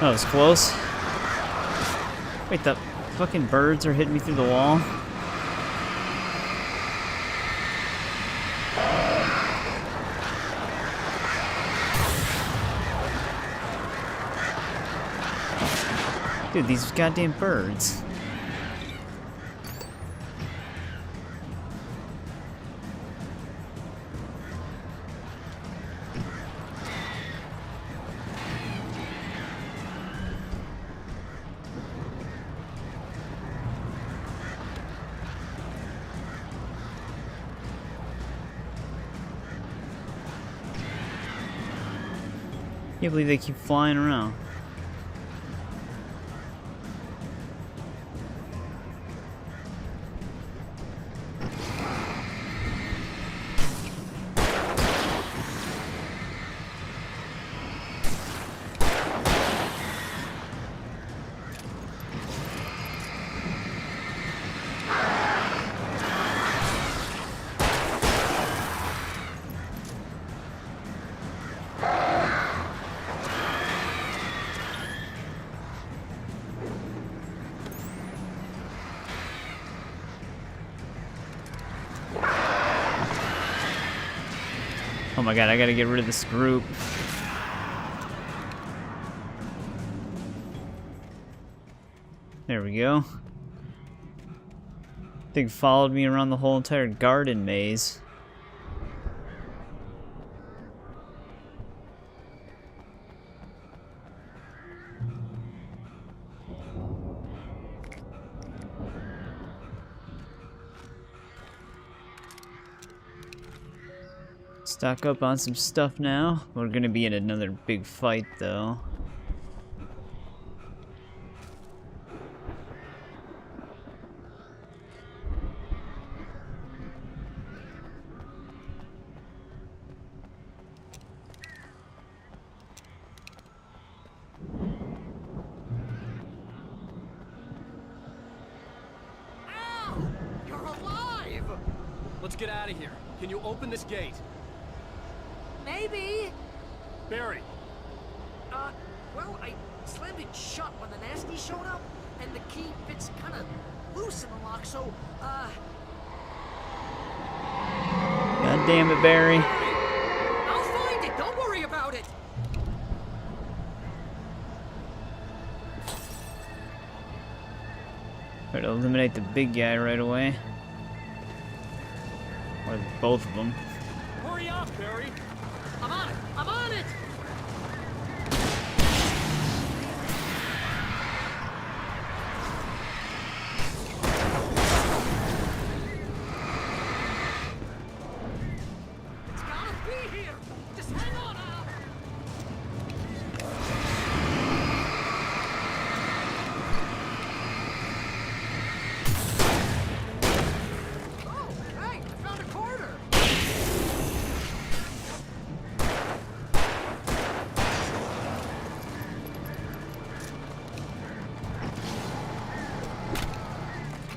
That was close. Wait, the fucking birds are hitting me through the wall? Dude, these goddamn birds. Can't believe they keep flying around. Oh my god, I gotta get rid of this group. There we go. They followed me around the whole entire garden maze. Stock up on some stuff now. We're gonna be in another big fight though. Al! You're alive! Let's get out of here. Can you open this gate? Maybe. Barry. Well, I slammed it shut when the nasty showed up, and the key fits kind of loose in the lock, so, God damn it, Barry. I'll find Try to eliminate the big guy right away. Or both of them. Hurry up, Barry! I'm on it! I'm on it! It's gotta be here! Just hang on, Al! Oh, hey! I found a corner!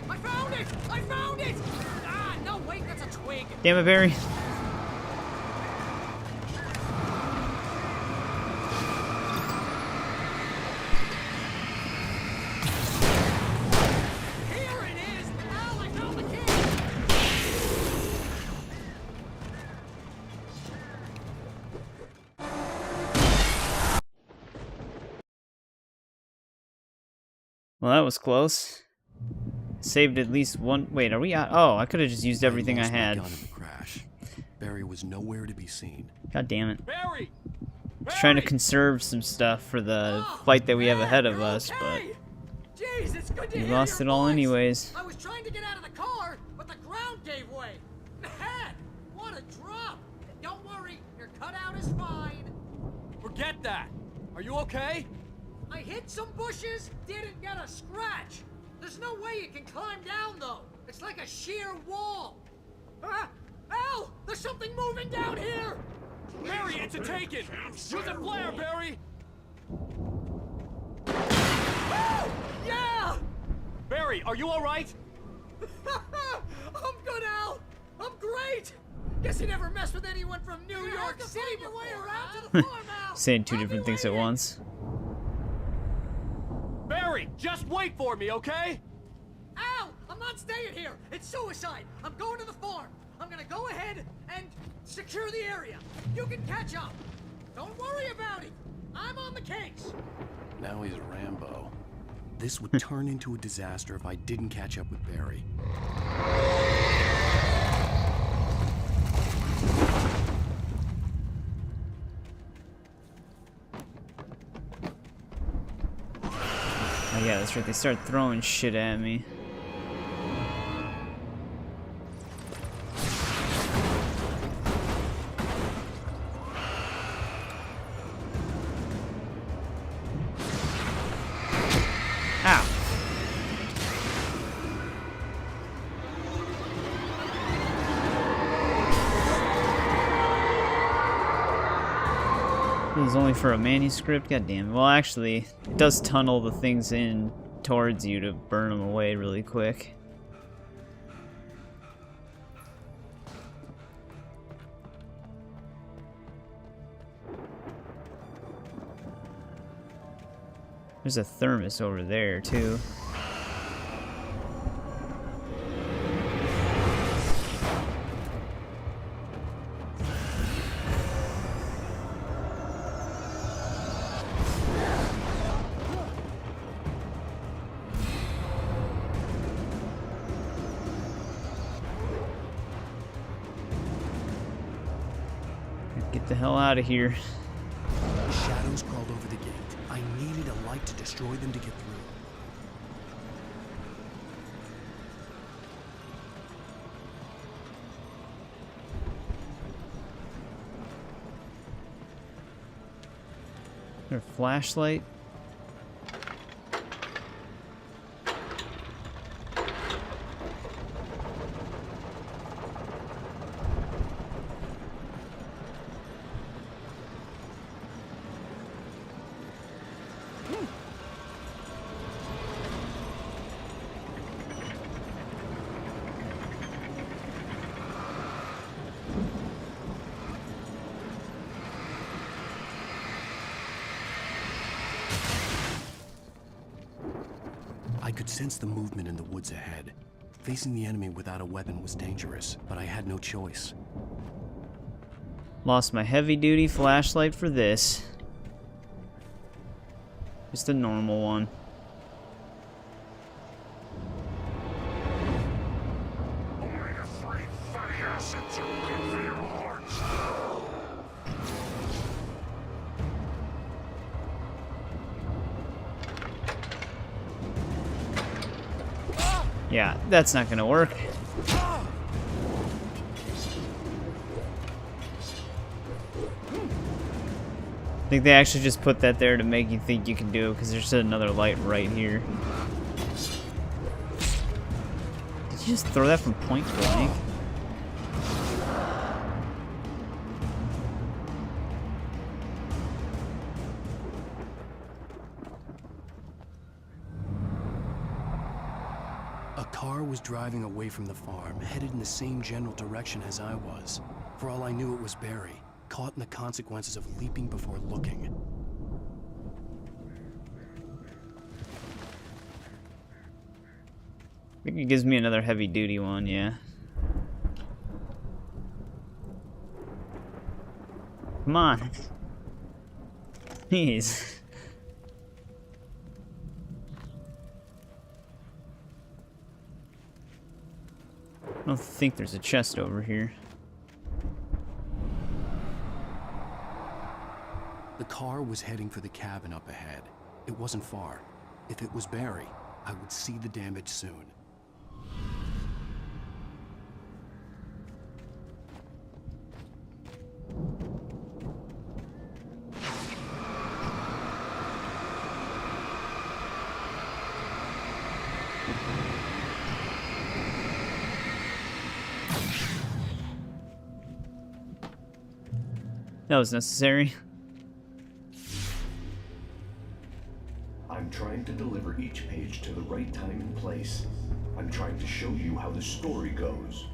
I found it! I found it! Ah, no, wait, that's a twig. Damn it, Barry. Here it is! Al, I found the key! Well, that was close. Saved at least one. Wait, are we out? Oh, I could have just used everything I lost my had. gun in the crash. Barry was nowhere to be seen. God damn it. Barry! Just trying to conserve some stuff for the fight that we have ahead of us, but Jeez, it's good to we hear lost your it all voice. anyways. I was trying to get out of the car, but the ground gave way. Man, what a drop! Don't worry, your cutout is fine. Forget that! Are you okay? I hit some bushes, didn't get a scratch. There's no way you can climb down, though. It's like a sheer wall. Ah! Al! There's something moving down here! Barry, it's a taken! Use a flare, Barry! Oh! Yeah! Barry, are you alright? I'm good, Al! I'm great! Guess you never messed with anyone from New York City your way around to the farm, Al! Saying two different things at once. Barry, just wait for me, okay? Al! I'm not staying here! It's suicide! I'm going to the farm! I'm gonna go ahead and secure the area. You can catch up. Don't worry about it. I'm on the case. Now he's Rambo. This would turn into a disaster if I didn't catch up with Barry. Oh yeah, that's right. They start throwing shit at me. Ow. This is only for a manuscript? God damn it. Well, actually, it does tunnel the things in towards you to burn them away really quick. There's a thermos over there, too. Get the hell out of here. Shadows crawled over the gate. I needed a light to destroy them to get through. Is there a flashlight? I could sense the movement in the woods ahead. Facing the enemy without a weapon was dangerous, but I had no choice. Lost my heavy-duty flashlight for this. Just a normal one. Yeah, that's not gonna work. I think they actually just put that there to make you think you can do it, because there's another light right here. Did you just throw that from point blank? A car was driving away from the farm, headed in the same general direction as I was. For all I knew, it was Barry, caught in the consequences of leaping before looking. I think it gives me another heavy-duty one, yeah. Come on. Jeez. I don't think there's a chest over here. The car was heading for the cabin up ahead. It wasn't far. If it was Barry, I would see the damage soon. That was necessary. I'm trying to deliver each page to the right time and place. I'm trying to show you how the story goes.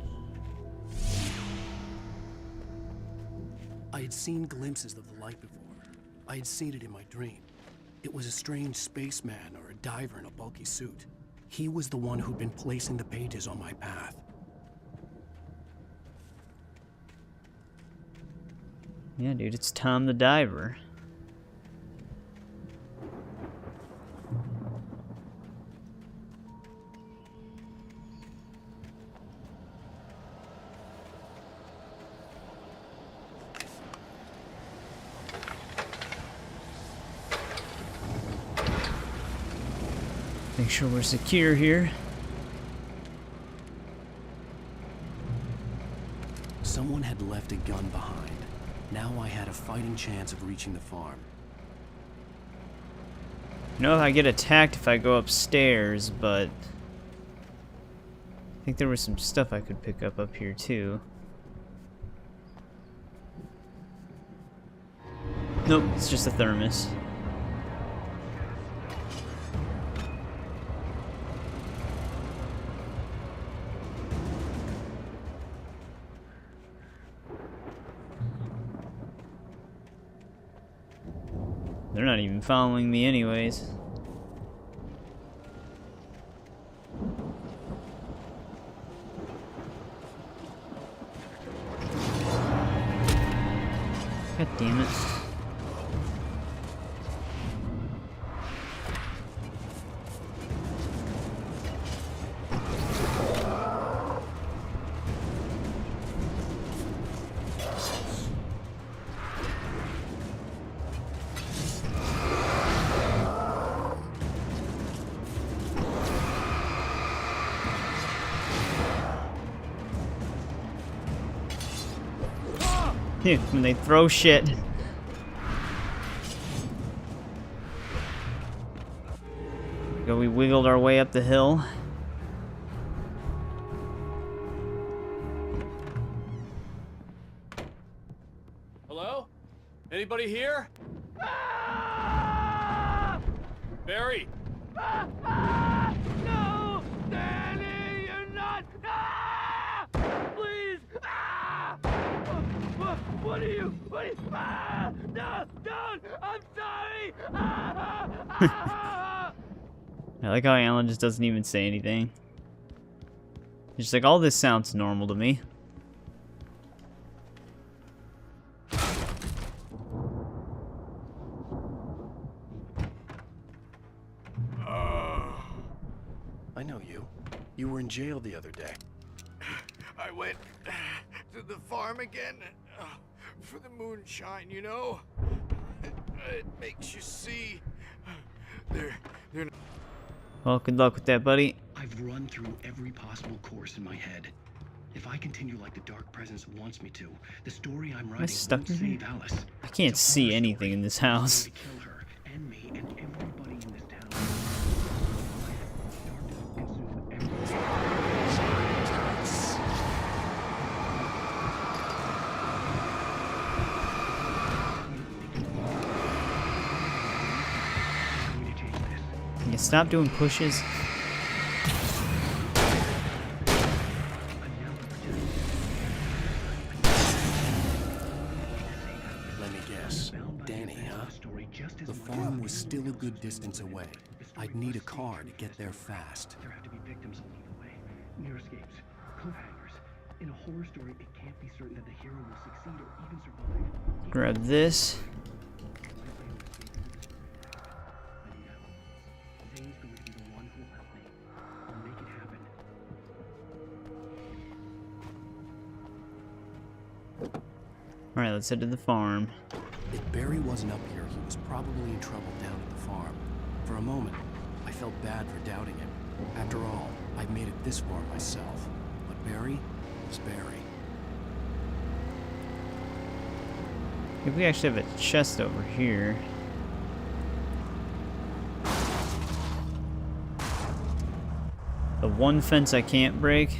I had seen glimpses of the light before. I had seen it in my dream. It was a strange spaceman or a diver in a bulky suit. He was the one who'd been placing the pages on my path. Yeah, dude, it's Tom the Diver. Make sure we're secure here. Someone had left a gun behind. Now I had a fighting chance of reaching the farm. You know, I get attacked if I go upstairs, but I think there was some stuff I could pick up here too. Nope, it's just a thermos. They're not even following me anyways. God damn it. Dude, when they throw shit. Go, we wiggled our way up the hill. Hello? Anybody here? Barry! No! Danny, you're not! Ah! Please! Ah! What are you? Ah! No! Don't! I'm sorry! Ah! Ah! I like how Alan just doesn't even say anything. He's just like, all this sounds normal to me. I know you. You were in jail the other day. I went to the farm again for the moonshine, you know? It makes you see. They're Well, good luck with that, buddy. I've run through every possible course in my head. If I continue like the Dark Presence wants me to, the story I'm writing won't save Alice. I can't see anything in this house. Kill her and me and everybody in this town. Can you stop doing pushes? Let me guess. Danny, huh? The farm was still a good distance away. I'd need a car to get there fast. There have to be victims along the way. Near escapes, cliffhangers. In a horror story, it can't be certain that the hero will succeed or even survive. Grab this. Zane's going to be the one who will help me. I'll make it happen. Alright, let's head to the farm. If Barry wasn't up here, he was probably in trouble down at the farm. For a moment, I felt bad for doubting him. After all, I'd made it this far myself. But Barry was Barry. If we actually have a chest over here. The one fence I can't break.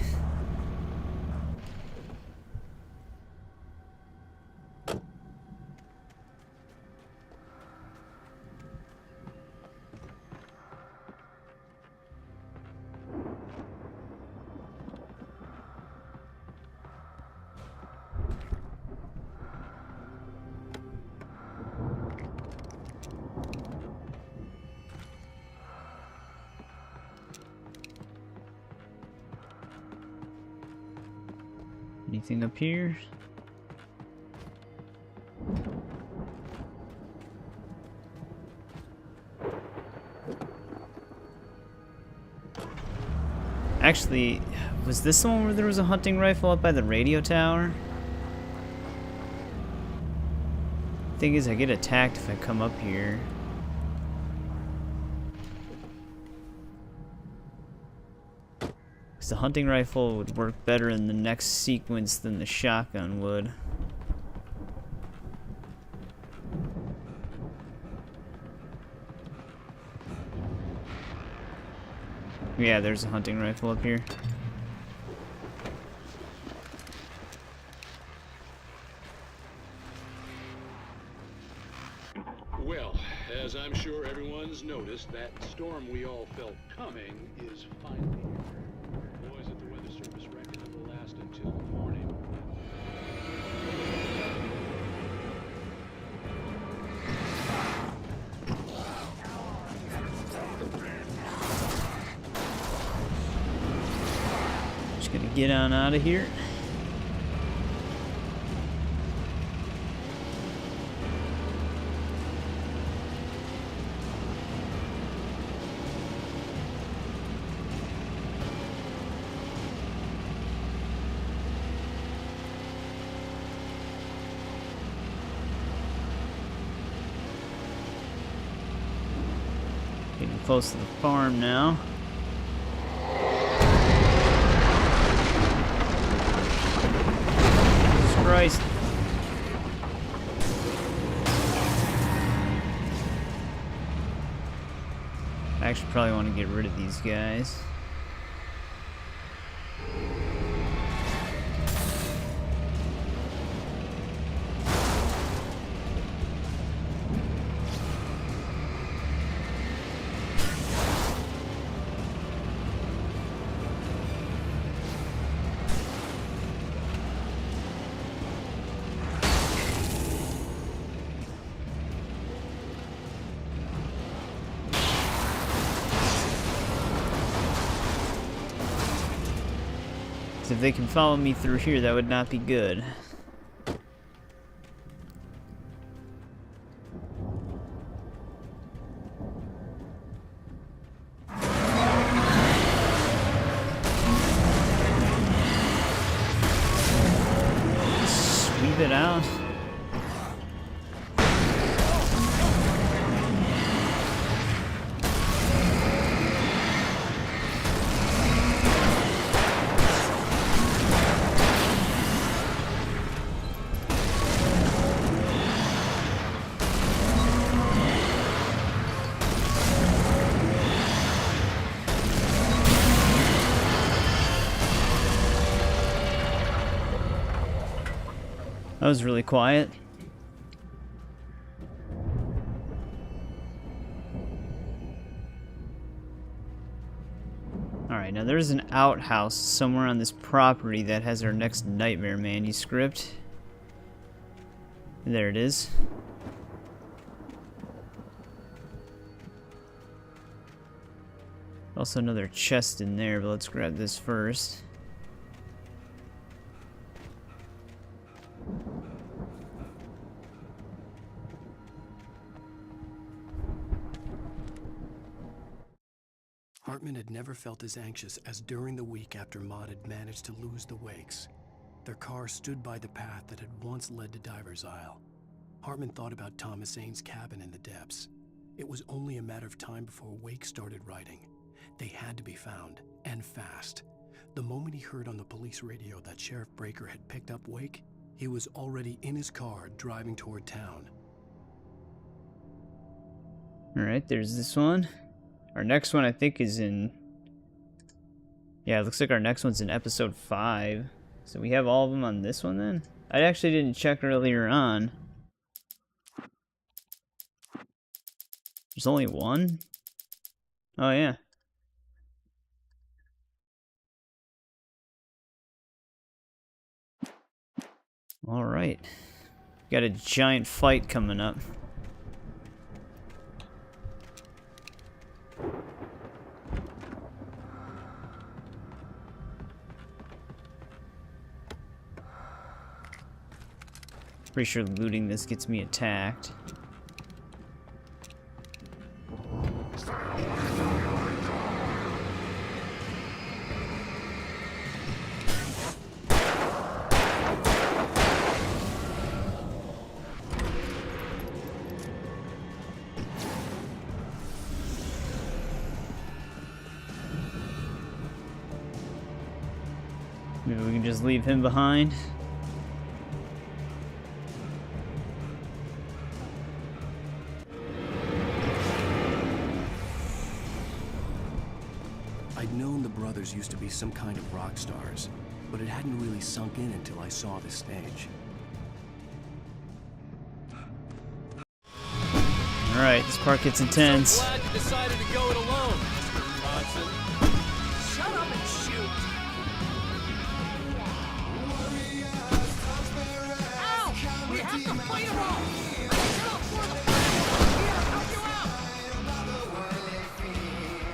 Anything up here? Actually, was this the one where there was a hunting rifle up by the radio tower? Thing is, I get attacked if I come up here. The hunting rifle would work better in the next sequence than the shotgun would. Yeah, there's a hunting rifle up here. Well, as I'm sure everyone's noticed, that storm we all felt coming is finally here. Boys at the Weather Service reckon it will last until morning. Just gonna get on out of here. Getting close to the farm now. Jesus Christ. I actually probably want to get rid of these guys. If they can follow me through here, that would not be good. Sweep it out. That was really quiet. Alright, now there's an outhouse somewhere on this property that has our next nightmare manuscript. There it is. Also another chest in there, but let's grab this first. Hartman had never felt as anxious as during the week after Maud had managed to lose the Wakes. Their car stood by the path that had once led to Diver's Isle. Hartman thought about Thomas Aine's cabin in the depths. It was only a matter of time before Wake started riding. They had to be found, and fast. The moment he heard on the police radio that Sheriff Breaker had picked up Wake, he was already in his car driving toward town. Alright, there's this one. Our next one, I think, is in... Yeah, it looks like our next one's in episode 5. So we have all of them on this one, then? I actually didn't check earlier on. There's only one? Oh, yeah. Alright. Got a giant fight coming up. Pretty sure looting this gets me attacked. Maybe we can just leave him behind. I'd known the brothers used to be some kind of rock stars, but it hadn't really sunk in until I saw the stage. Alright, this part gets intense. I'm glad you decided to go it alone, Mr. Bronson. Shut up and shoot! Ow! We have to fight them all! Shut up for the fight! Here, help you out!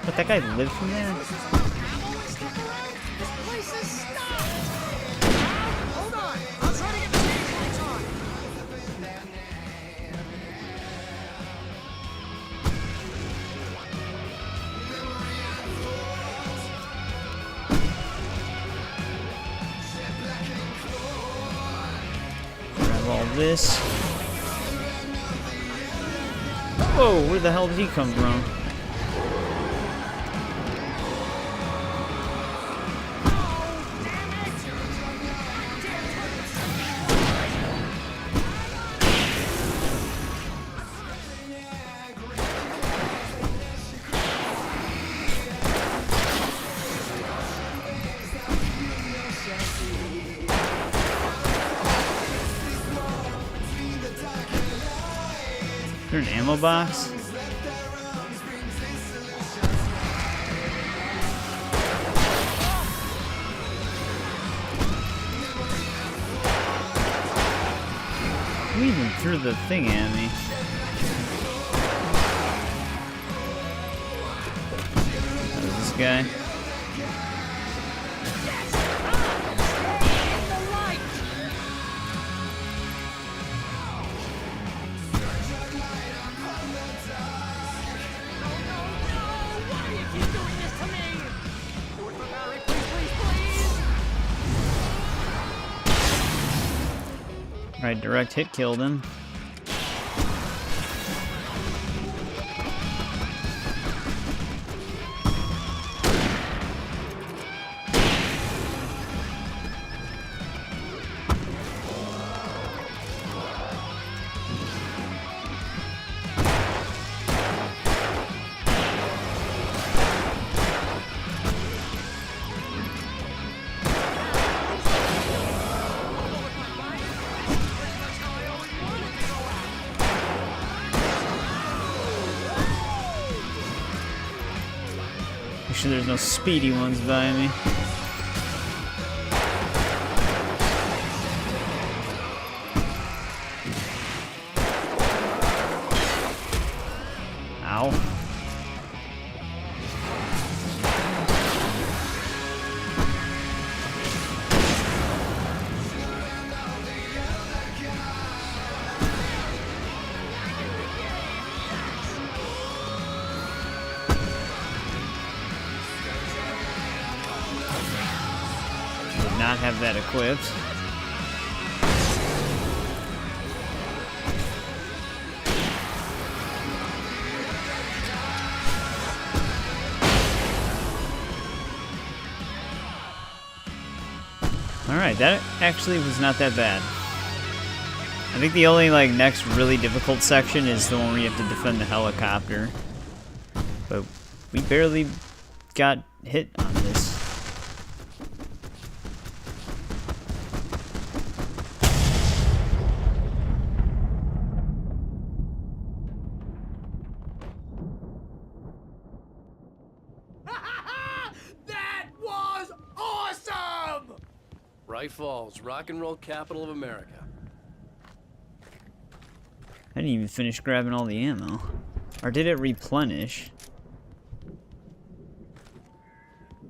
But that guy lived from there? This place is stopped! Hold on! I'll try to get the stage lights on! Grab all this. Whoa, where the hell did he come from? Is there an ammo box? Who even threw the thing at me? That was this guy. Right, direct hit killed him. sure there's no speedy ones by me. Ow. Did not have that equipped. Alright, that actually was not that bad. I think the only like next really difficult section is the one where you have to defend the helicopter. But we barely got hit on this. That was awesome! Bright Falls, rock and roll capital of America. I didn't even finish grabbing all the ammo. Or did it replenish?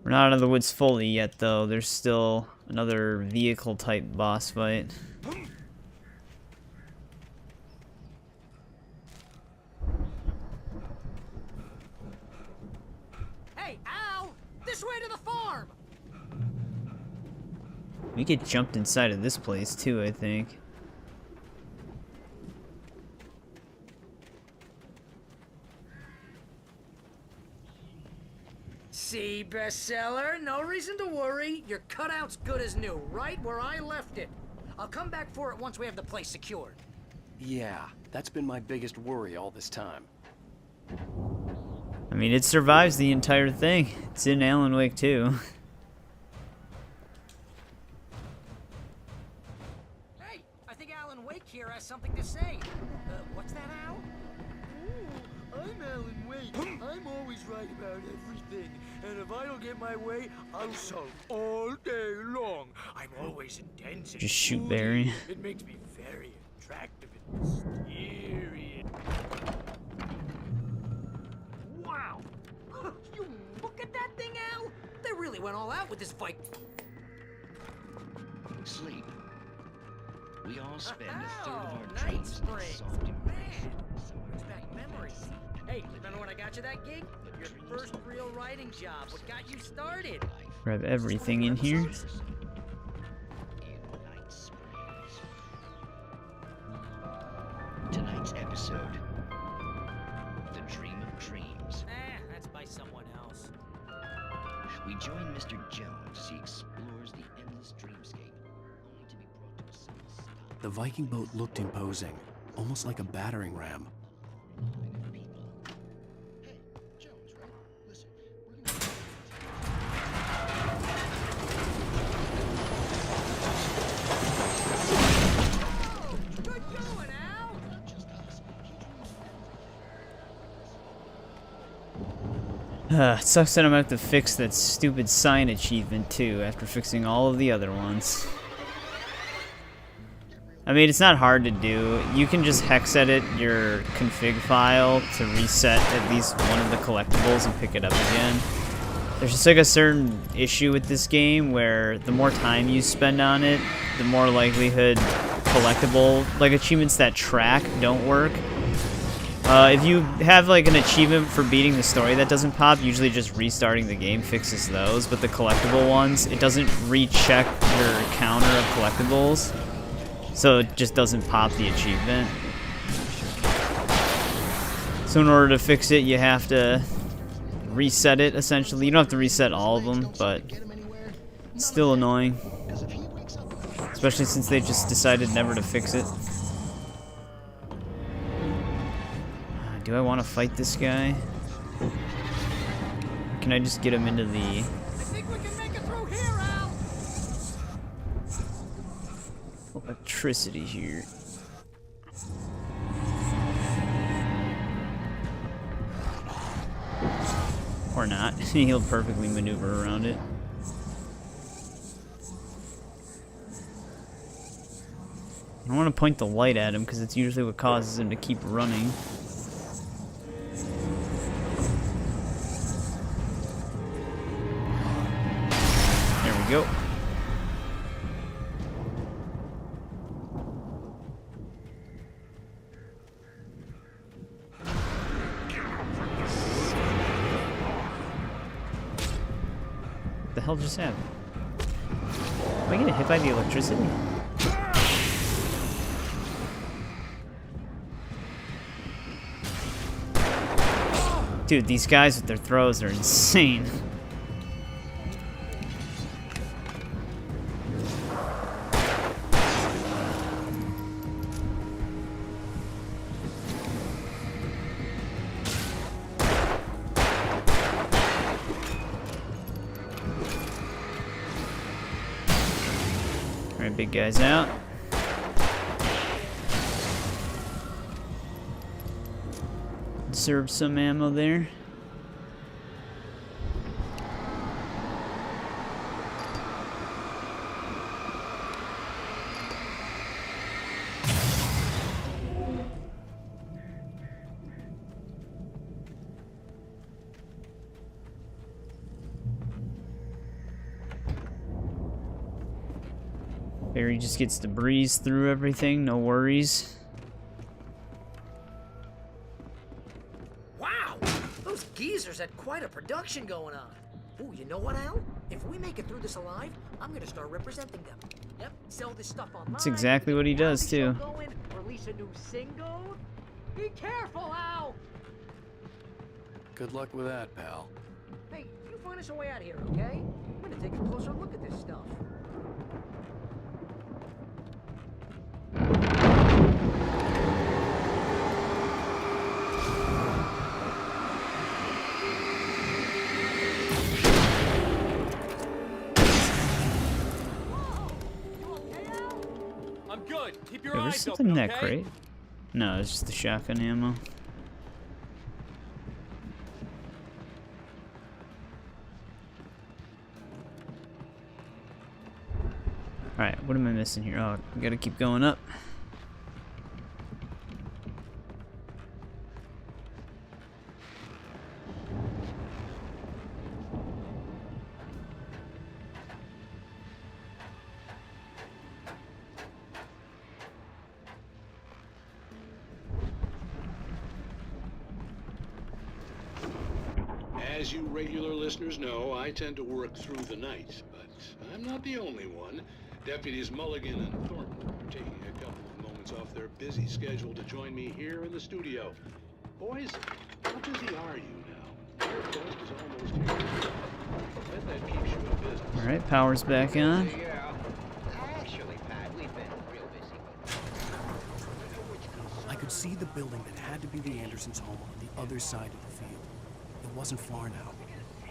We're not out of the woods fully yet, though. There's still another vehicle-type boss fight. Hey, Al! This way to the farm! We get jumped inside of this place, too, I think. See, bestseller? No reason to worry. Your cutout's good as new, right where I left it. I'll come back for it once we have the place secured. Yeah, that's been my biggest worry all this time. I mean, it survives the entire thing. It's in Alan Wake 2. Hey, I think Alan Wake here has something to say. What's that, Al? I'm Alan Wake. I'm always right about everything. And if I don't get my way, I'll sulk all day long. I'm always intense and Just shoot moody. Barry. It makes me very attractive and mysterious. Wow! You look at that thing, Al! They really went all out with this fight. Sleep. We all spend a third of our Night dreams in springs. soft embrace. Brings back memories. Hey, remember when I got you that gig? Your first real writing job. What got you started? Grab everything in here. Tonight's episode, The Dream of Dreams. That's by someone else. We join Mr. Jones as he explores the endless dreamscape, only to be brought to a sudden stop. The Viking boat looked imposing, almost like a battering ram. It sucks that I'm gonna have to fix that stupid sign achievement too after fixing all of the other ones. I mean, it's not hard to do. You can just hex edit your config file to reset at least one of the collectibles and pick it up again. There's just like a certain issue with this game where the more time you spend on it, the more likelihood collectible, like achievements that track, don't work. If you have like an achievement for beating the story that doesn't pop, usually just restarting the game fixes those, but the collectible ones, it doesn't recheck your counter of collectibles, so it just doesn't pop the achievement. So in order to fix it, you have to reset it, essentially. You don't have to reset all of them, but it's still annoying. Especially since they just decided never to fix it. Do I want to fight this guy? Can I just get him into the... I think we can make it through here, Al! electricity here? Or not. He'll perfectly maneuver around it. I don't want to point the light at him because it's usually what causes him to keep running. There we go. What the hell just happened? Am I getting hit by the electricity? Dude, these guys with their throws are insane. Alright, big guy's out. Serve some ammo there. Barry just gets to breeze through everything, no worries. Those geezers had quite a production going on. Ooh, you know what, Al? If we make it through this alive, I'm gonna start representing them. Yep, sell this stuff online. That's exactly what he does, too. Release a new single? Be careful, Al! Good luck with that, pal. Hey, you find us a way out of here, okay? I'm gonna take a closer look at this stuff. I'm good. Keep your Yo, there's eyes something open, in that okay? crate. No, it's just the shotgun ammo. Alright, what am I missing here? Oh, we gotta keep going up. As you regular listeners know, I tend to work through the night, but I'm not the only one. Deputies Mulligan and Thornton are taking a couple of moments off their busy schedule to join me here in the studio. Boys, how busy are you now? Your test is almost here. I bet that keeps you in business. Alright, power's back on. Actually, Pat, we've been real busy. I could see the building that had to be the Andersons' home on the other side of the field. It wasn't far now.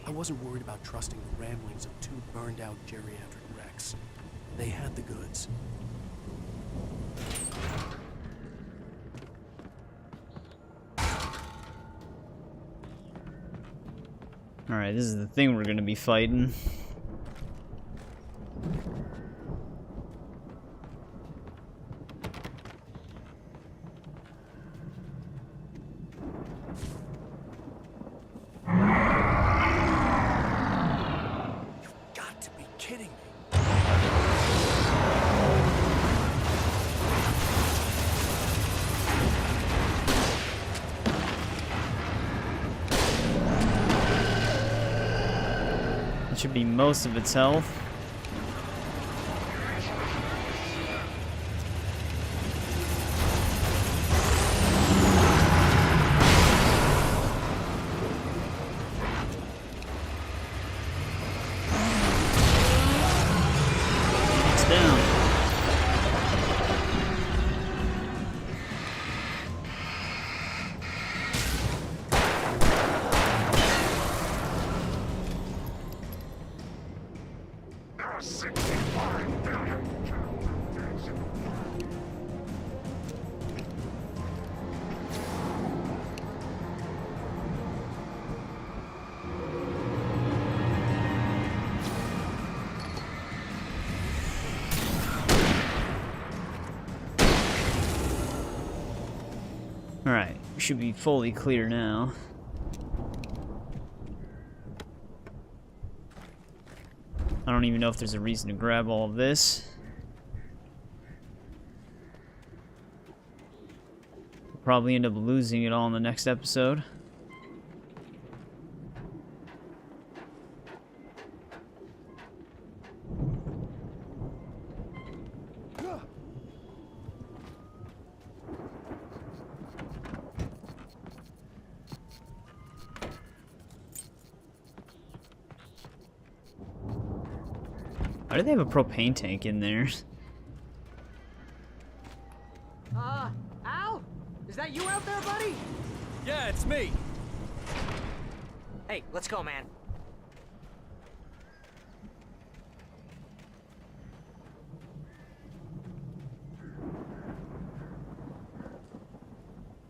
I wasn't worried about trusting the ramblings of two burned-out geriatric wrecks. They had the goods. Alright, this is the thing we're gonna be fighting. Should be most of its health. It's down. should be fully clear now. I don't even know if there's a reason to grab all of this. We'll probably end up losing it all in the next episode. Why do they have a propane tank in there? Al? Is that you out there, buddy? Yeah, it's me. Hey, let's go, man.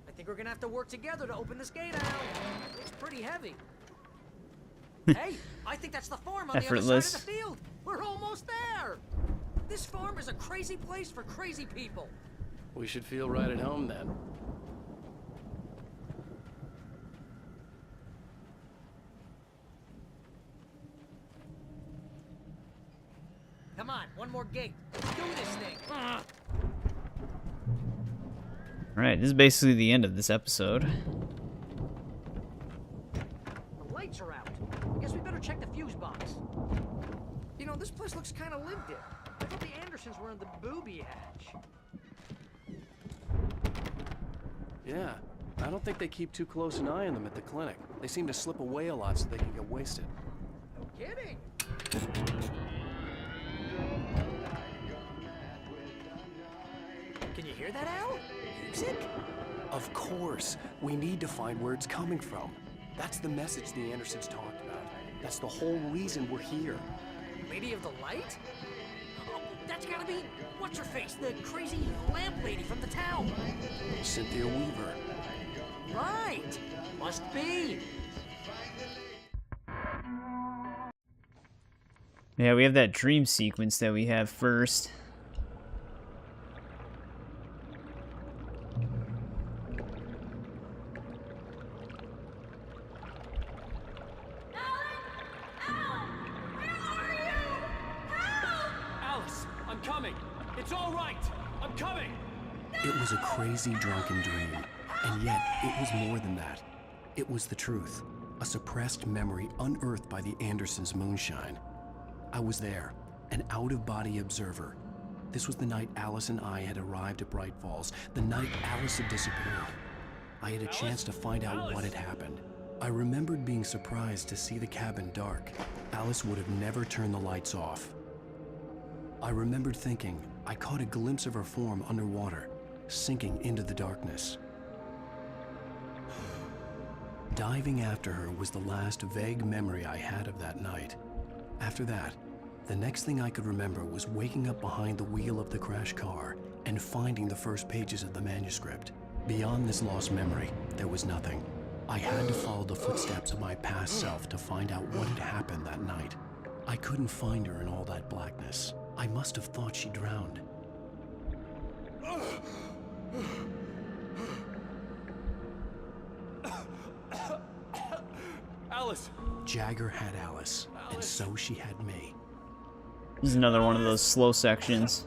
I think we're gonna have to work together to open this gate, Al. It's pretty heavy. Hey, I think that's the farm on the other side of the field. We're almost there. This farm is a crazy place for crazy people. We should feel right at home then. Come on, one more gate. Let's do this thing. Alright, this is basically the end of this episode. The lights are out. I guess we better check the fuse box. You know, this place looks kind of lived in. I thought the Andersons were in the booby hatch. Yeah, I don't think they keep too close an eye on them at the clinic. They seem to slip away a lot so they can get wasted. No kidding. Can you hear that, Al? Music? Of course. We need to find where it's coming from. That's the message the Andersons talked about. That's the whole reason we're here. Lady of the Light? Oh, that's gotta be... What's her face? The crazy lamp lady from the town. Cynthia Weaver. Right. Must be. Yeah, we have that dream sequence that we have first. It was a crazy, drunken dream, and yet it was more than that. It was the truth, a suppressed memory unearthed by the Andersons' moonshine. I was there, an out-of-body observer. This was the night Alice and I had arrived at Bright Falls, the night Alice had disappeared. I had a chance to find out what had happened. I remembered being surprised to see the cabin dark. Alice would have never turned the lights off. I remembered thinking I caught a glimpse of her form underwater, sinking into the darkness. Diving after her was the last vague memory I had of that night. After that, the next thing I could remember was waking up behind the wheel of the crashed car and finding the first pages of the manuscript. Beyond this lost memory, there was nothing. I had to follow the footsteps of my past self to find out what had happened that night. I couldn't find her in all that blackness. I must have thought she drowned. Alice! Jagger had Alice, and so she had me. This is another one of those slow sections.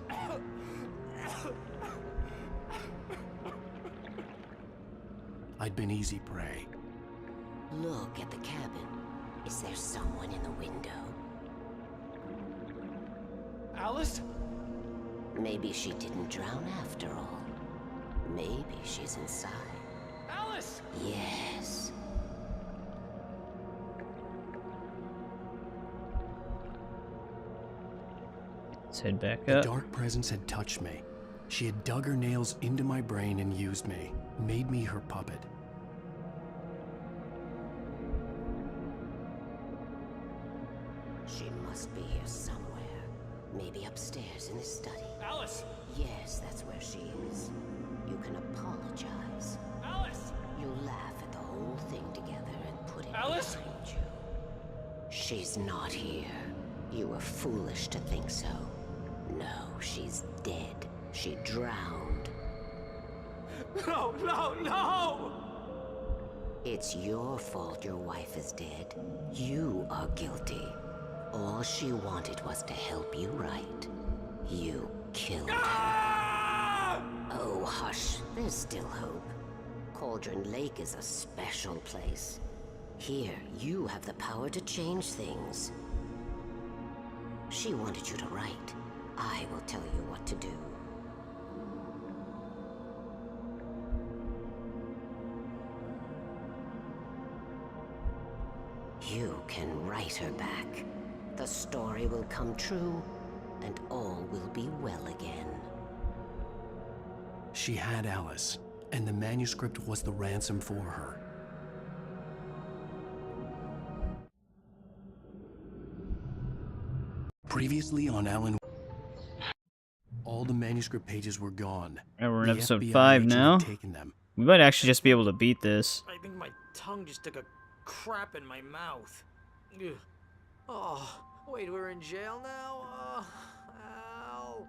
I'd been easy prey. Look at the cabin. Is there someone in the window? Alice? Maybe she didn't drown after all. Maybe she's inside. Alice! Yes. Let's head back The up. dark presence had touched me. She had dug her nails into my brain and used me, made me her puppet. She must be here somewhere. Maybe upstairs in the study. Alice! Yes, that's where she is. You can apologize. Alice! You'll laugh at the whole thing together and put it Alice? behind you. She's not here. You were foolish to think so. No, she's dead. She drowned. No, no, no! It's your fault your wife is dead. You are guilty. All she wanted was to help you right. You killed her. Oh, hush. There's still hope. Cauldron Lake is a special place. Here, you have the power to change things. She wanted you to write. I will tell you what to do. You can write her back. The story will come true, and all will be well again. She had Alice, and the manuscript was the ransom for her. Previously on Alan, all the manuscript pages were gone. And we're in The episode FBI 5 agent now. had taken them. We might actually just be able to beat this. I think my tongue just took a crap in my mouth. Ugh. Oh, wait, we're in jail now? Al.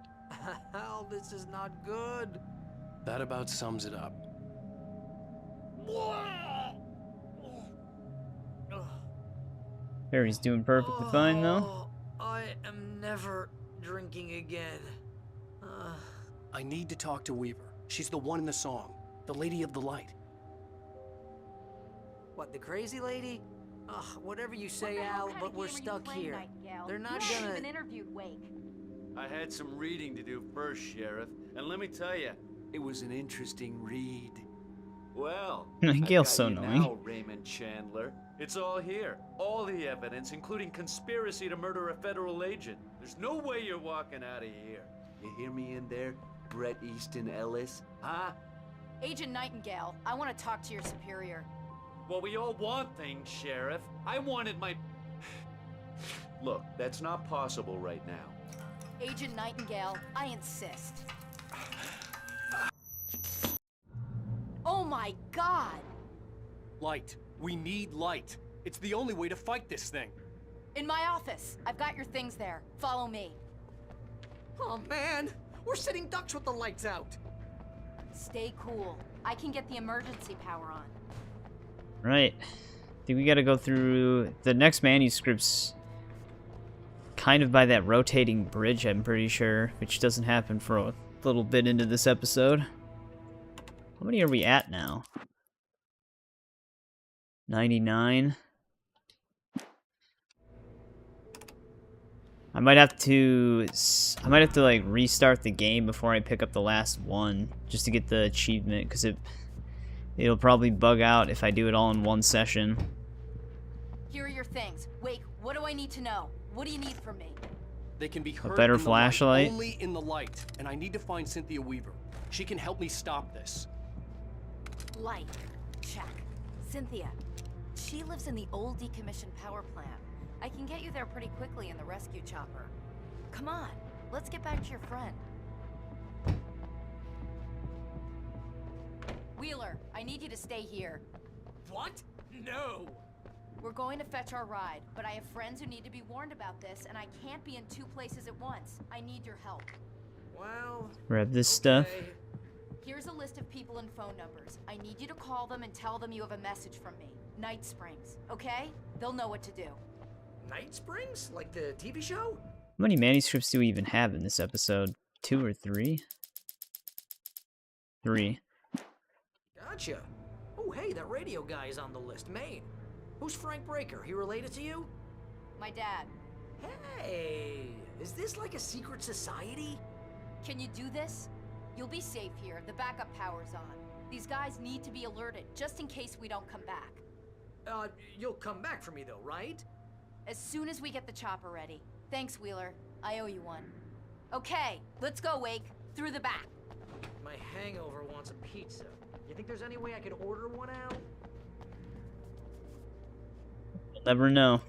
Al, this is not good. That about sums it up. Barry's doing perfectly fine, though. I am never drinking again. I need to talk to Weaver. She's the one in the song. The Lady of the Light. What, the crazy lady? Ugh, whatever you say, Al, but we're stuck here. They're not You haven't gonna... even interviewed Wake. I had some reading to do first, Sheriff, and let me tell you, it was an interesting read. Well, Gail's I've so got you annoying. now, Raymond Chandler. It's all here. All the evidence, including conspiracy to murder a federal agent. There's no way you're walking out of here. You hear me in there, Bret Easton Ellis? Huh? Agent Nightingale, I want to talk to your superior. Well, we all want things, Sheriff. I wanted my... Look, that's not possible right now. Agent Nightingale, I insist. Oh my God! Light. We need light. It's the only way to fight this thing. In my office. I've got your things there. Follow me. Oh, man! We're sitting ducks with the lights out! Stay cool. I can get the emergency power on. Right. I think we gotta go through the next manuscripts kind of by that rotating bridge, I'm pretty sure, which doesn't happen for a little bit into this episode. How many are we at now? 99. I might have to like restart the game before I pick up the last one just to get the achievement, because it'll probably bug out if I do it all in one session. Here are your things. Wake, what do I need to know? What do you need from me? They can be heard better in the light, flashlight? only in the light, and I need to find Cynthia Weaver. She can help me stop this. Light. Check. Cynthia. She lives in the old decommissioned power plant. I can get you there pretty quickly in the rescue chopper. Come on, let's get back to your friend. Wheeler, I need you to stay here. What? No! We're going to fetch our ride, but I have friends who need to be warned about this, and I can't be in two places at once. I need your help. Well... Grab this stuff. Here's a list of people and phone numbers. I need you to call them and tell them you have a message from me. Night Springs, okay? They'll know what to do. Night Springs? Like the TV show? How many manuscripts do we even have in this episode? 2 or 3? 3. Gotcha. Oh, hey, that radio guy is on the list. Maine. Who's Frank Breaker? He related to you? My dad. Hey, is this like a secret society? Can you do this? You'll be safe here. The backup power's on. These guys need to be alerted, just in case we don't come back. You'll come back for me though, right? As soon as we get the chopper ready. Thanks, Wheeler. I owe you one. Okay, let's go, Wake. Through the back. My hangover wants a pizza. You think there's any way I could order one out? We'll never know.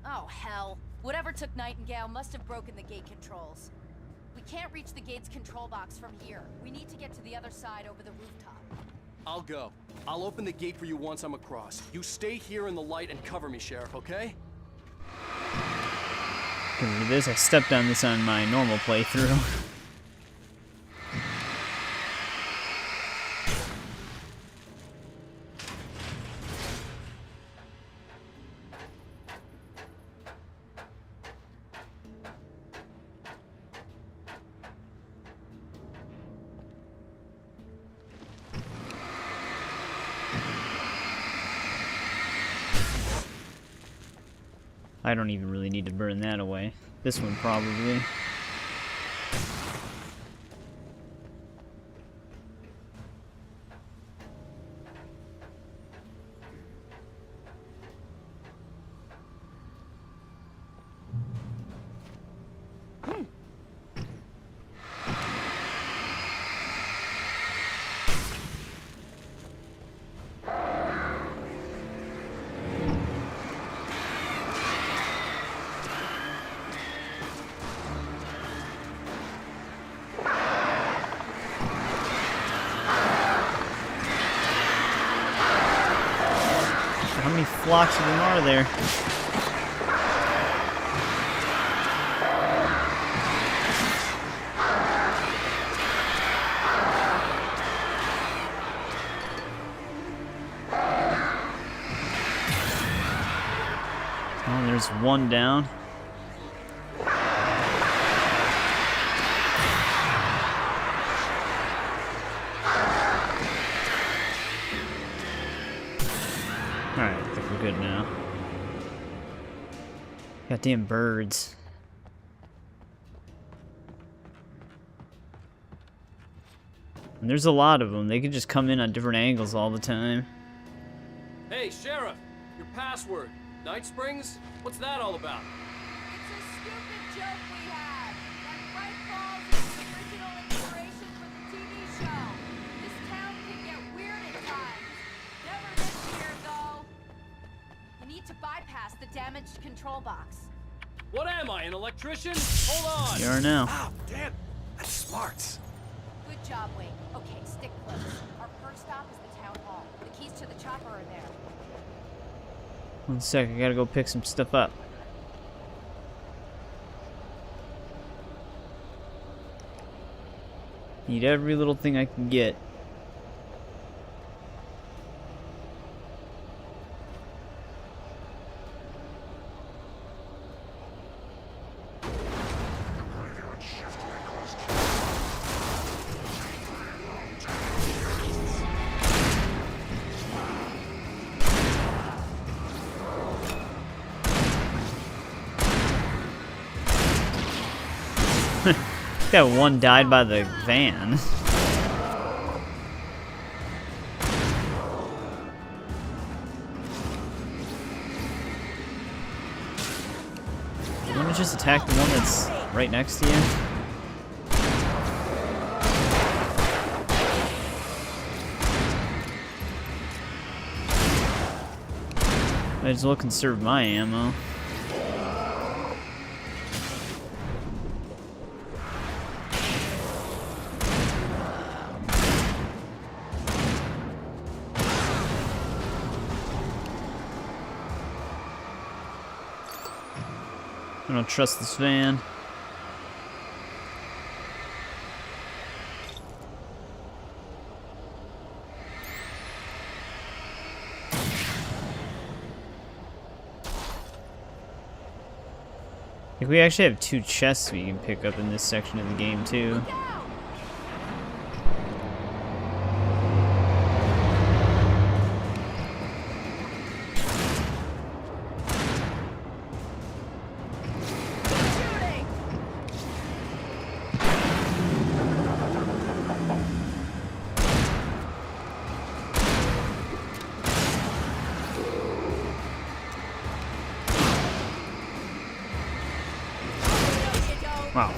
Oh, hell. Whatever took Nightingale must have broken the gate controls. We can't reach the gate's control box from here. We need to get to the other side over the rooftop. I'll go. I'll open the gate for you once I'm across. You stay here in the light and cover me, Sheriff, okay? Get rid of this. I stepped on this on my normal playthrough. I don't even really need to burn that away. This one probably. How many flocks of them are there? Oh, there's one down. Alright, I think we're good now. Goddamn birds. And there's a lot of them. They could just come in on different angles all the time. Hey, Sheriff! Your password. Night Springs? What's that all about? It's a stupid joke we had. That Bright Falls is the original inspiration for the TV show. This town can get weird at times. Never this year, though. You need to bypass the damaged control box. What am I, an electrician? Hold on! You are now. Wow, damn, that's smart. Good job, Wade. Okay, stick close. Our first stop is the town hall. The keys to the chopper are there. 1 sec, I gotta go pick some stuff up. Need every little thing I can get. That one died by the van. You want to just attack the one that's right next to you? Might as well conserve my ammo. I don't trust this van. I think we actually have 2 chests we can pick up in this section of the game too. Wow.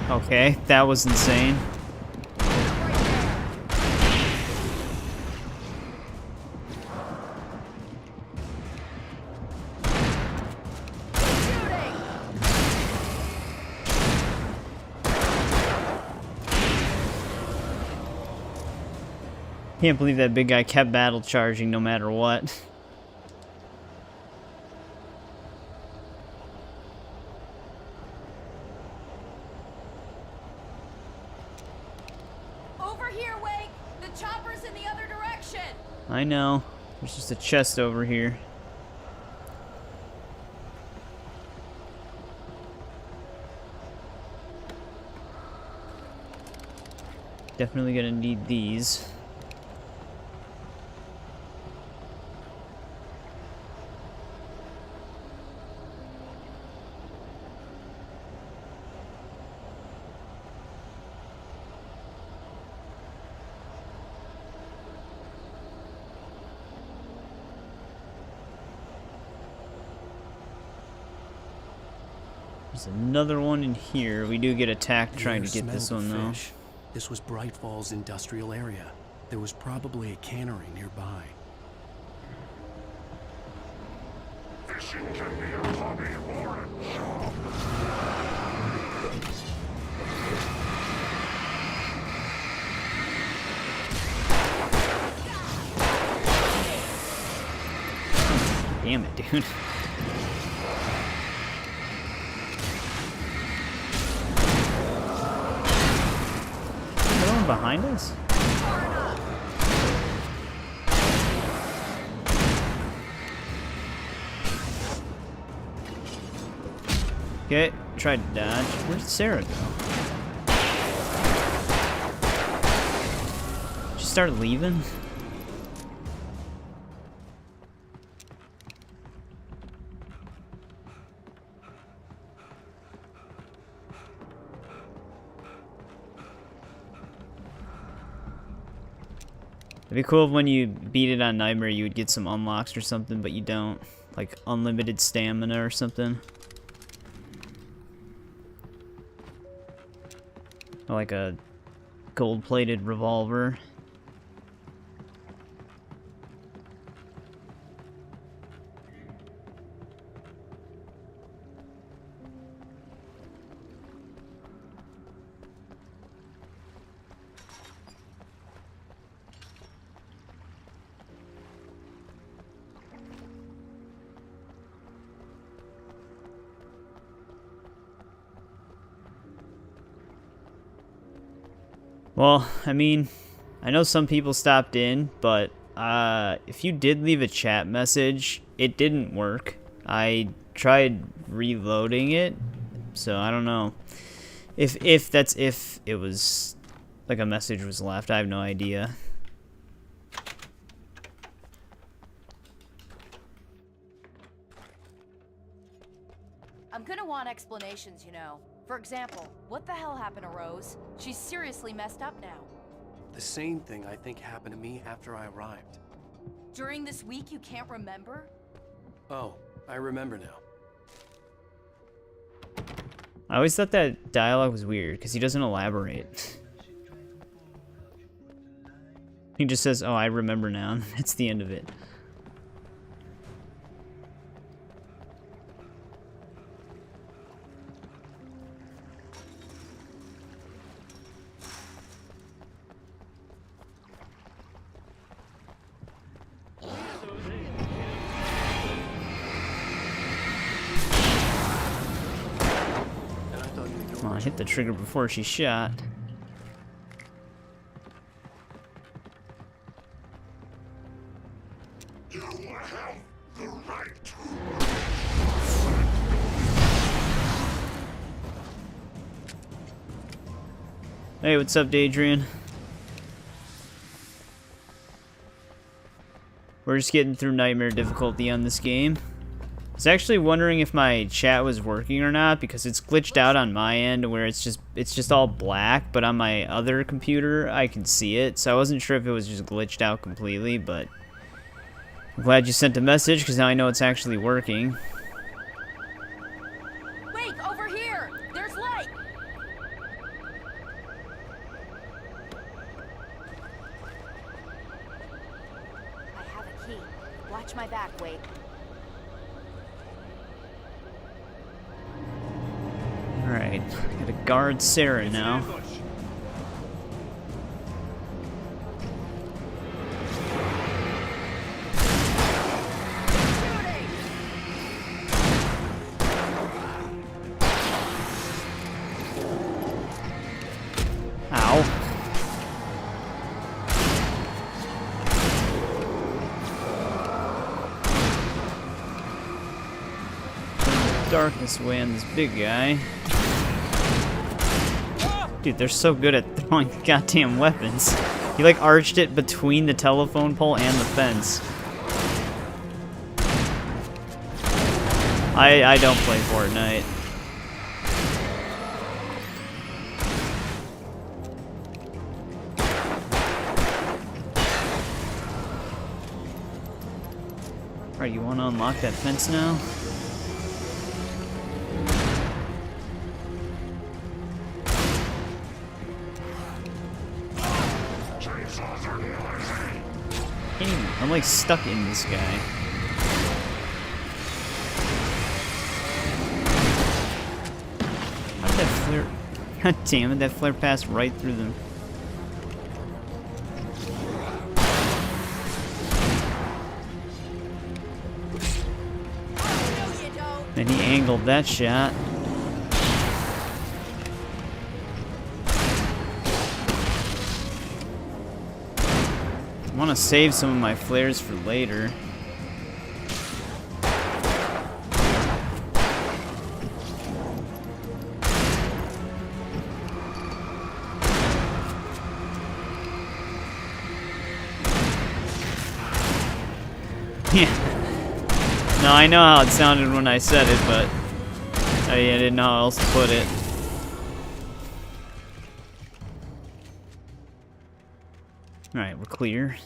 Okay, that was insane. Can't believe that big guy kept battle charging no matter what. Over here, Wake! The chopper's in the other direction! I know. There's just a chest over here. Definitely gonna need these. There's another one in here. We do get attacked trying to get this one though. This was Bright Falls industrial area. There was probably a cannery nearby. Fishing can be a hobby or a job. Damn it, dude. Behind us? Okay, tried to dodge. Where'd Sarah go? She started leaving? It'd be cool if when you beat it on Nightmare you would get some unlocks or something, but you don't. Like unlimited stamina or something. Or like a gold-plated revolver. Well, I mean, I know some people stopped in, but if you did leave a chat message, it didn't work. I tried reloading it, so I don't know. If it was like a message was left, I have no idea. I'm gonna want explanations, you know. For example, what the hell happened to Rose? She's seriously messed up now. The same thing I think happened to me after I arrived. During this week you can't remember? Oh, I remember now. I always thought that dialogue was weird, because he doesn't elaborate. He just says, oh, I remember now, and that's the end of it. Well, I hit the trigger before she shot. You have the right. Hey, what's up, Daedrian? We're just getting through Nightmare difficulty on this game. I was actually wondering if my chat was working or not, because it's glitched out on my end where it's just all black, but on my other computer I can see it, so I wasn't sure if it was just glitched out completely, but I'm glad you sent a message because now I know it's actually working. Wait, over here! There's light! I have a key. Watch my back, Wake. Alright, gotta guard Sarah now. Ow. Darkness way on this big guy. Dude, they're so good at throwing goddamn weapons. He like arched it between the telephone pole and the fence. I don't play Fortnite. Alright, you want to unlock that fence now? I'm like stuck in this guy. How did that flare? God damn it, that flare passed right through them. And he angled that shot. I want to save some of my flares for later. Yeah. No, I know how it sounded when I said it, but I didn't know how else to put it. Alright, we're clear.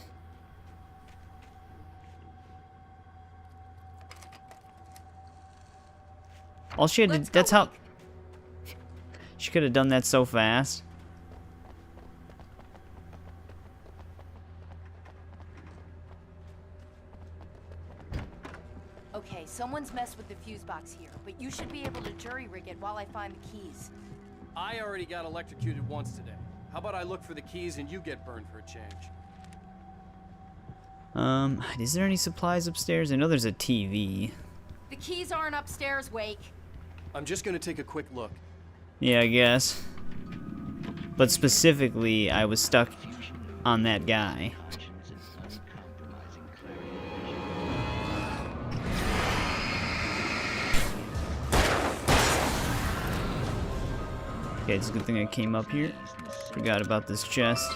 All she had to, that's how she could have done that so fast. Okay, someone's messed with the fuse box here, but you should be able to jury rig it while I find the keys. I already got electrocuted once today. How about I look for the keys and you get burned for a change? Is there any supplies upstairs? I know there's a TV. The keys aren't upstairs, Wake. I'm just gonna take a quick look. Yeah, I guess. But specifically, I was stuck on that guy. Okay, it's a good thing I came up here. Forgot about this chest.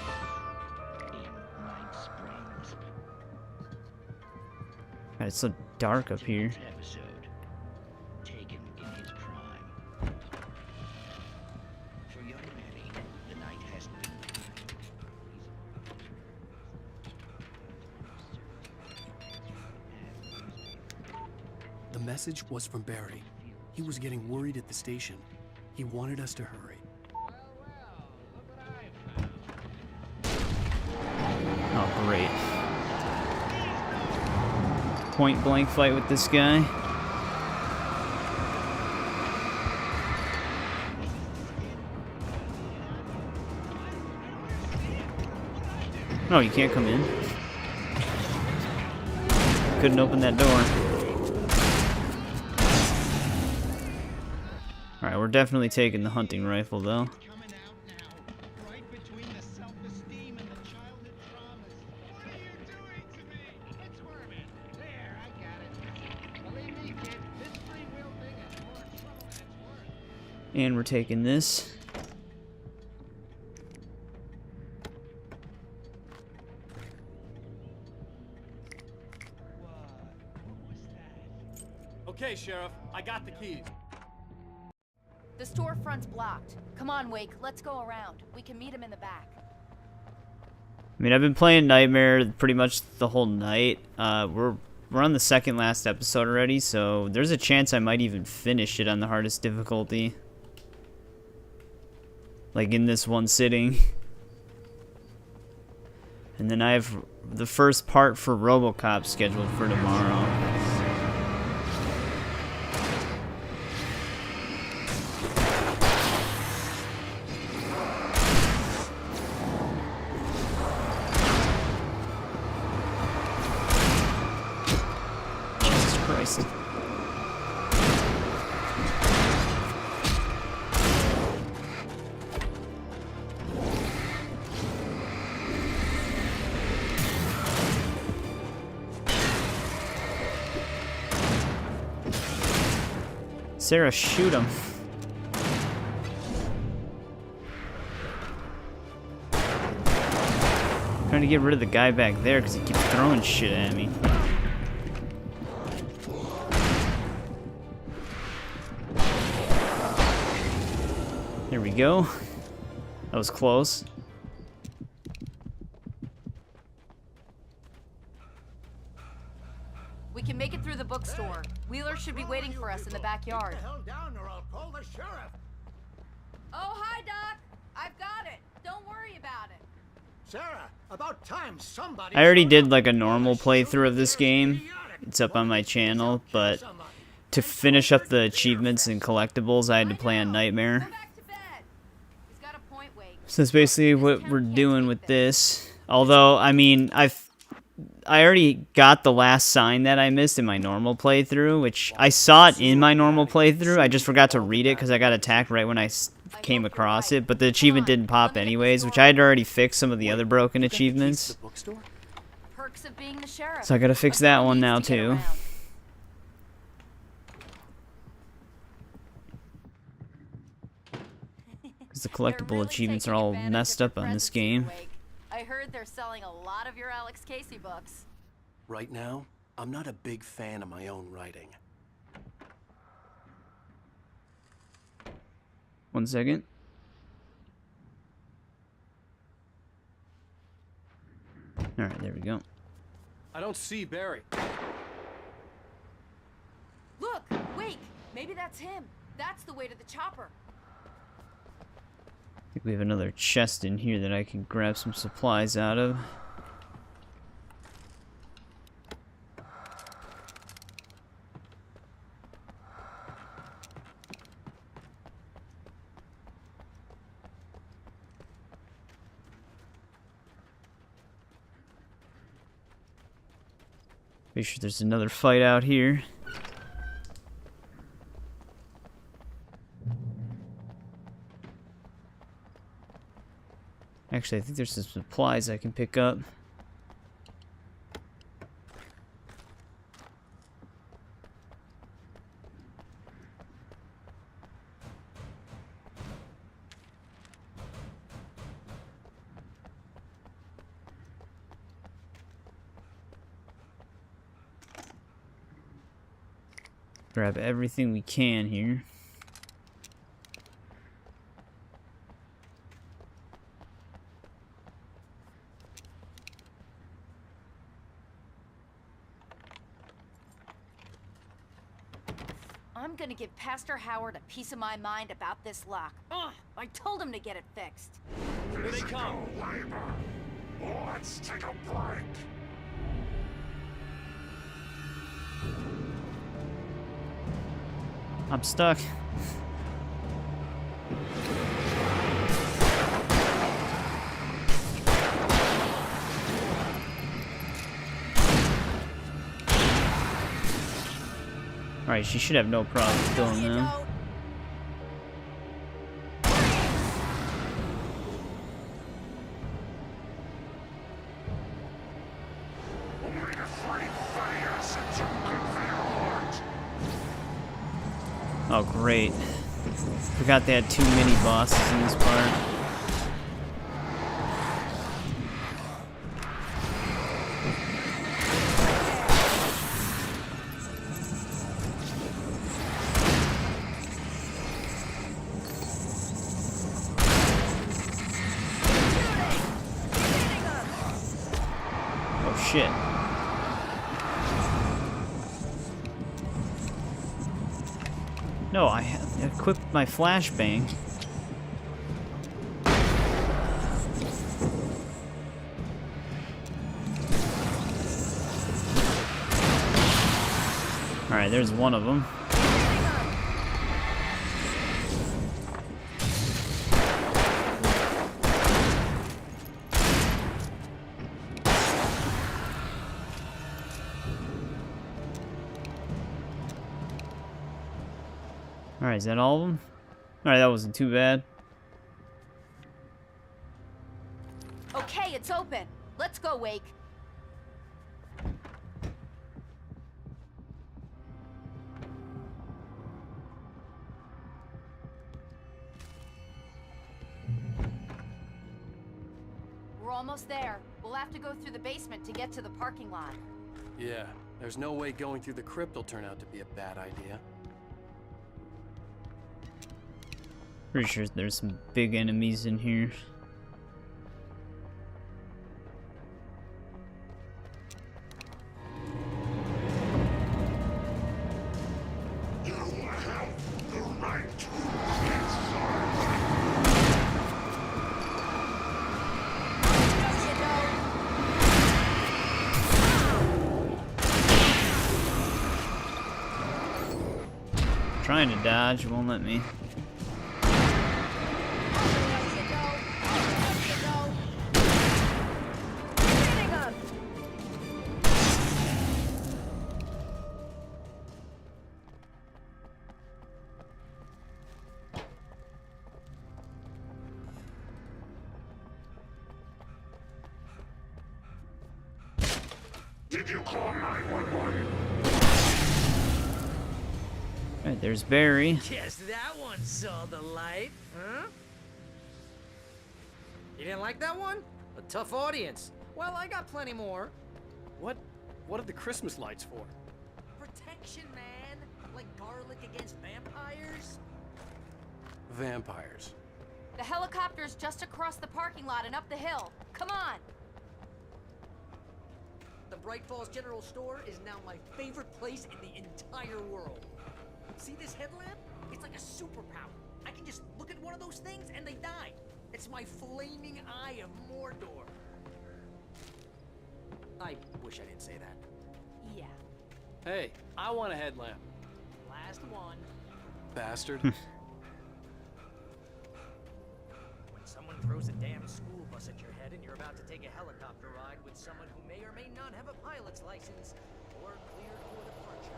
God, it's so dark up here. The message was from Barry. He was getting worried at the station. He wanted us to hurry. Oh, great. Point blank fight with this guy. No, you can't come in. Couldn't open that door. Alright, we're definitely taking the hunting rifle, though. And we're taking this. Okay, Sheriff, I got the keys. The storefront's blocked. Come on, Wake, let's go around. We can meet him in the back. I mean, I've been playing Nightmare pretty much the whole night. We're on the second last episode already, so there's a chance I might even finish it on the hardest difficulty. Like in this one sitting. And then I have the first part for RoboCop scheduled for tomorrow. Jesus Christ. Sarah, shoot him. Trying to get rid of the guy back there because he keeps throwing shit at me. There we go. That was close. We can make it through the bookstore. Wheeler should be waiting for us in the backyard. Get the hell down or I'll call the sheriff. Oh, hi, Doc. I've got it. Don't worry about it. Sarah, about time somebody. I already did like a normal playthrough of this game. It's up on my channel, but to finish up the achievements and collectibles, I had to play on Nightmare. So that's basically what we're doing with this. Although, I mean, I already got the last sign that I missed in my normal playthrough, which I saw it in my normal playthrough. I just forgot to read it because I got attacked right when I came across it. But the achievement didn't pop anyways, which I had already fixed some of the other broken achievements. Perks of being the sheriff. So I gotta fix that one now too. Because the collectible achievements are all messed up on this game. I heard they're selling a lot of your Alex Casey books. Right now, I'm not a big fan of my own writing. 1 second. Alright, there we go. I don't see Barry. Look, Wake. Maybe that's him. That's the way to the chopper. I think we have another chest in here that I can grab some supplies out of. Pretty sure there's another fight out here. Actually, I think there's some supplies I can pick up. Grab everything we can here. I'm gonna give Pastor Howard a piece of my mind about this lock. Ugh, I told him to get it fixed. Here they come. Let's take a break. I'm stuck. Alright, she should have no problem killing them. Oh, great. Forgot they had 2 mini bosses in this part. Oh, shit. No, I have equipped my flashbang. Alright, there's one of them. Alright, is that all of them? Alright, that wasn't too bad. Okay, it's open. Let's go, Wake. We're almost there. We'll have to go through the basement to get to the parking lot. Yeah, there's no way going through the crypt will turn out to be a bad idea. Pretty sure there's some big enemies in here. Trying to dodge, won't let me. Did you call 911? Alright, there's Barry. Guess that one saw the light, huh? You didn't like that one? A tough audience. Well, I got plenty more. What are the Christmas lights for? Protection, man. Like garlic against vampires. Vampires. The helicopter's just across the parking lot and up the hill. Come on! The Bright Falls General Store is now my favorite place in the entire world. See this headlamp? It's like a superpower. I can just look at one of those things and they die. It's my flaming eye of Mordor. I wish I didn't say that. Yeah. Hey, I want a headlamp. Last one. Bastard. When someone throws a damn school bus at your head and you're about to take a helicopter ride with someone who may or may not have a pilot's license or cleared for departure.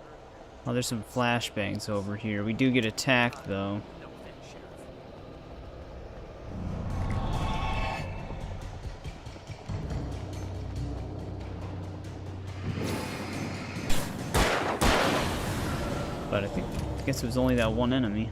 Oh, there's some flashbangs over here. We do get attacked, though. No offense, Sheriff. But I guess it was only that one enemy.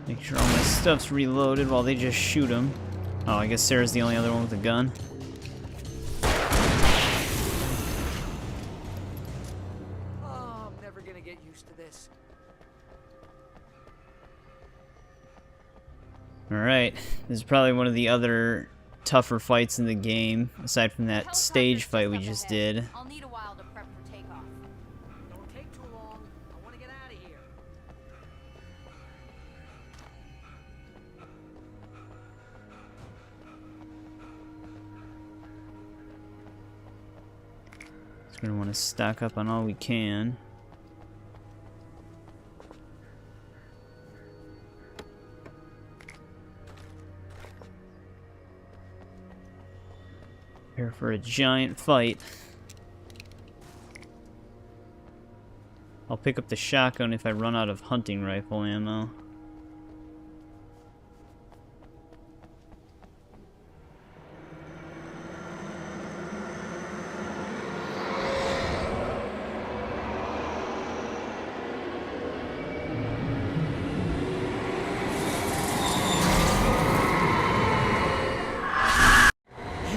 Make sure all my stuff's reloaded while they just shoot him. Oh, I guess Sarah's the only other one with a gun. Oh, I'm never gonna get used to this. Alright, this is probably one of the other tougher fights in the game, aside from that stage fight we just did. I'll need a while to prep for takeoff. Don't take too long. I want to get out of here. So we're gonna want to stock up on all we can. Prepare for a giant fight. I'll pick up the shotgun if I run out of hunting rifle ammo.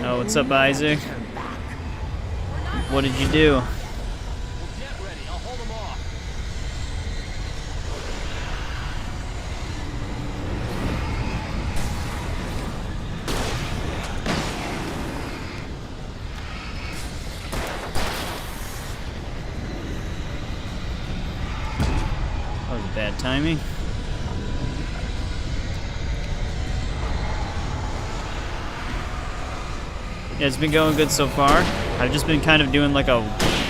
Oh, what's up, Isaac? What did you do? Get ready, I'll hold them off. That was bad timing. Yeah, it's been going good so far. I've just been kind of doing like a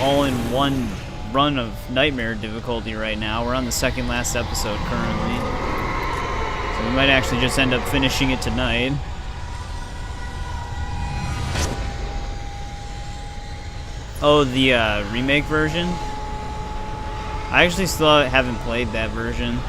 all-in-one run of Nightmare difficulty right now. We're on the second last episode currently. might actually just end up finishing it tonight. Oh, the remake version? I actually still haven't played that version.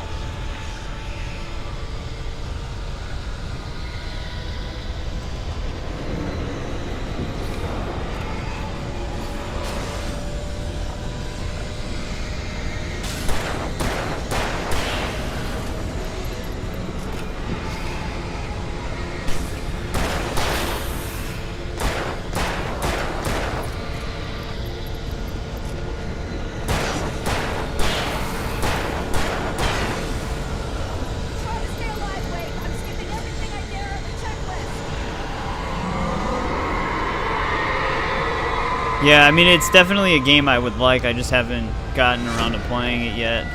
Yeah, I mean, it's definitely a game I would like. I just haven't gotten around to playing it yet.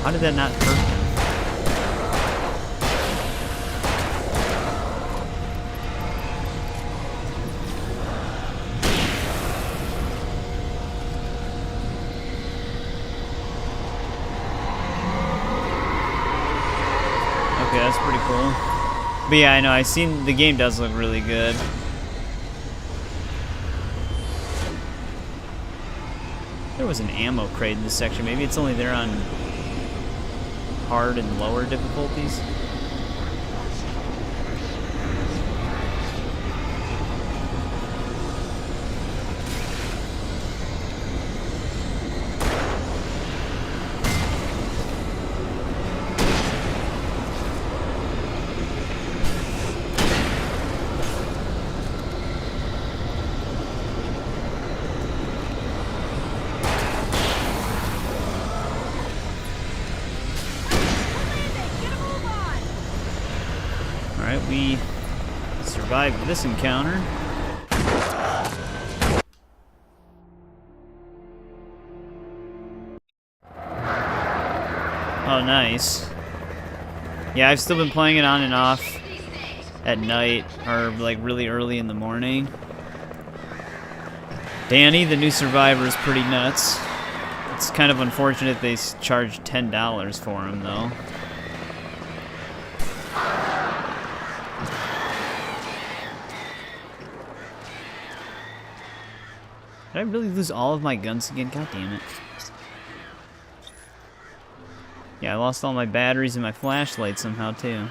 How did that not hurt him? Okay, that's pretty cool. But yeah, I know, I've seen the game does look really good. There was an ammo crate in this section. Maybe it's only there on hard and lower difficulties. Alright, we survived this encounter. Oh, nice. Yeah, I've still been playing it on and off at night, or like really early in the morning. Danny, the new survivor, is pretty nuts. It's kind of unfortunate they charged $10 for him, though. Did I really lose all of my guns again? God damn it. Yeah, I lost all my batteries and my flashlight somehow, too.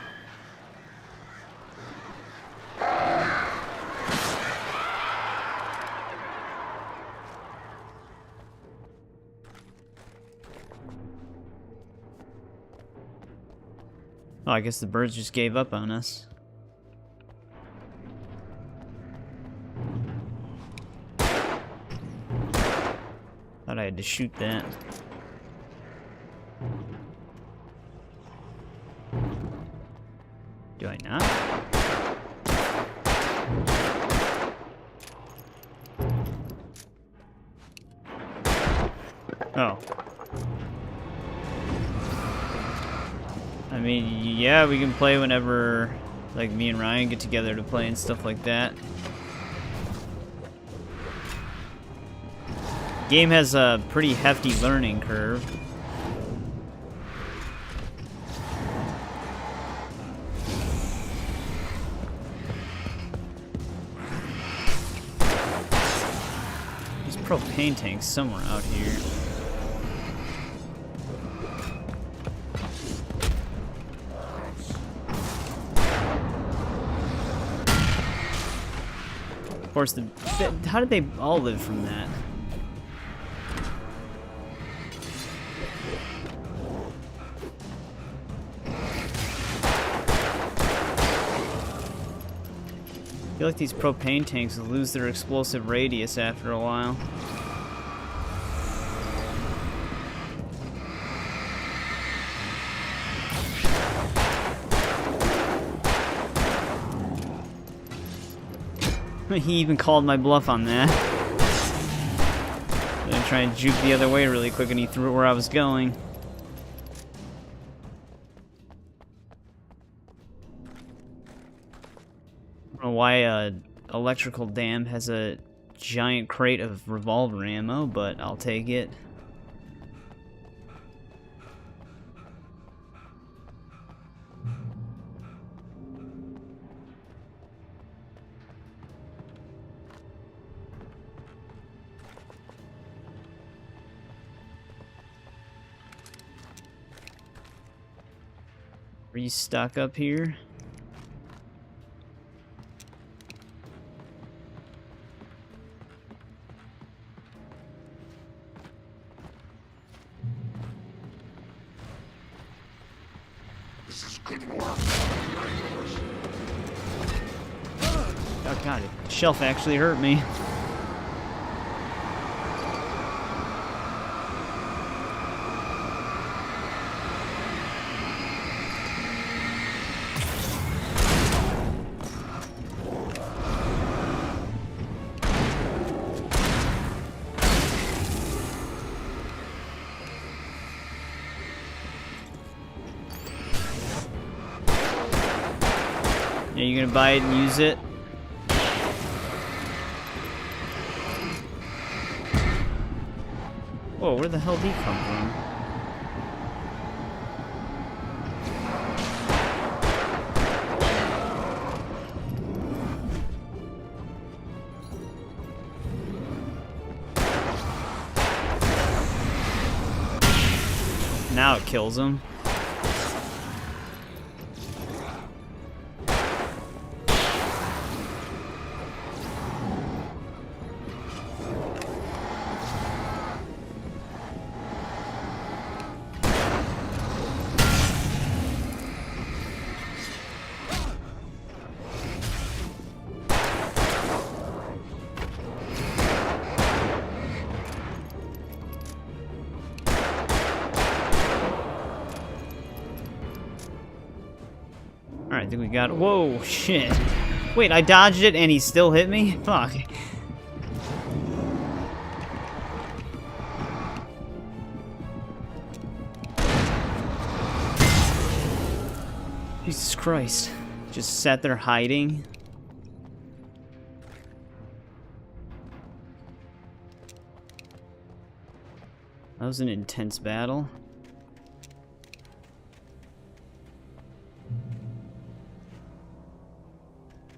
Oh, I guess the birds just gave up on us. Thought I had to shoot that. Do I not? Oh. I mean, yeah, we can play whenever, like, me and Ryan get together to play and stuff like that. Game has a pretty hefty learning curve. There's propane tanks somewhere out here. Of course, how did they all live from that? I feel like these propane tanks will lose their explosive radius after a while. He even called my bluff on that. Then try and juke the other way really quick, and he threw it where I was going. I don't know why electrical dam has a giant crate of revolver ammo, but I'll take it. Restock up here. This is good work. Oh god, the shelf actually hurt me. Yeah, you gonna buy it and use it? Whoa, where the hell did he come from? Now it kills him. Alright, I think we got... Whoa, shit. Wait, I dodged it and he still hit me? Fuck. Jesus Christ. Just sat there hiding. That was an intense battle.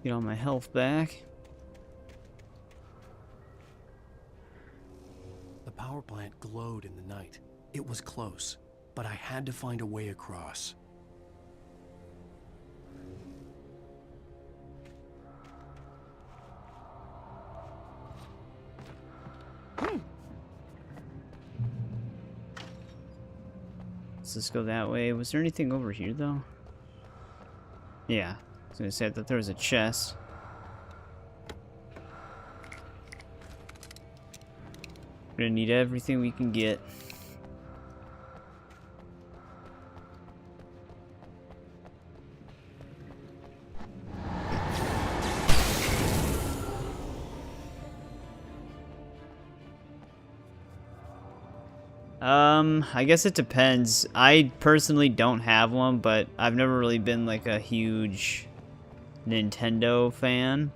Get all my health back. The power plant glowed in the night. It was close, but I had to find a way across. Let's just go that way. Was there anything over here, though? Yeah. I was gonna say that there was a chest. We're gonna need everything we can get. I guess it depends. I personally don't have one, but I've never really been like a huge Nintendo fan.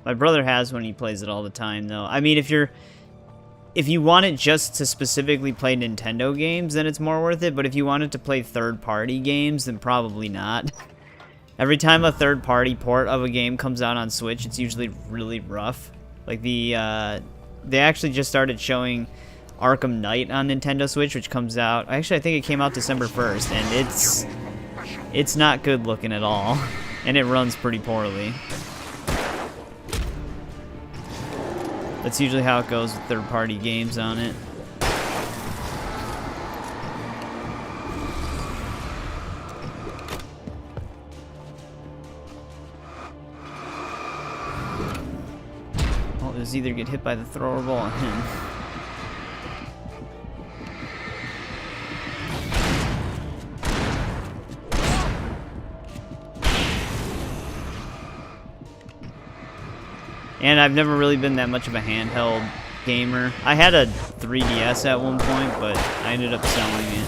My brother has one, he plays it all the time though. I mean, if you want it just to specifically play Nintendo games, then it's more worth it, but if you want it to play third-party games, then probably not. Every time a third-party port of a game comes out on Switch, it's usually really rough. Like they actually just started showing Arkham Knight on Nintendo Switch, which comes out, actually I think it came out December 1st, and it's not good looking at all, and it runs pretty poorly. That's usually how it goes with third-party games on it. Well, it was either get hit by the thrower ball or him. And I've never really been that much of a handheld gamer. I had a 3DS at one point, but I ended up selling it.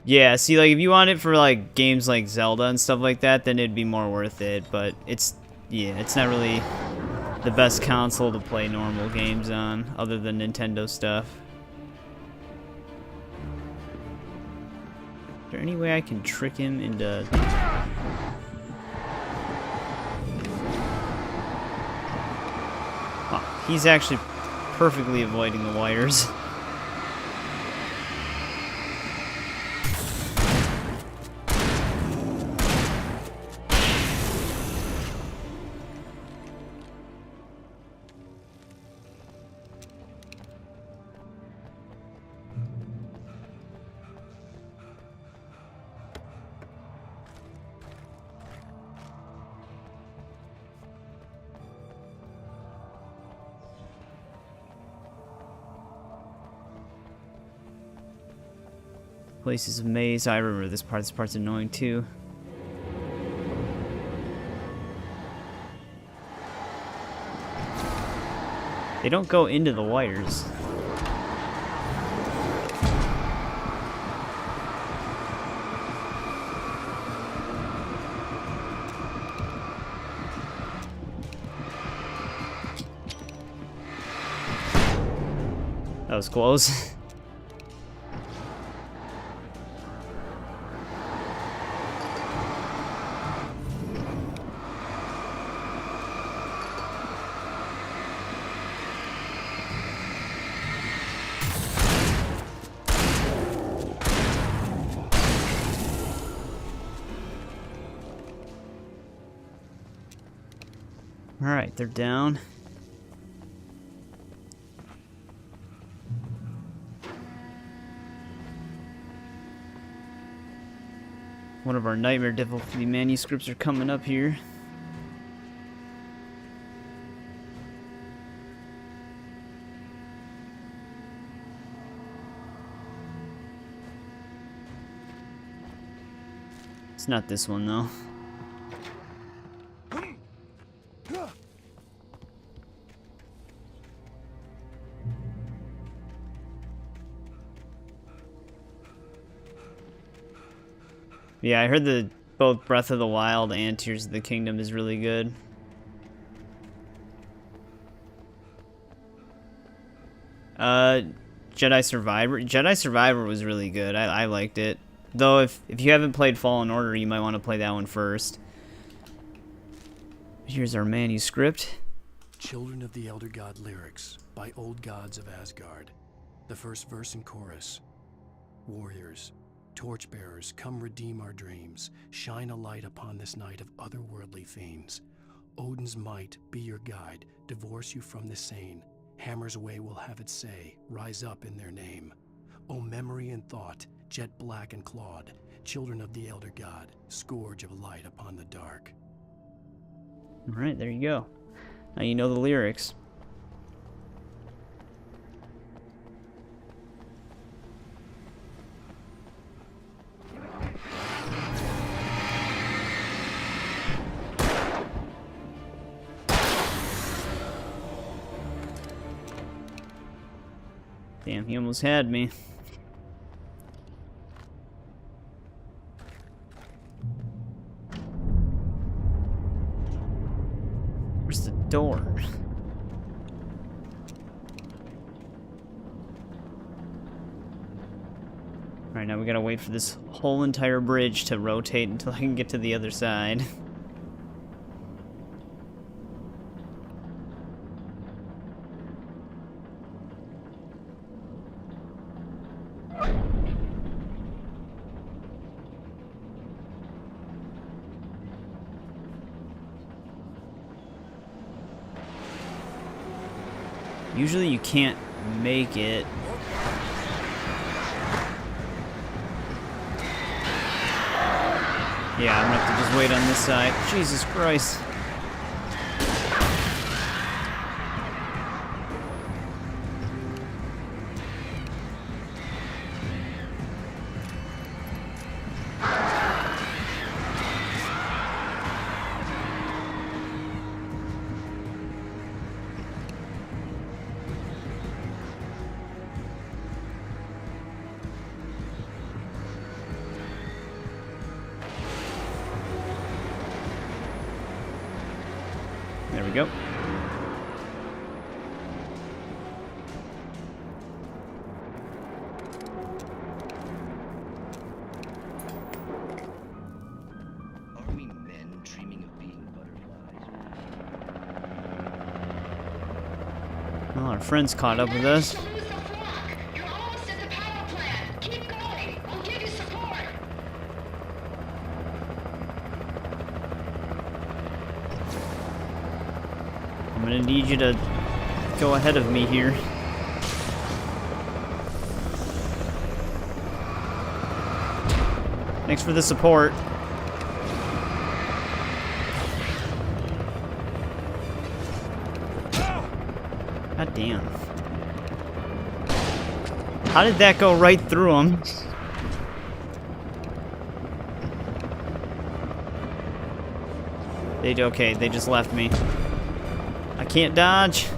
Yeah, see, like, if you want it for, like, games like Zelda and stuff like that, then it'd be more worth it, but it's not really the best console to play normal games on, other than Nintendo stuff. Is there any way I can trick him into... Oh, he's actually perfectly avoiding the wires. Place is a maze. I remember this part. This part's annoying too. They don't go into the wires. That was close. Alright, they're down. One of our nightmare difficulty manuscripts are coming up here. It's not this one though. Yeah, I heard that both Breath of the Wild and Tears of the Kingdom is really good. Jedi Survivor. Jedi Survivor was really good. I liked it. Though if you haven't played Fallen Order, you might want to play that one first. Here's our manuscript. Children of the Elder God lyrics by Old Gods of Asgard. The first verse and chorus. Warriors, torchbearers, come redeem our dreams. Shine a light upon this night of otherworldly fiends. Odin's might be your guide. Divorce you from the sane. Hammer's way will have its say. Rise up in their name. O memory and thought, jet black and clawed. Children of the Elder God, scourge of light upon the dark. Alright, there you go. Now you know the lyrics. Damn, he almost had me. Where's the door? Alright, now we gotta wait for this whole entire bridge to rotate until I can get to the other side. Usually you can't make it. Yeah, I'm gonna have to just wait on this side. Jesus Christ. we go. Are we men dreaming of being butterflies? Well, our friend's caught up with us. I'm gonna need you to go ahead of me here. Thanks for the support. God damn. How did that go right through him? Okay, they just left me. I can't dodge.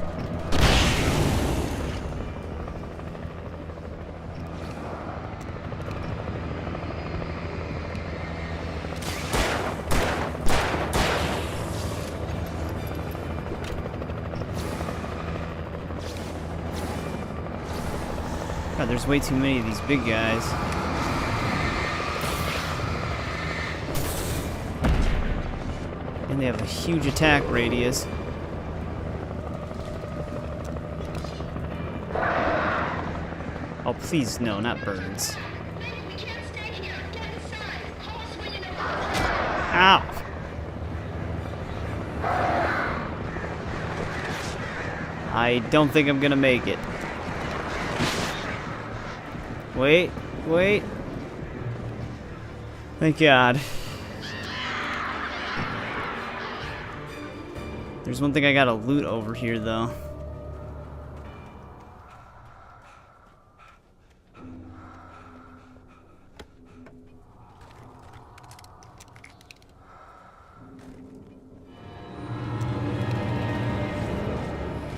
God, there's way too many of these big guys. And they have a huge attack radius. Oh, please, no, not birds. Ow! I don't think I'm gonna make it. Wait, wait. Thank God. There's one thing I gotta loot over here, though.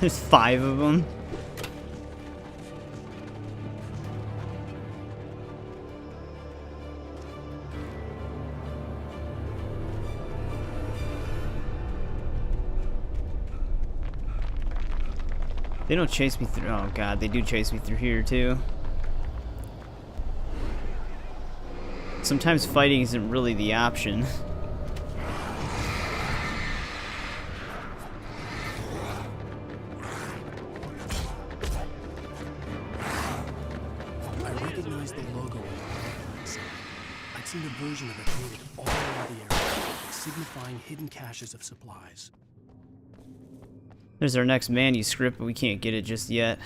There's 5 of them. They don't chase me through. Oh god, they do chase me through here too. Sometimes fighting isn't really the option. I recognize the logo on the inside. I'd seen a version of it painted all over the area, signifying hidden caches of supplies. There's our next manuscript, but we can't get it just yet.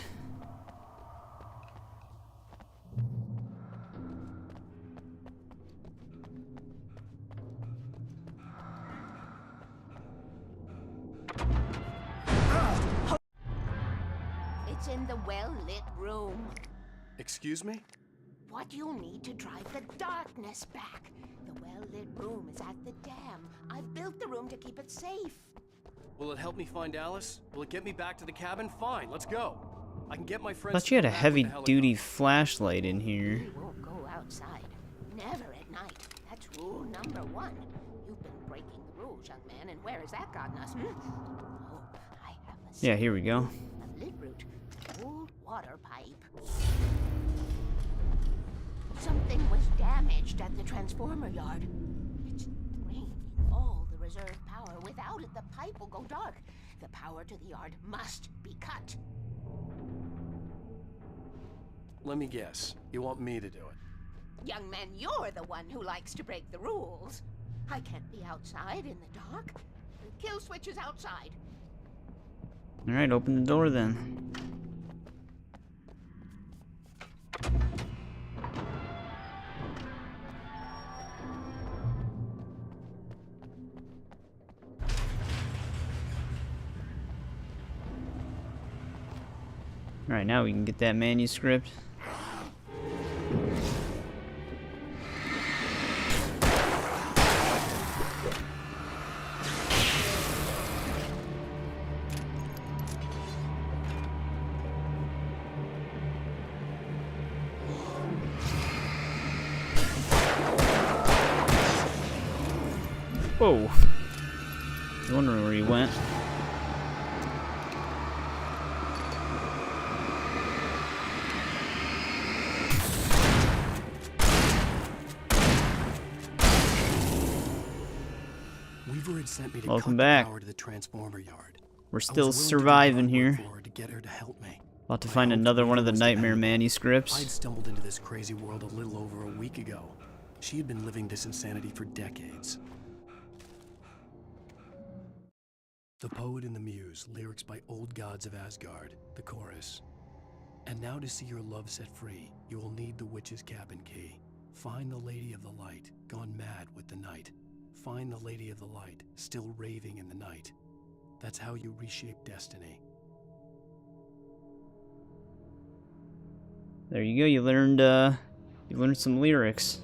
It's in the well-lit room. Excuse me? What you'll need to drive the darkness back. The well-lit room is at the dam. I built the room to keep it safe. Will it help me find Alice? Will it get me back to the cabin? Fine, let's go. I can get my I friends. thought you had a heavy-duty flashlight in here. We won't go outside. Never at night. That's rule number 1. You've been breaking the rules, young man, and where has that gotten us? Oh, I have a Yeah, here we go. A lit route. Old water pipe. Something was damaged at the transformer yard. It's draining all the reserve power. Without it, the pipe will go dark. The power to the yard must be cut. Let me guess. You want me to do it? Young man, you're the one who likes to break the rules. I can't be outside in the dark. The kill switch is outside. Alright, open the door then. Alright, now we can get that manuscript. Whoa. I was wondering where he went. Weaver had sent me to Welcome cut back. the power to the transformer yard. We're I still was willing to do surviving grunt here. work for her to get her to help me. About to find another one of the nightmare manuscripts. I'd stumbled into this crazy world a little over a week ago. She had been living this insanity for decades. The Poet and the Muse, lyrics by Old Gods of Asgard, the chorus. And now to see your love set free, you will need the witch's cabin key. Find the Lady of the Light, gone mad with the night. Find the Lady of the Light, still raving in the night. That's how you reshape destiny. There you go. You learned some lyrics.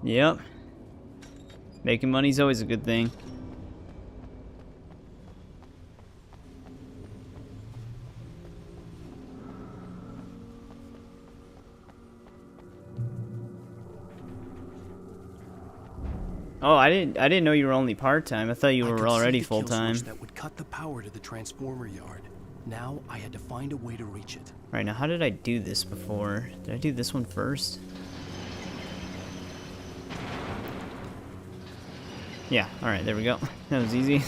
Yep. Making money's always a good thing. Oh, I didn't know you were only part-time. I thought you were already full-time. That would cut the power to the transformer yard. Now I had to find a way to reach it. Right, now how did I do this before? Did I do this one first? Yeah, alright, there we go. That was easy.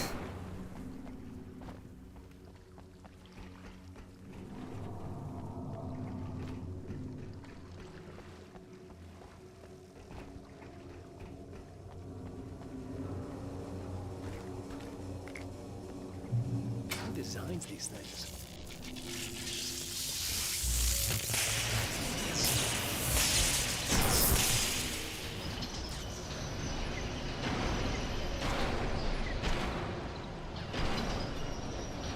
Who designs these things?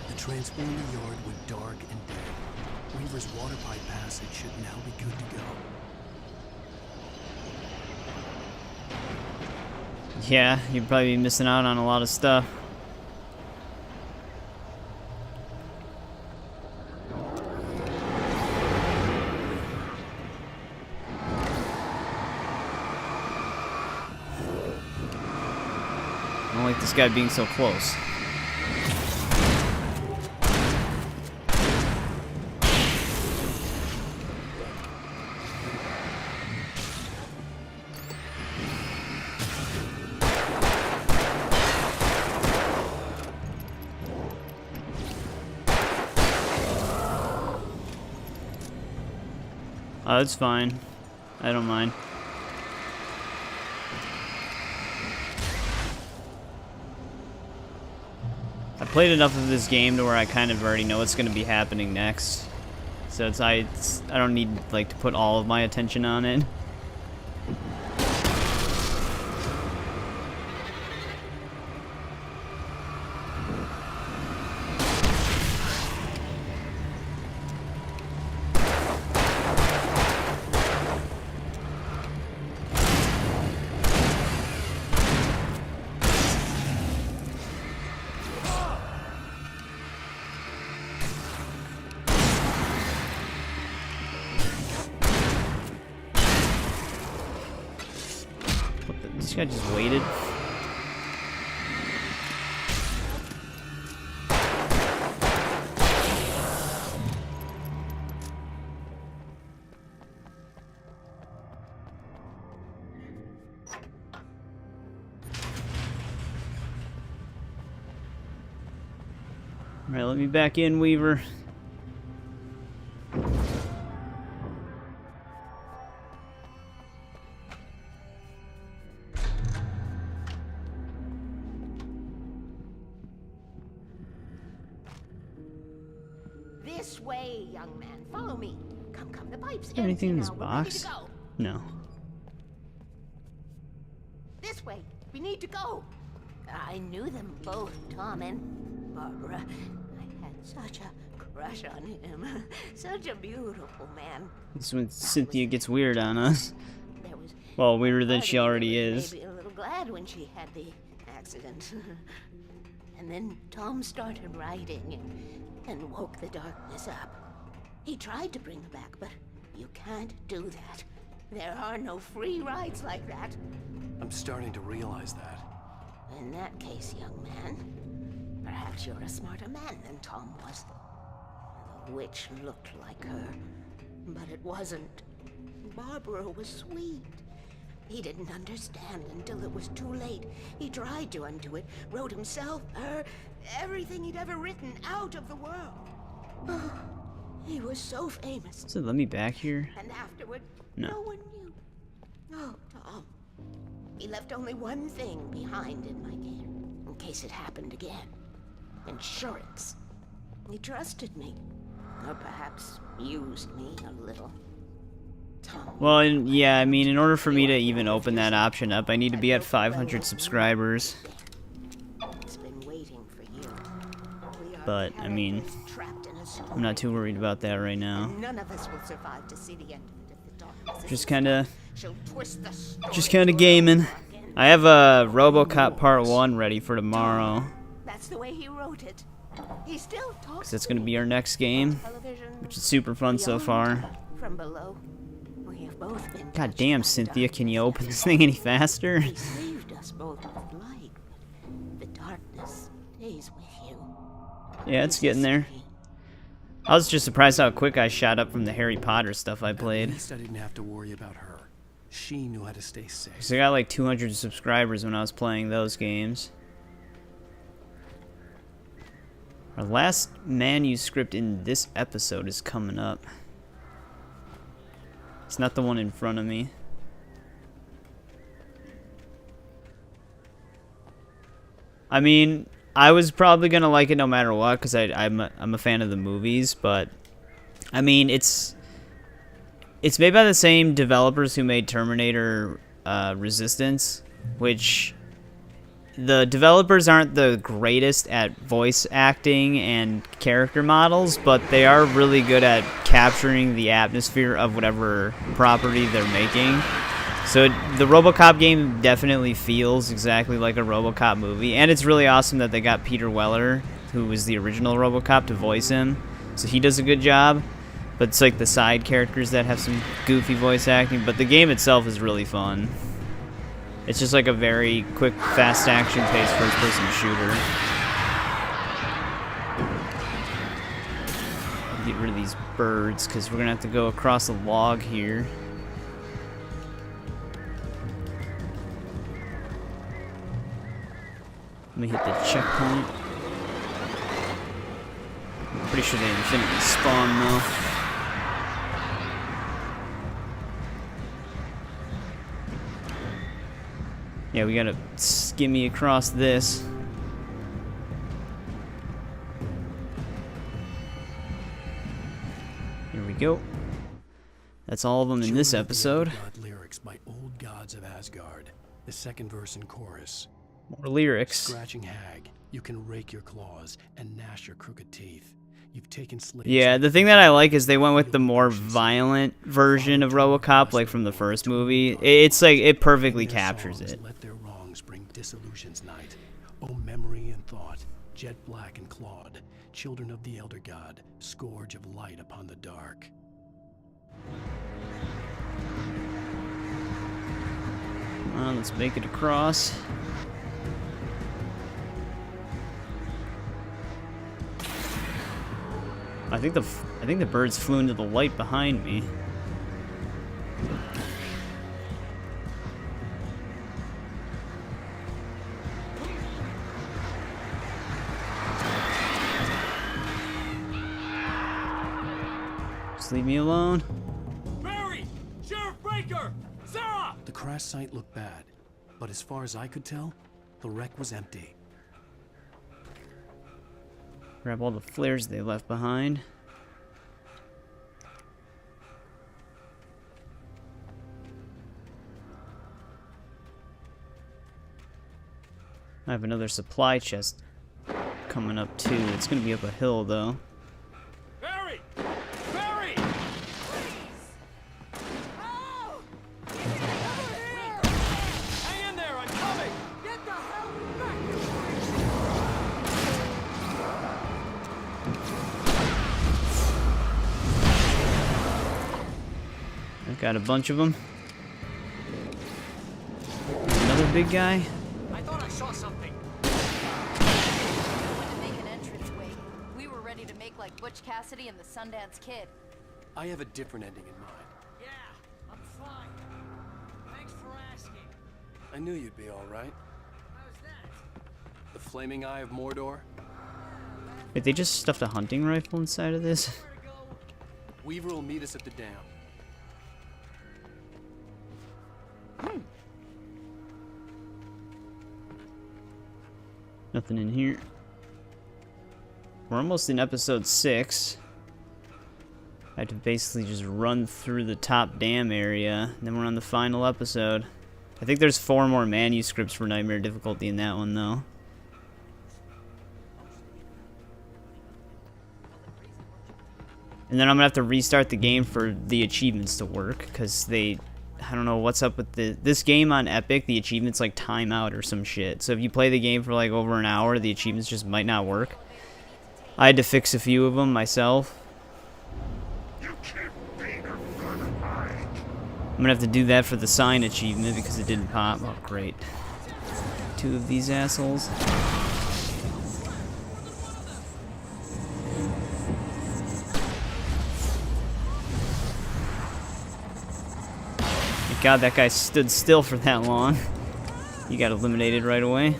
The transformer yard went dark and dead. Weaver's water pipe passage should now be good to go. Yeah, you'd probably be missing out on a lot of stuff. I don't like this guy being so close. Oh, that's fine. I don't mind. I played enough of this game to where I kind of already know what's going to be happening next. So I don't need like to put all of my attention on it. This guy just waited. Alright, let me back in, Weaver. This way, young man. Follow me. Come, the pipe's Is there anything in empty this now. We're ready box? to go. No. This way. We need to go. I knew them both, Tom and Barbara. I had such a crush on him. Such a beautiful man. This is when Cynthia gets weird on us. There was Well, weirder than part she of me already that was is. maybe a little glad when she had the accident. And then Tom started writing and woke the darkness up. He tried to bring her back, but you can't do that. There are no free rides like that. I'm starting to realize that. In that case, young man, perhaps you're a smarter man than Tom was. The witch looked like her, but it wasn't. Barbara was sweet. He didn't understand until it was too late. He tried to undo it, wrote himself, her, everything he'd ever written out of the world. He was so famous. So let me back here. And afterward, No. no one knew. Oh, Tom. He left only one thing behind in my game, in case it happened again. Insurance. He trusted me. Or perhaps used me a little. Tom. Well, yeah, I mean, in order for me to even open that option up, I need to be at 500 subscribers. It's been waiting for you. But, I mean, I'm not too worried about that right now. None of us will survive to see the end of it if the darkness Just is kind of gaming. I have a RoboCop Part 1 ready for tomorrow. That's the way he wrote it. He still talks. 'Cause that's gonna be our next game, which is super fun so far. From below, we have both been. God damn, Cynthia, can you open this thing any faster? He saved us both with light. The darkness stays with you. Yeah, it's getting there. I was just surprised how quick I shot up from the Harry Potter stuff I played. At least I didn't have to worry about her. She knew how to stay safe. 'Cause I got like 200 subscribers when I was playing those games. Our last manuscript in this episode is coming up. It's not the one in front of me. I mean, I was probably gonna like it no matter what, because I'm a fan of the movies, but I mean, it's made by the same developers who made Terminator Resistance, which the developers aren't the greatest at voice acting and character models, but they are really good at capturing the atmosphere of whatever property they're making. So the RoboCop game definitely feels exactly like a RoboCop movie, and it's really awesome that they got Peter Weller, who was the original RoboCop, to voice him. So he does a good job, but it's like the side characters that have some goofy voice acting, but the game itself is really fun. It's just like a very quick, fast action-paced first-person shooter. Get rid of these birds, because we're going to have to go across a log here. Let me hit the checkpoint. I'm pretty sure they infinitely spawn, though. Yeah, we gotta skimmy across this. Here we go. That's all of them in this episode. Lyrics by Old Gods of Asgard. The second verse and chorus. More lyrics. Scratching hag, you can rake your claws and gnash your crooked teeth. You've taken slaves. Yeah, the thing that I like is they went with the more violent version of RoboCop, like from the first movie. It's like, it perfectly captures it. Let their wrongs bring disillusion's night. O memory and thought, jet black and clawed, children of the elder god, scourge of light upon the dark. Come on, let's make it across. I think the birds flew into the light behind me. Just leave me alone. Barry! Sheriff Breaker! Sarah! The crash site looked bad, but as far as I could tell, the wreck was empty. Grab all the flares they left behind. I have another supply chest coming up too. It's gonna be up a hill though. Barry! Barry! Hang in there, I'm coming! Get the hell back! I got a bunch of them. big guy? I thought I saw something. To make an entrance wake. We were ready to make like Butch Cassidy and the Sundance Kid. I have a different ending in mind. Yeah, I'm fine. Thanks for asking. I knew you'd be all right. How's that? The flaming eye of Mordor? Wait, they just stuffed a hunting rifle inside of this? Weaver will meet us at the dam. Nothing in here. We're almost in episode 6. I had to basically just run through the top dam area. Then we're on the final episode. I think there's 4 more manuscripts for Nightmare difficulty in that one, though. And then I'm gonna have to restart the game for the achievements to work, because I don't know what's up with this game on Epic, the achievements like time out or some shit. So if you play the game for like over an hour, the achievements just might not work. I had to fix a few of them myself. I'm gonna have to do that for the sign achievement because it didn't pop. Oh, great. 2 of these assholes. Thank God that guy stood still for that long. He got eliminated right away.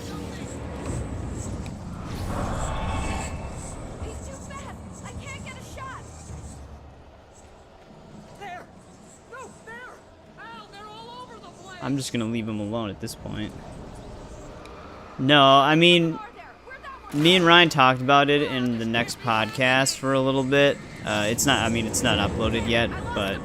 I'm just gonna leave him alone at this point. No, I mean, me and Ryan talked about it in the next podcast for a little bit. It's not uploaded yet, but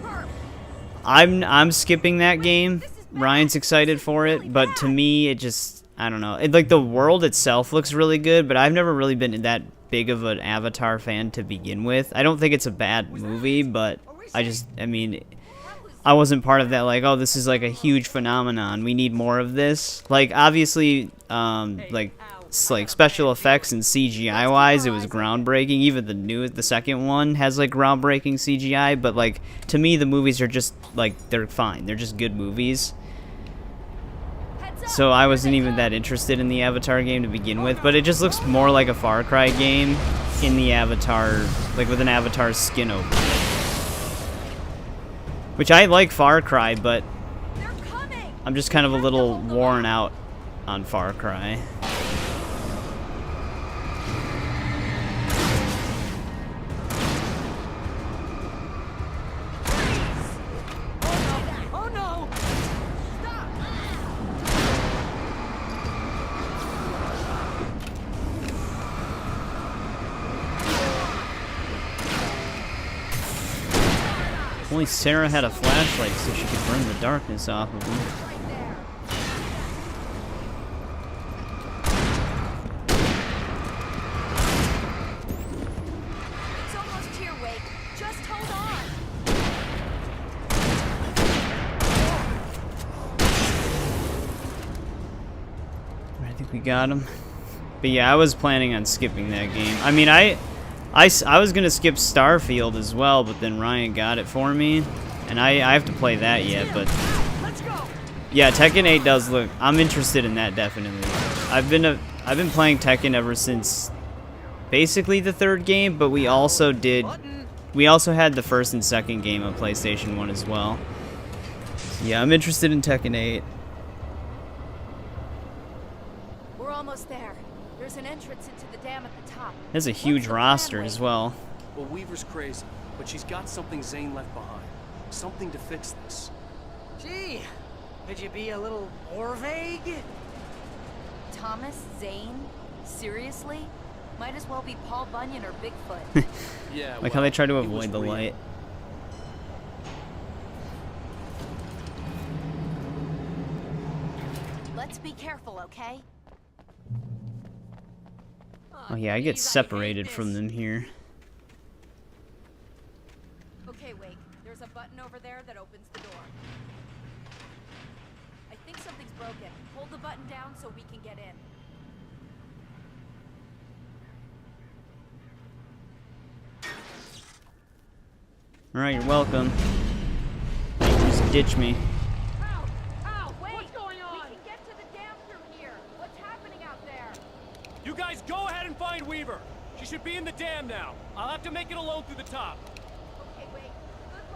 I'm skipping that game. Ryan's excited for it, but to me, it just, I don't know. Like, the world itself looks really good, but I've never really been that big of an Avatar fan to begin with. I don't think it's a bad movie, but I wasn't part of that, like, oh, this is like a huge phenomenon. We need more of this. Like, obviously, like special effects and CGI wise, it was groundbreaking. Even the second one has like groundbreaking CGI. But like, to me, the movies are just like, they're fine. They're just good movies. So I wasn't even that interested in the Avatar game to begin with. But it just looks more like a Far Cry game in the Avatar, like with an Avatar skin over it. Which I like Far Cry, but I'm just kind of a little worn out on Far Cry. Oh no! Only Sarah had a flashlight so she could burn the darkness off of him. It's almost here, Wake. Just hold on. I think we got him. But yeah, I was planning on skipping that game. I mean, I was gonna skip Starfield as well, but then Ryan got it for me, and I have to play that yet. But yeah, Tekken 8 does look. I'm interested in that definitely. I've been playing Tekken ever since basically the 3rd game, but we also had the 1st and 2nd game on PlayStation 1 as well. Yeah, I'm interested in Tekken 8. We're almost there. There's an entrance into the dam at the top. There's a huge roster as well. Well, Weaver's crazy, but she's got something Zane left behind. Something to fix this. Gee, could you be a little more vague? Thomas Zane? Seriously? Might as well be Paul Bunyan or Bigfoot. Yeah. Like how they try to avoid the light. Let's be careful, okay? Oh yeah, I get separated from them here. Okay, Wake. There's a button over there that opens the door. I think something's broken. Hold the button down so we can get in. Alright, you're welcome. Just ditch me. Ow! Wait! What's going on? We can get to the be in the dam now. I'll have to make it alone through the top.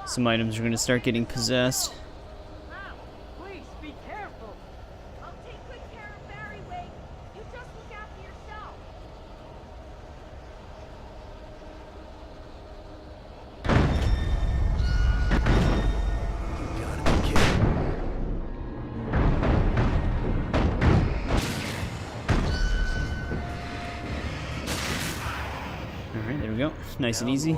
Some items are gonna start getting possessed. Please, be careful. I'll take good care of Barry, Wake. You just look after yourself. Alright, there we go. Nice and easy.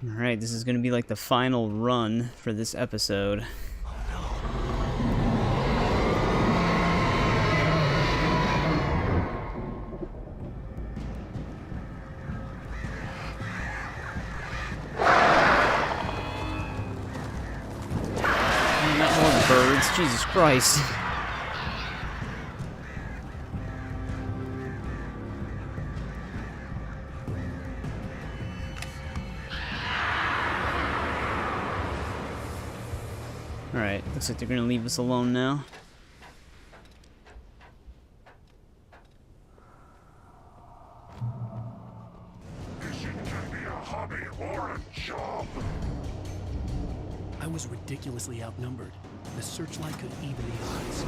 Alright, this is going to be like the final run for this episode. Not more birds, Jesus Christ. Alright, looks like they're gonna leave us alone now. Fishing can be a hobby or a job. I was ridiculously outnumbered. The searchlight could even the odds.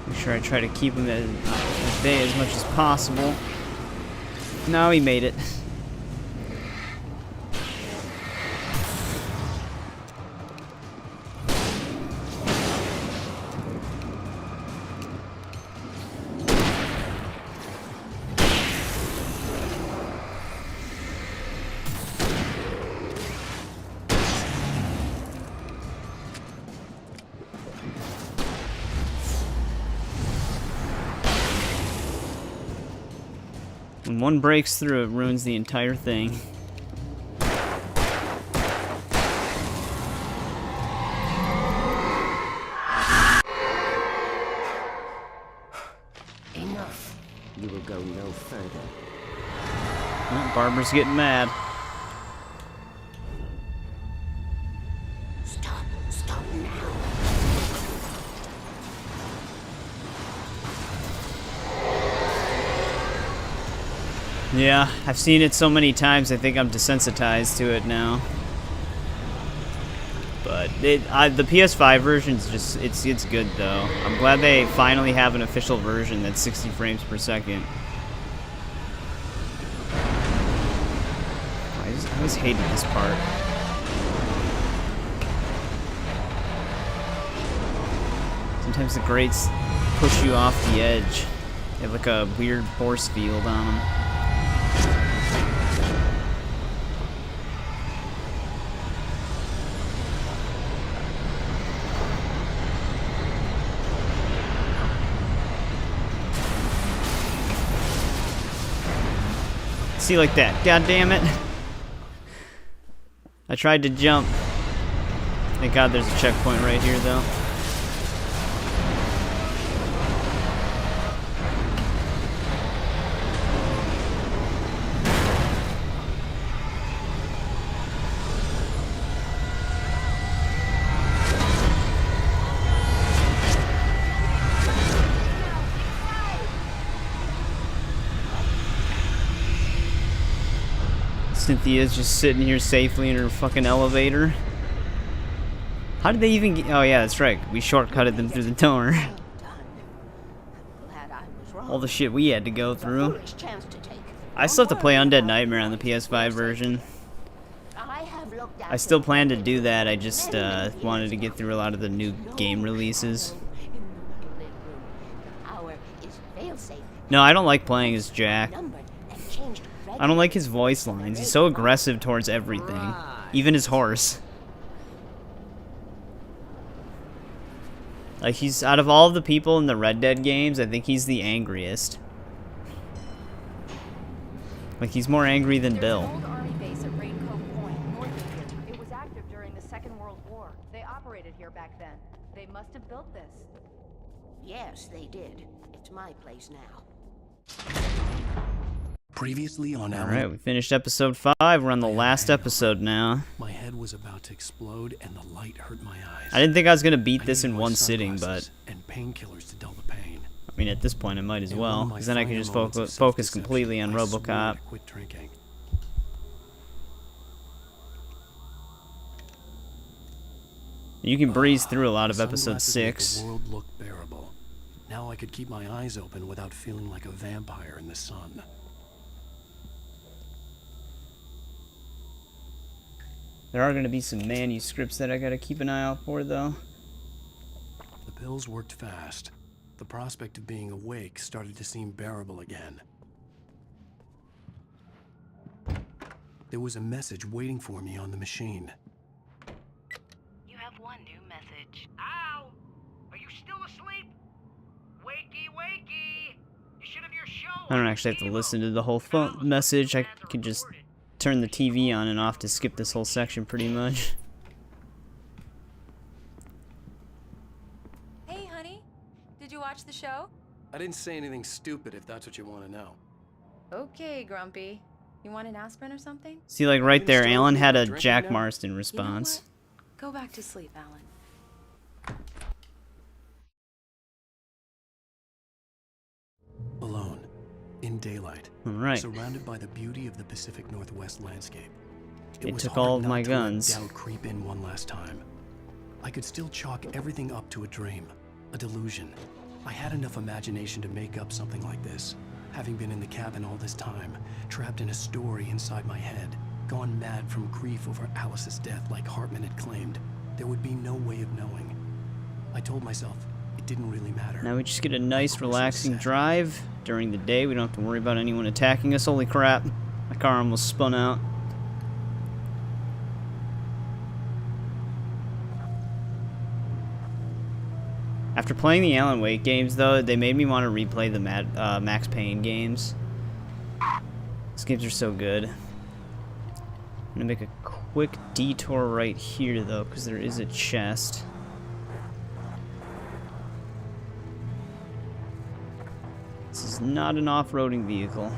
Make sure I try to keep him at bay as much as possible. No, he made it. When one breaks through, it ruins the entire thing. Enough. You will go no further. Well, Barbara's getting mad. Stop. Stop now. Yeah, I've seen it so many times, I think I'm desensitized to it now. But the PS5 version's just, it's good though. I'm glad they finally have an official version that's 60 frames per second. I always hated this part. Sometimes the grates push you off the edge. They have like a weird force field on them. See, like that. God damn it. I tried to jump. Thank God there's a checkpoint right here, though. Cynthia's just sitting here safely in her fucking elevator. How did they even get... Oh yeah, that's right. We shortcutted them through the door. All the shit we had to go through. I still have to play Undead Nightmare on the PS5 version. I still plan to do that. I just wanted to get through a lot of the new game releases. No, I don't like playing as Jack. I don't like his voice lines. He's so aggressive towards everything. Even his horse. Like, he's, out of all of the people in the Red Dead games, I think he's the angriest. Like he's more angry than Bill. There's an old army base at Raincoat Point, north of here. It was active during the Second World War. They operated here back then. They must have built this. Yes, they did. It's my place now. Previously on Alan... Alright, we finished episode 5. We're on the last episode now. My head was about to explode and the light hurt my eyes. I didn't think I was going to beat this in one sitting, but... and painkillers to dull the pain. I mean, at this point I might as well, because then I can just focus completely on RoboCop. Quit drinking. You can breeze through a lot of episode Sunglasses make 6. The world look bearable. Now I could keep my eyes open without feeling like a vampire in the sun. There are going to be some manuscripts that I got to keep an eye out for, though. The pills worked fast. The prospect of being awake started to seem bearable again. There was a message waiting for me on the machine. You have one new message. Ow! Are you still asleep? Wakey, wakey! You should have your show. I don't actually have to listen to the whole message. I can just turn the TV on and off to skip this whole section pretty much. Hey, honey. Did you watch the show? I didn't say anything stupid if that's what you want to know. Okay, Grumpy. You want an aspirin or something? See, like right there, Alan had a Jack Marston response. You know what? Go back to sleep, Alan. Alone, in daylight, Alright. surrounded by the beauty of the Pacific Northwest landscape. It was took hard all of not my to let guns. doubt creep in one last time. I could still chalk everything up to a dream, a delusion. I had enough imagination to make up something like this. Having been in the cabin all this time, trapped in a story inside my head, gone mad from grief over Alice's death like Hartman had claimed, there would be no way of knowing. I told myself it didn't really matter. Now we just get a nice relaxing drive during the day. We don't have to worry about anyone attacking us. Holy crap. My car almost spun out. After playing the Alan Wake games, though, they made me want to replay the Max Payne games. These games are so good. I'm gonna make a quick detour right here, though, because there is a chest. This is not an off-roading vehicle.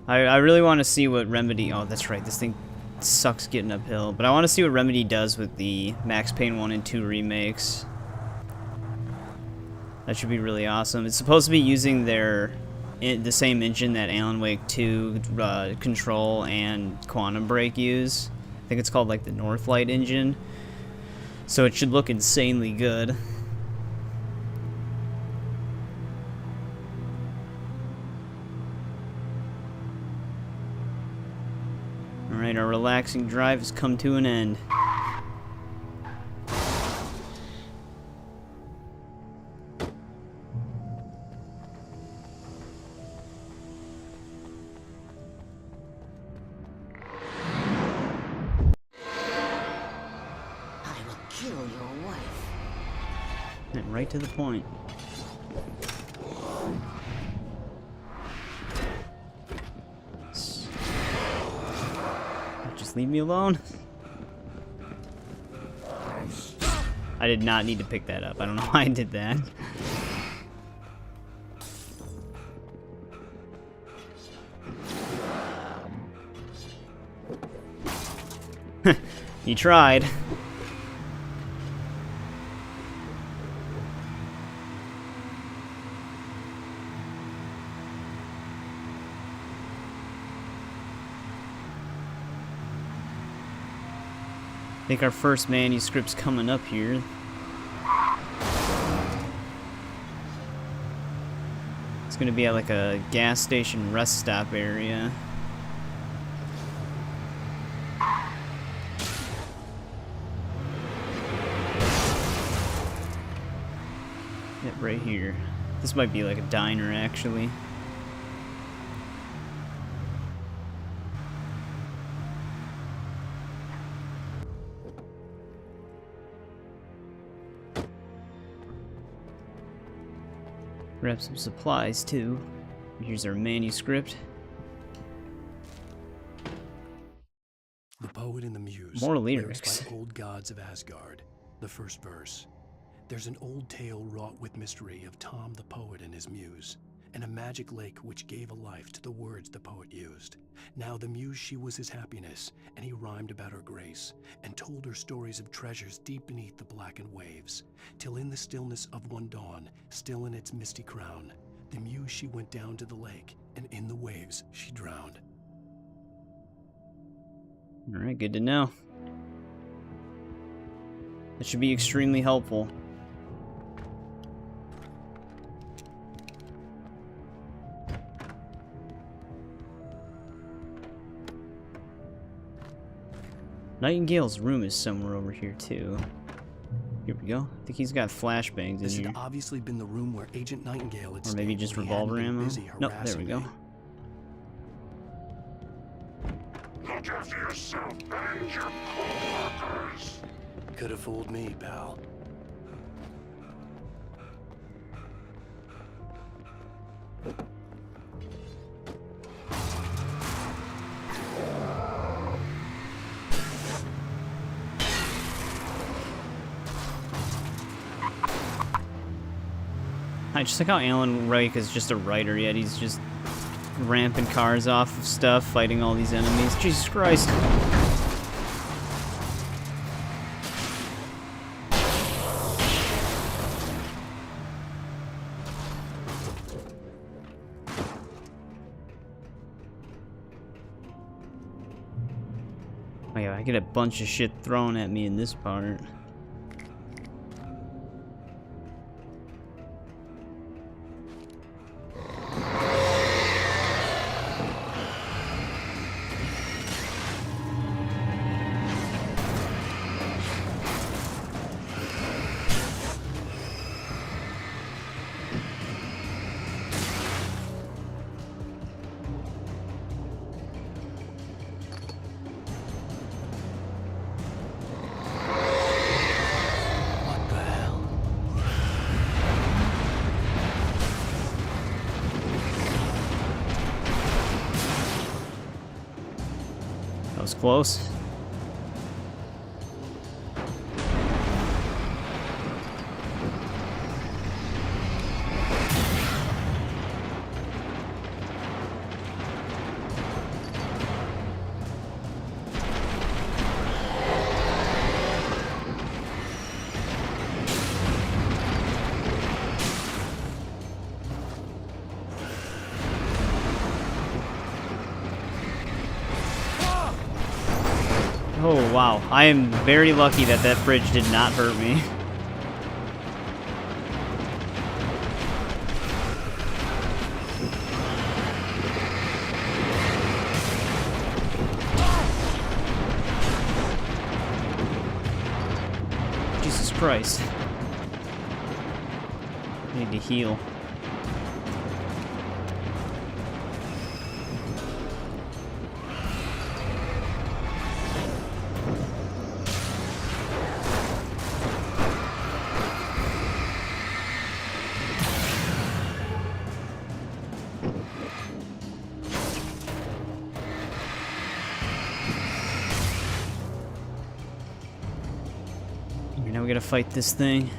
I really want to see what Remedy... Oh, that's right. This thing sucks getting uphill. But I want to see what Remedy does with the Max Payne 1 and 2 remakes. That should be really awesome. It's supposed to be using the same engine that Alan Wake 2, Control, and Quantum Break use. I think it's called like the Northlight engine. So it should look insanely good. Alright, our relaxing drive has come to an end. I will kill your wife. And right to the point. Just leave me alone. I did not need to pick that up. I don't know why I did that. You tried. I think our first manuscript's coming up here. It's gonna be at like a gas station rest stop area. Yep, right here. This might be like a diner, actually. Grab some supplies, too. Here's our manuscript. The Poet and the Muse. More lyrics. By old gods of Asgard. The first verse. There's an old tale wrought with mystery of Tom the Poet and his muse, and a magic lake which gave a life to the words the poet used. Now the muse, she was his happiness, and he rhymed about her grace, and told her stories of treasures deep beneath the blackened waves, till in the stillness of one dawn, still in its misty crown, the muse she went down to the lake, and in the waves she drowned. Alright, good to know. That should be extremely helpful. Nightingale's room is somewhere over here, too. Here we go. I think he's got flashbangs in This here. had obviously been the room where Agent Nightingale had Or maybe stayed just when he hadn't revolver been ammo. busy Nope, there we harassing go. me. Look after yourself and your co-workers. Could have fooled me, pal. I just like how Alan Wake is just a writer, yet he's just ramping cars off of stuff, fighting all these enemies. Jesus Christ. Oh yeah, I get a bunch of shit thrown at me in this part. That was close. Oh wow, I am very lucky that that bridge did not hurt me. Jesus Christ. I need to heal. Now we gotta fight this thing.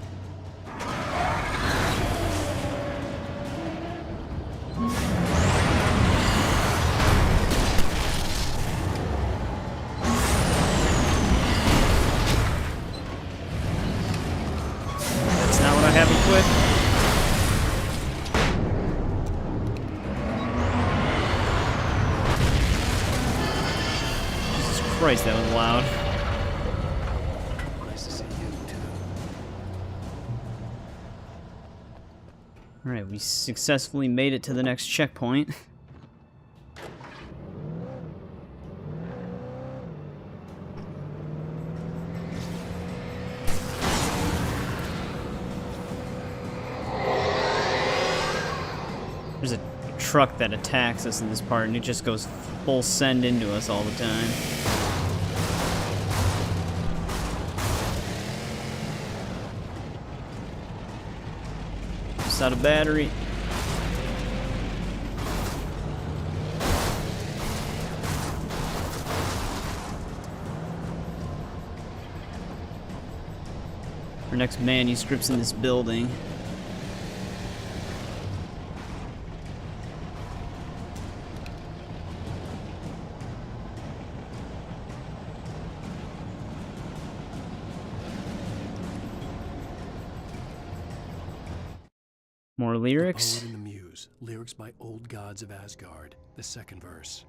That's not what I have equipped. Jesus Christ, that was loud. Alright, we successfully made it to the next checkpoint. There's a truck that attacks us in this part, and it just goes full send into us all the time. Just out of battery. Our next manuscript's in this building. More lyrics? The Poet and the Muse, lyrics by Old Gods of Asgard, the second verse.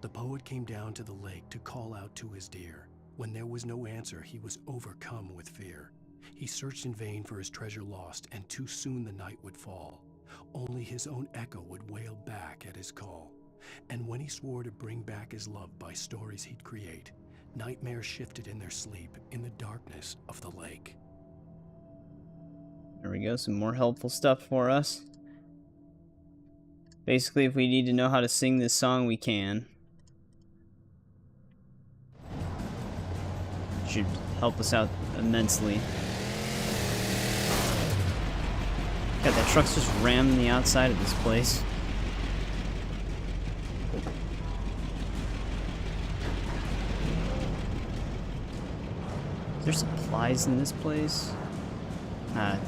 The poet came down to the lake to call out to his dear. When there was no answer, he was overcome with fear. He searched in vain for his treasure lost, and too soon the night would fall. Only his own echo would wail back at his call. And when he swore to bring back his love by stories he'd create, nightmares shifted in their sleep in the darkness of the lake. There we go, some more helpful stuff for us. Basically, if we need to know how to sing this song, we can. Should help us out immensely. God, that truck's just ramming the outside of this place. Is there supplies in this place?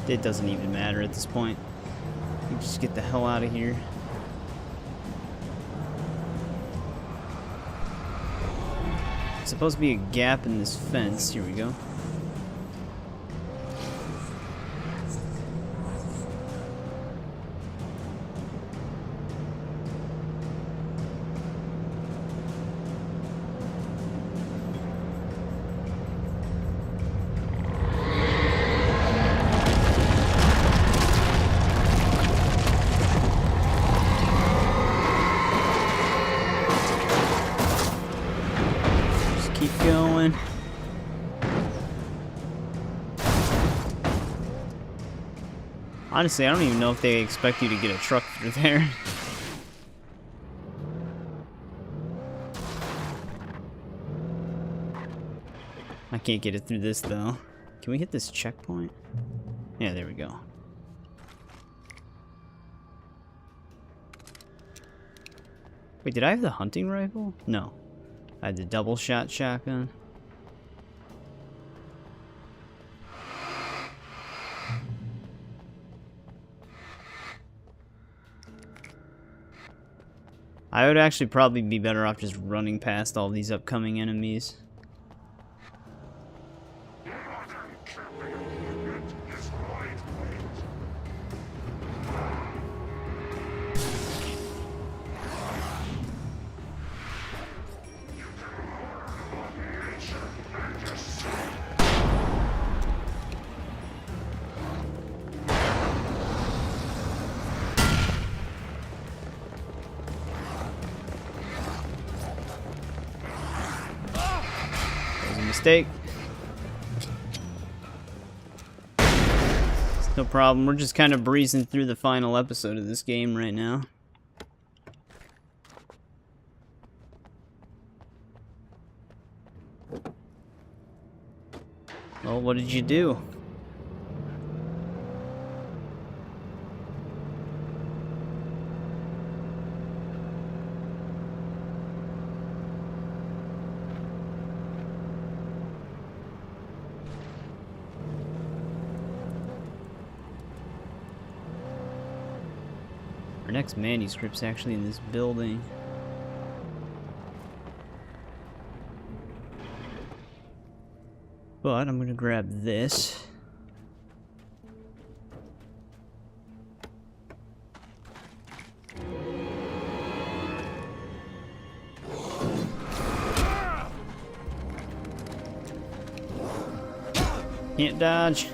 It doesn't even matter at this point. We just get the hell out of here. There's supposed to be a gap in this fence. Here we go. Keep going. Honestly, I don't even know if they expect you to get a truck through there. I can't get it through this though. Can we hit this checkpoint? Yeah, there we go. Wait, did I have the hunting rifle? No. I had the double shot shotgun. I would actually probably be better off just running past all these upcoming enemies. Mistake. It's no problem. We're just kind of breezing through the final episode of this game right now. Well, what did you do? Our next manuscript's actually in this building. But I'm gonna grab this. Can't dodge.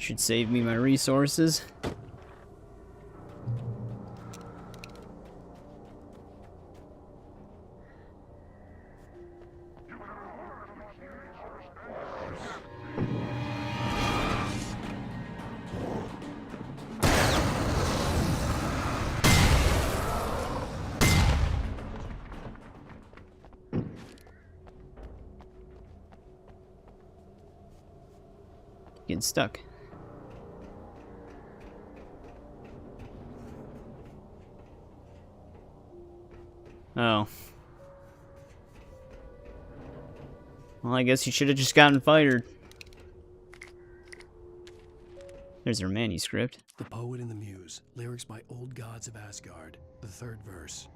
Should save me my resources. Getting stuck. Oh. Well, I guess you should have just gotten fired. There's our manuscript. The Poet and the Muse, lyrics by Old Gods of Asgard, the third verse.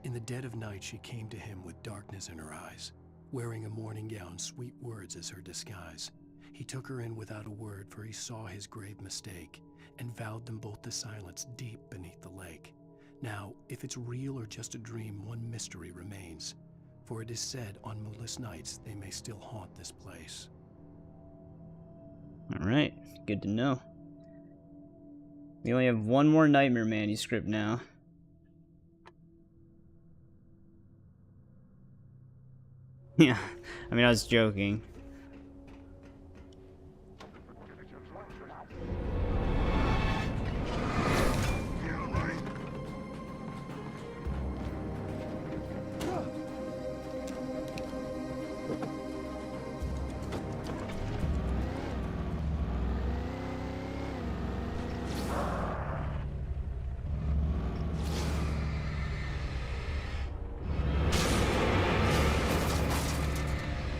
In the dead of night she came to him with darkness in her eyes, wearing a mourning gown, sweet words as her disguise. He took her in without a word, for he saw his grave mistake, and vowed them both to silence deep beneath the lake. Now, if it's real or just a dream, one mystery remains, for it is said on moonless nights they may still haunt this place. Alright, good to know. We only have one more nightmare manuscript now. Yeah, I mean, I was joking.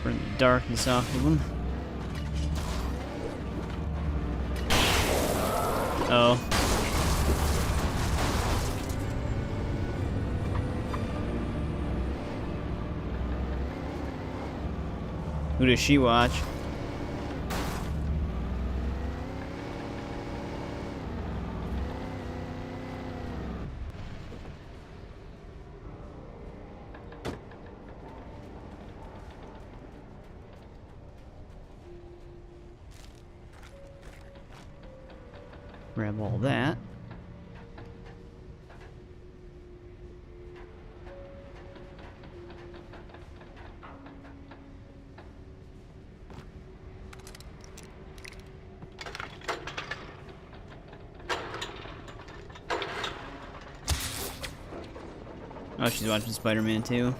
Burn the darkness off of them. Oh. Who does she watch? Grab all that. Oh, she's watching Spider-Man too.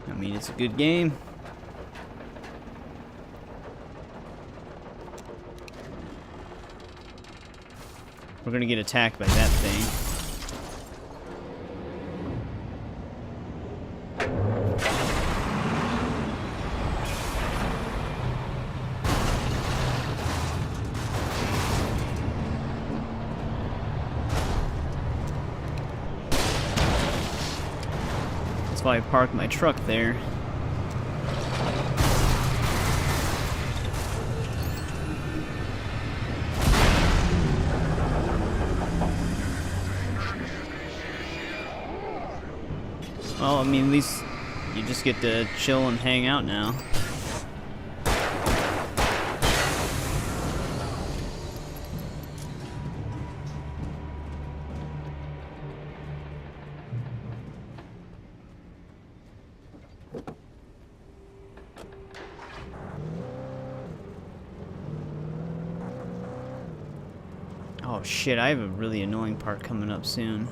I mean, it's a good game. We're gonna get attacked by that thing. That's why I parked my truck there. Well, I mean, at least you just get to chill and hang out now. Oh shit, I have a really annoying part coming up soon.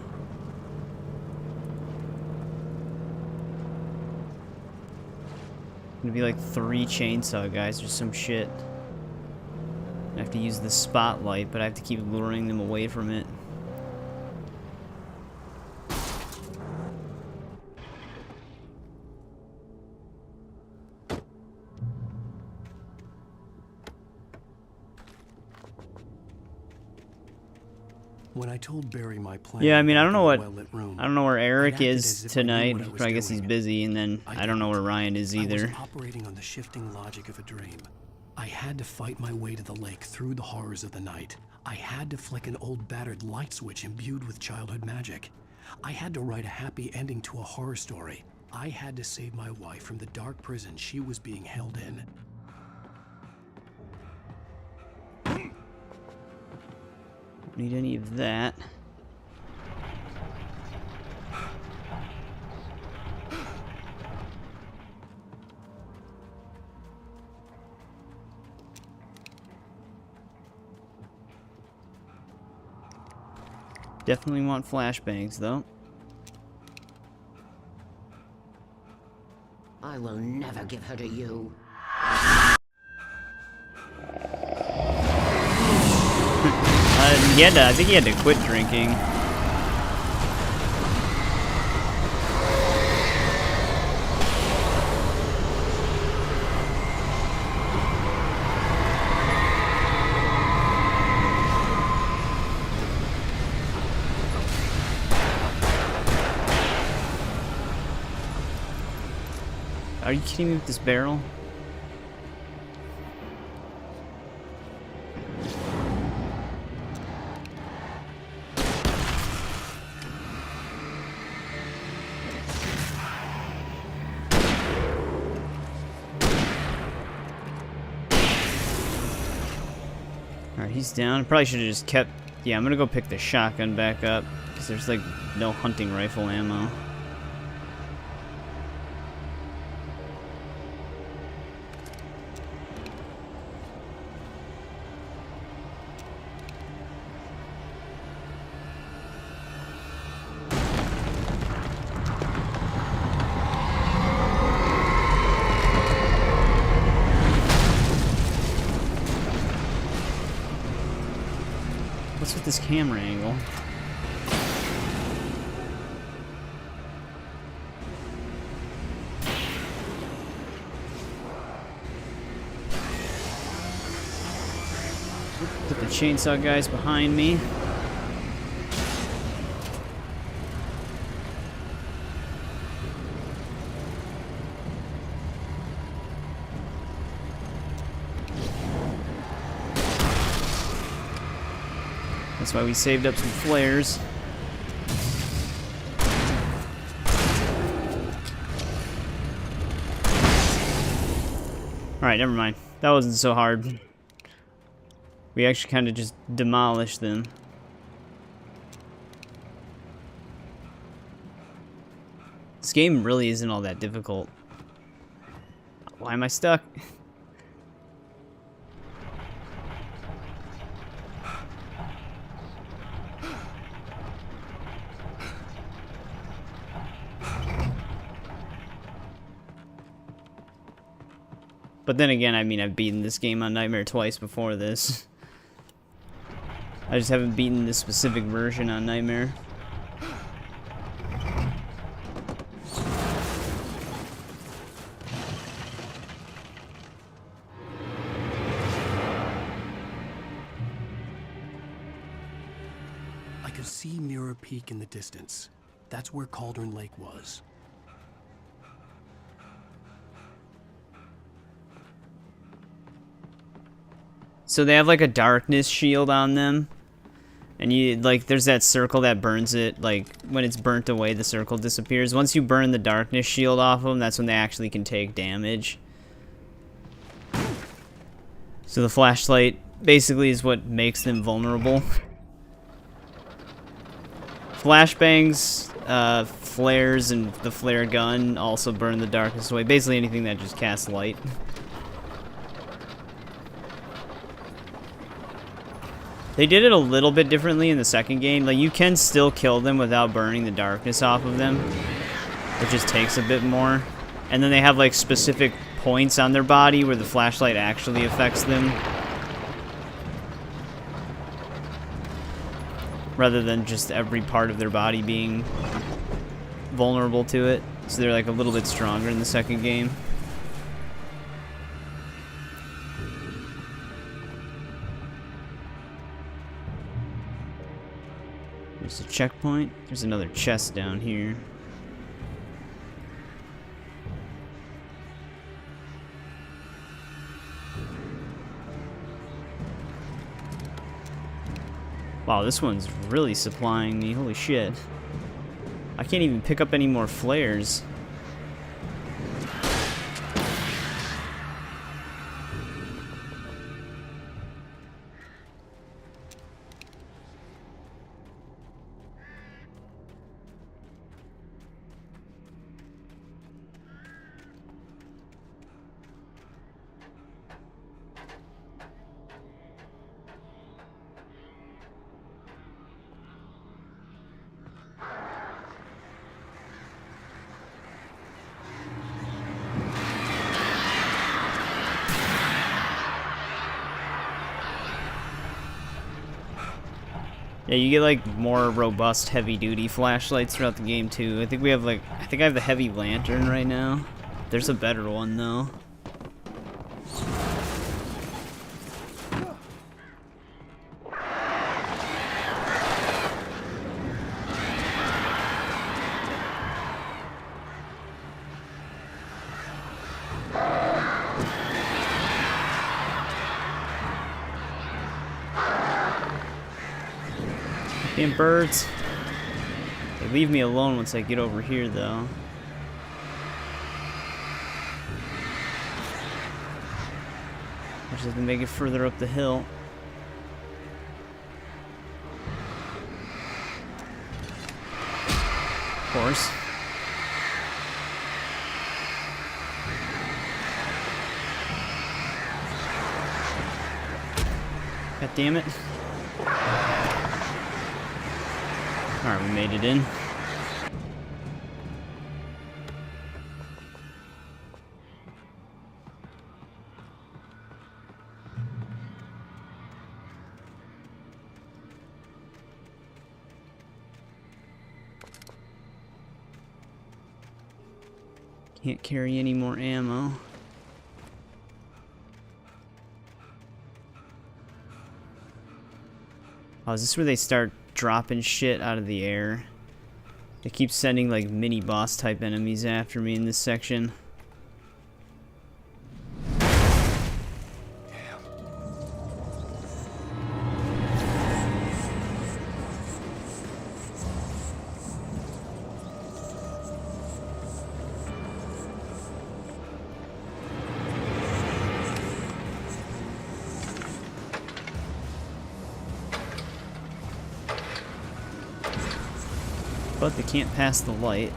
Gonna be like 3 chainsaw guys or some shit. I have to use the spotlight, but I have to keep luring them away from it. When I told Barry my plan, Yeah, I mean, I don't know what, room, I don't know where Eric acted is as if I knew tonight. what I was I guess he's doing. busy, and then I don't know where Ryan is I either. was operating on the shifting logic of a dream. I had to fight my way to the lake through the horrors of the night. I had to flick an old battered light switch imbued with childhood magic. I had to write a happy ending to a horror story. I had to save my wife from the dark prison she was being held in. Don't need any of that. Definitely want flashbangs, though. I will never give her to you. I think he had to quit drinking. Are you kidding me with this barrel? Alright, he's down. Probably should have just kept... Yeah, I'm gonna go pick the shotgun back up, because there's like no hunting rifle ammo. What's with this camera angle? Put the chainsaw guys behind me. That's why we saved up some flares. Alright, never mind. That wasn't so hard. We actually kind of just demolished them. This game really isn't all that difficult. Why am I stuck? But then again, I mean, I've beaten this game on Nightmare twice before this. I just haven't beaten this specific version on Nightmare. I could see Mirror Peak in the distance. That's where Cauldron Lake was. So they have like a darkness shield on them. And you, like, there's that circle that burns it. Like, when it's burnt away, the circle disappears. Once you burn the darkness shield off them, that's when they actually can take damage. So the flashlight basically is what makes them vulnerable. Flashbangs, flares, and the flare gun also burn the darkness away. Basically anything that just casts light. They did it a little bit differently in the second game. Like, you can still kill them without burning the darkness off of them. It just takes a bit more. And then they have, like, specific points on their body where the flashlight actually affects them. Rather than just every part of their body being vulnerable to it. So they're, like, a little bit stronger in the second game. There's a checkpoint. There's another chest down here. Wow, this one's really supplying me. Holy shit. I can't even pick up any more flares. Yeah, you get like more robust heavy-duty flashlights throughout the game too. I think we have like, I think I have the heavy lantern right now. There's a better one though. Damn birds. They leave me alone once I get over here, though. I just have to make it further up the hill. Of course. God damn it. Alright, we made it in. Can't carry any more ammo. Oh, is this where they start dropping shit out of the air? They keep sending like mini boss type enemies after me in this section. But they can't pass the light.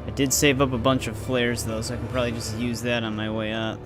I did save up a bunch of flares though, so I can probably just use that on my way up.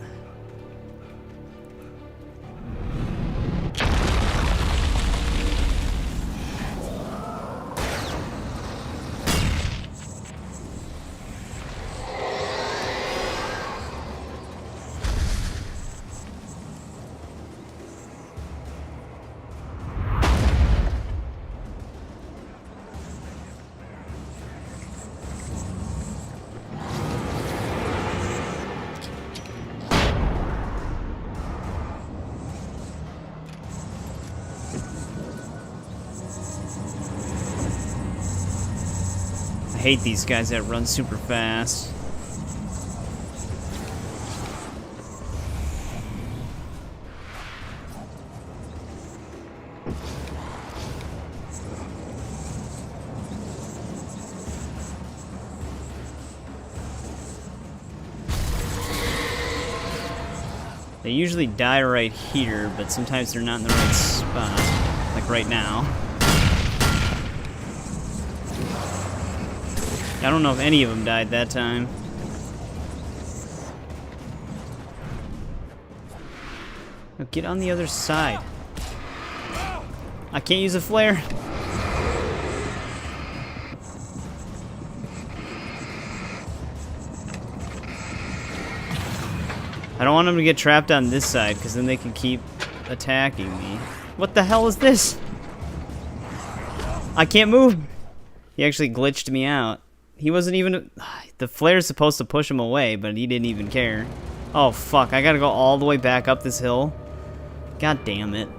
I hate these guys that run super fast. They usually die right here, but sometimes they're not in the right spot. Like right now. I don't know if any of them died that time. Now get on the other side. I can't use a flare. I don't want them to get trapped on this side, because then they can keep attacking me. What the hell is this? I can't move. He actually glitched me out. He wasn't even... The flare's supposed to push him away, but he didn't even care. Oh, fuck. I gotta go all the way back up this hill. God damn it.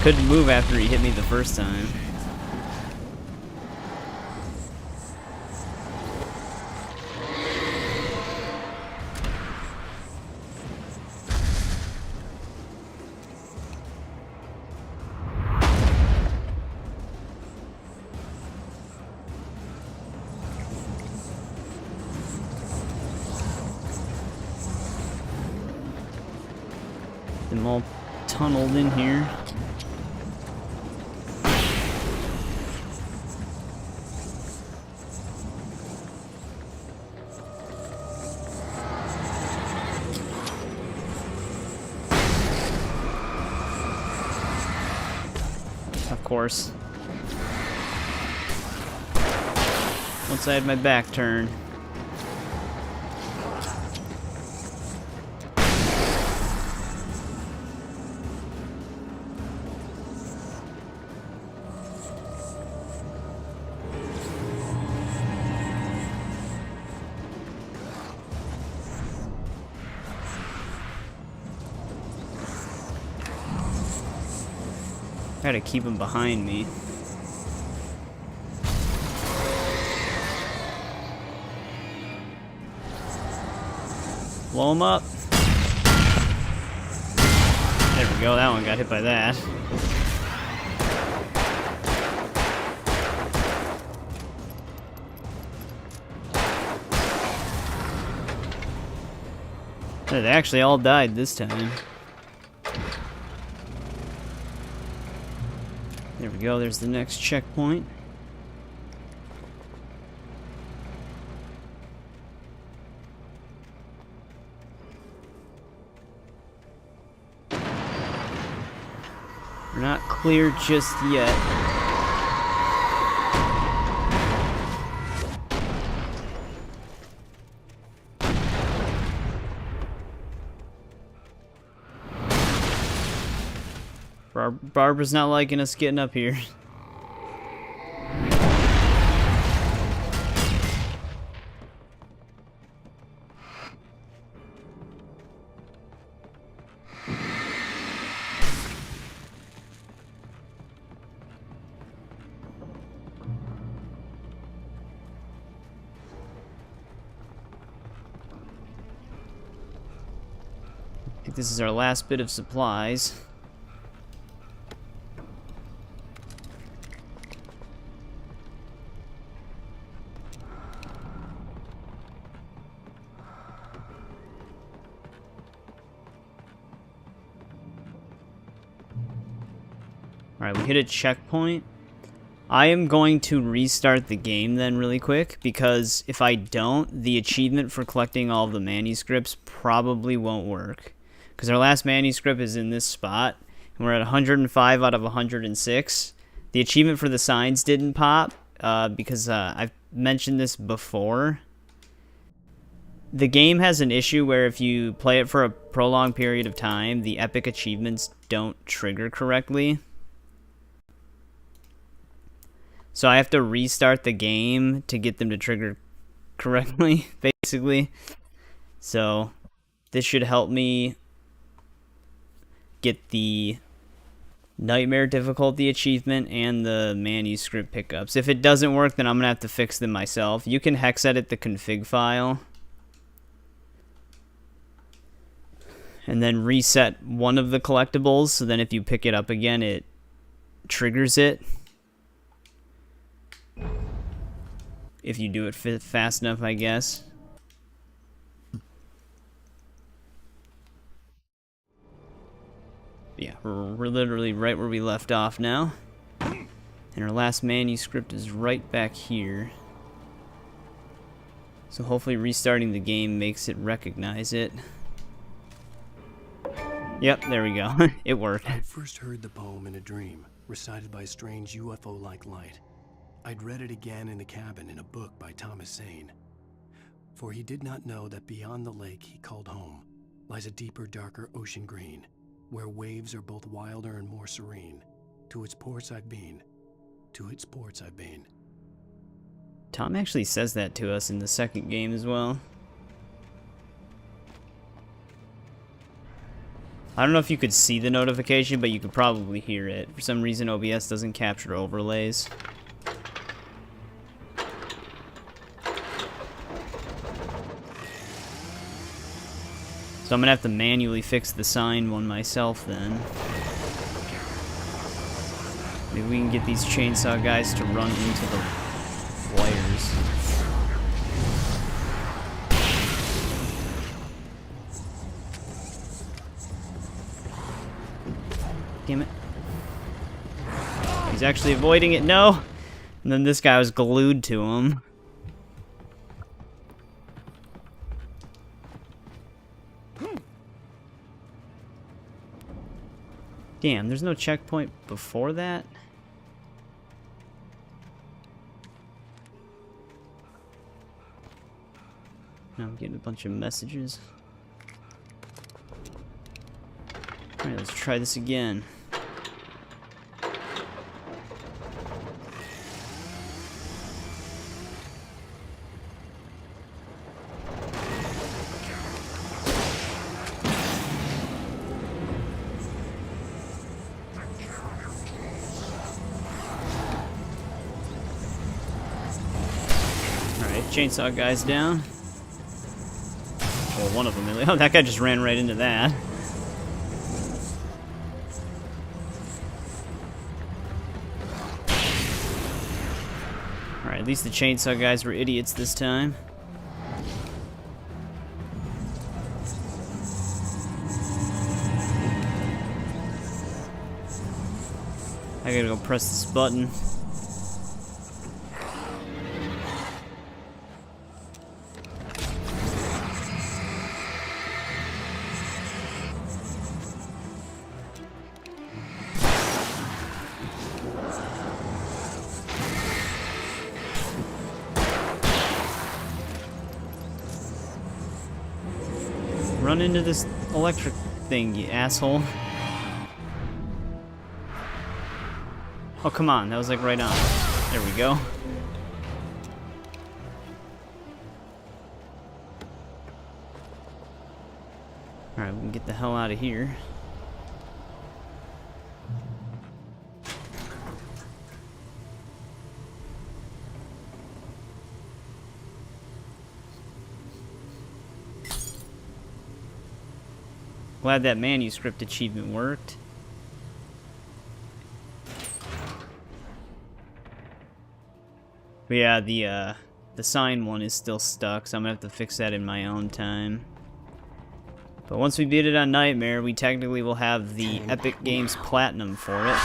Couldn't move after he hit me the first time. I'm all tunneled in here. course. Once I had my back turned. I gotta keep him behind me. Blow him up. There we go, that one got hit by that. They actually all died this time. There we go, there's the next checkpoint. We're not clear just yet. Barbara's not liking us getting up here. I think this is our last bit of supplies. Alright, we hit a checkpoint. I am going to restart the game then really quick, because if I don't, the achievement for collecting all of the manuscripts probably won't work. Because our last manuscript is in this spot, and we're at 105 out of 106. The achievement for the signs didn't pop, because I've mentioned this before. The game has an issue where if you play it for a prolonged period of time, the epic achievements don't trigger correctly. So I have to restart the game to get them to trigger correctly, basically. So this should help me get the Nightmare difficulty achievement and the manuscript pickups. If it doesn't work, then I'm going to have to fix them myself. You can hex edit the config file and then reset one of the collectibles, so then if you pick it up again, it triggers it. If you do it fast enough, I guess. Yeah, we're literally right where we left off now. And our last manuscript is right back here. So hopefully restarting the game makes it recognize it. Yep, there we go. It worked. I first heard the poem in a dream, recited by a strange UFO-like light. I'd read it again in the cabin in a book by Thomas Zane. For he did not know that beyond the lake he called home lies a deeper, darker ocean green, where waves are both wilder and more serene. To its ports I've been, to its ports I've been. Tom actually says that to us in the second game as well. I don't know if you could see the notification, but you could probably hear it. For some reason, OBS doesn't capture overlays. So I'm gonna have to manually fix the sign one myself then. Maybe we can get these chainsaw guys to run into the wires. Damn it. He's actually avoiding it. No! And then this guy was glued to him. Damn, there's no checkpoint before that? I'm getting a bunch of messages. Alright, let's try this again. Alright, chainsaw guy's down. Well, one of them. Oh, that guy just ran right into that. Alright, at least the chainsaw guys were idiots this time. I gotta go press this button. Run into this electric thing, you asshole. Oh, come on. That was like right on. There we go. Alright, we can get the hell out of here. Glad that manuscript achievement worked. But yeah, the sign one is still stuck, so I'm gonna have to fix that in my own time. But once we beat it on Nightmare, we technically will have the Epic Games Platinum for it.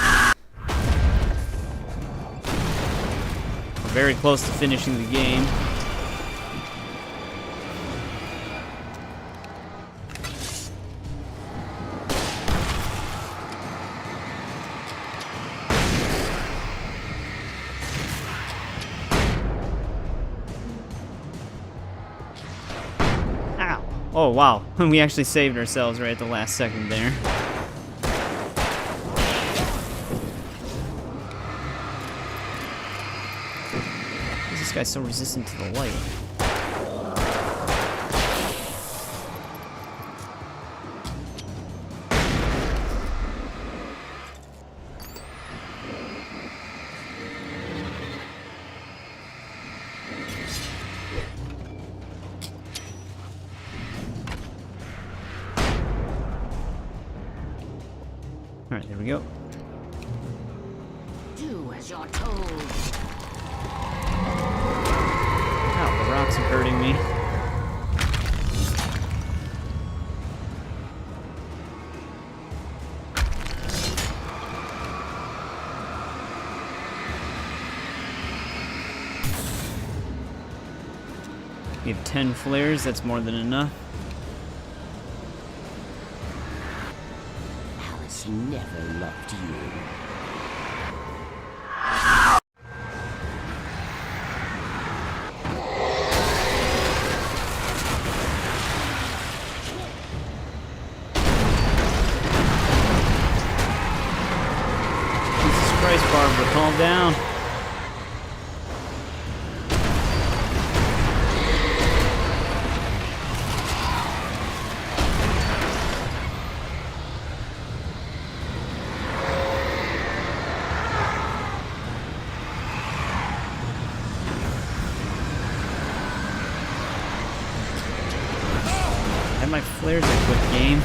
We're very close to finishing the game. Oh wow, we actually saved ourselves right at the last second there. Why is this guy so resistant to the light? Alright, there we go. Do as you're told. Ow, the rocks are hurting me. We have 10 flares, that's more than enough. Never loved you. Jesus Christ, Barbara, calm down. My flares a quick game.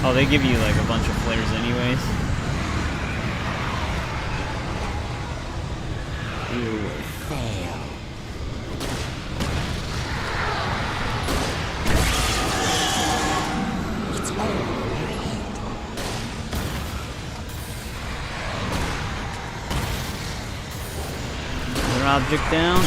Oh, they give you like a bunch of flares anyways. You will fail. Object down.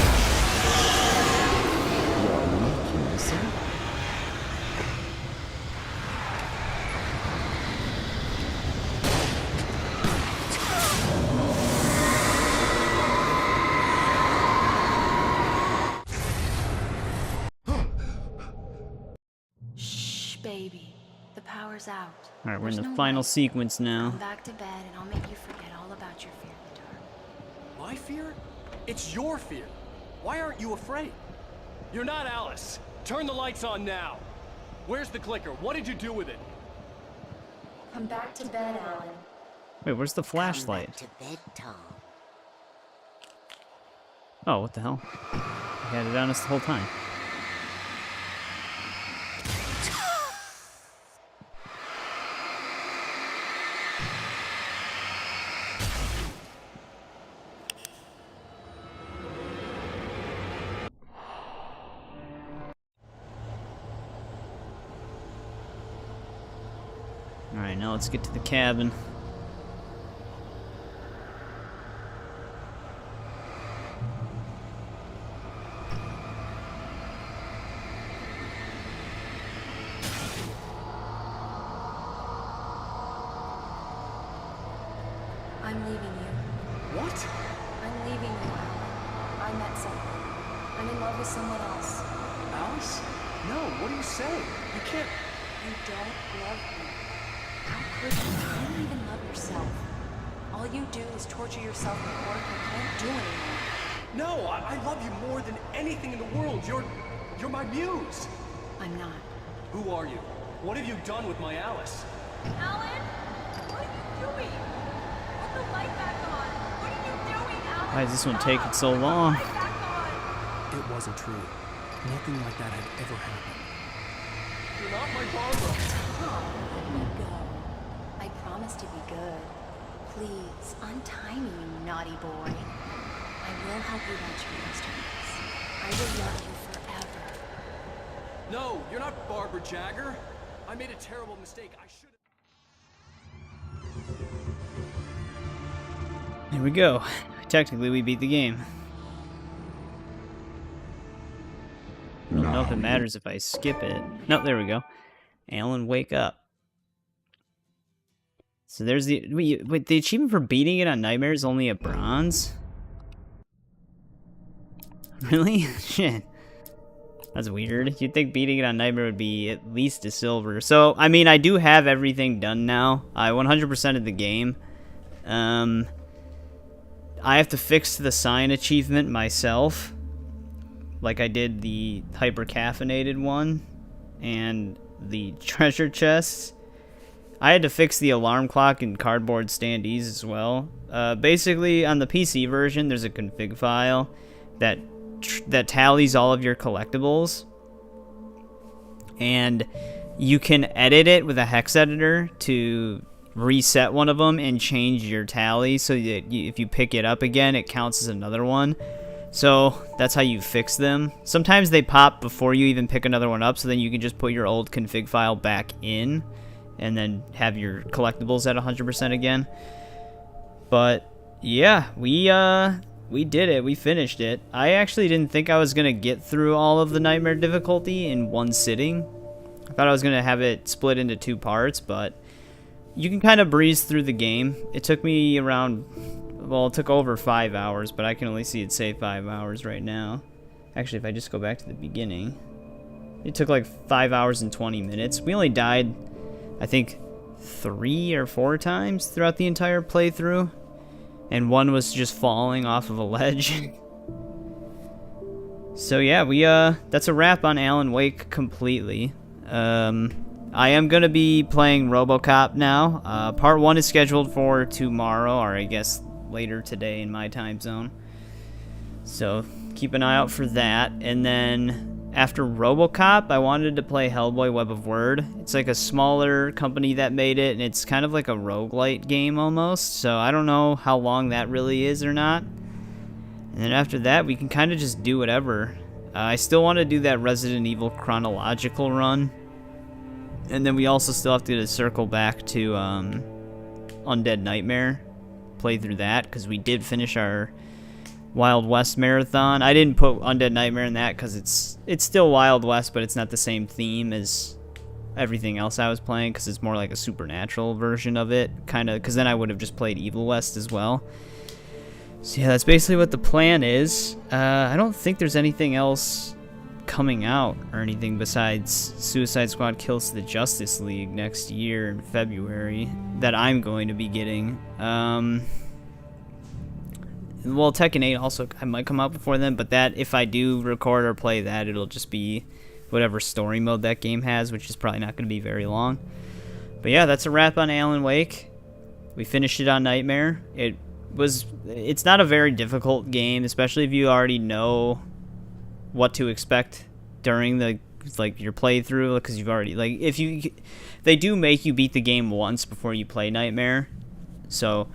power's out. Alright, we're in There's the no final light. sequence now. Come back to bed and I'll make you forget all about your fear of the dark. My fear? It's your fear. Why aren't you afraid? You're not Alice. Turn the lights on now. Where's the clicker? What did you do with it? Come back to bed, Alan. Wait, where's the flashlight? To bed, Tom. Oh, what the hell? I had it on us the whole time. Alright, now let's get to the cabin. I'm leaving you. What? I'm leaving you, Alan. I met someone. I'm in love with someone else. Alice? No, what do you say? You can't... You don't love me. How could you? You don't even love yourself. All you do is torture yourself at work and can't do anymore. No, I love you more than anything in the world. You're my muse. I'm not. Who are you? What have you done with my Alice? Alan? What are you doing? Put the light back on. What are you doing, Alan? Why is this one taking so long? It wasn't true. Nothing like that had ever happened. You're not my Barbara. Tom, let me go. I promise to be good. Please, untie me, you naughty boy. I will help you write your masterpiece. I will love you forever. No, you're not Barbara Jagger. I made a terrible mistake. I should have... Here we go. Technically, we beat the game. I don't know if it matters if I skip it. No, there we go. Alan, wake up. So there's the... Wait, the achievement for beating it on Nightmare is only a bronze? Really? Shit. That's weird. You'd think beating it on Nightmare would be at least a silver. So, I mean, I do have everything done now. I 100%ed the game. I have to fix the sign achievement myself. Like I did the hyper-caffeinated one. And the treasure chests. I had to fix the alarm clock and cardboard standees as well. Basically, on the PC version, there's a config file that tallies all of your collectibles, and you can edit it with a hex editor to reset one of them and change your tally so that if you pick it up again, it counts as another one. So that's how you fix them. Sometimes they pop before you even pick another one up, so then you can just put your old config file back in and then have your collectibles at 100% again. But yeah, we did it. We finished it. I actually didn't think I was going to get through all of the Nightmare difficulty in one sitting. I thought I was going to have it split into 2 parts, but you can kind of breeze through the game. It took me around, well, it took over 5 hours, but I can only see it say 5 hours right now. Actually, if I just go back to the beginning, it took like 5 hours and 20 minutes. We only died, I think, 3 or 4 times throughout the entire playthrough. And one was just falling off of a ledge. So yeah, that's a wrap on Alan Wake completely. I am going to be playing RoboCop now. Part 1 is scheduled for tomorrow, or I guess later today in my time zone. So keep an eye out for that. And then after RoboCop, I wanted to play Hellboy Web of Word. It's like a smaller company that made it, and it's kind of like a roguelite game almost. So I don't know how long that really is or not. And then after that, we can kind of just do whatever. I still want to do that Resident Evil chronological run. And then we also still have to circle back to Undead Nightmare. Play through that, because we did finish our Wild West marathon. I didn't put Undead Nightmare in that because it's still Wild West, but it's not the same theme as everything else I was playing, because it's more like a supernatural version of it, kind of, because then I would have just played Evil West as well. So yeah, that's basically what the plan is. I don't think there's anything else coming out or anything besides Suicide Squad Kills the Justice League next year in February that I'm going to be getting. Well, Tekken 8 also I might come out before then, but that, if I do record or play that, it'll just be whatever story mode that game has, which is probably not going to be very long. But yeah, that's a wrap on Alan Wake. We finished it on Nightmare. It's not a very difficult game, especially if you already know what to expect during the your playthrough, because you've already they do make you beat the game once before you play Nightmare, so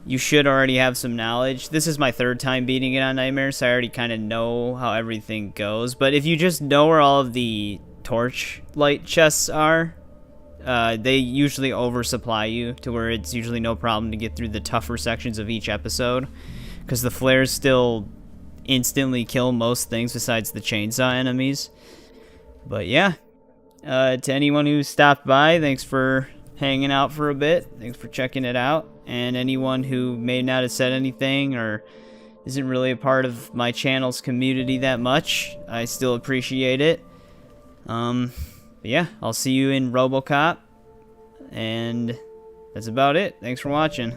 you should already have some knowledge. This is my third time beating it on Nightmare, so I already kind of know how everything goes. But if you just know where all of the torchlight chests are, they usually oversupply you to where it's usually no problem to get through the tougher sections of each episode, because the flares still instantly kill most things besides the chainsaw enemies. But yeah, to anyone who stopped by, thanks for hanging out for a bit. Thanks for checking it out. And anyone who may not have said anything or isn't really a part of my channel's community that much, I still appreciate it. But yeah, I'll see you in RoboCop. And that's about it. Thanks for watching.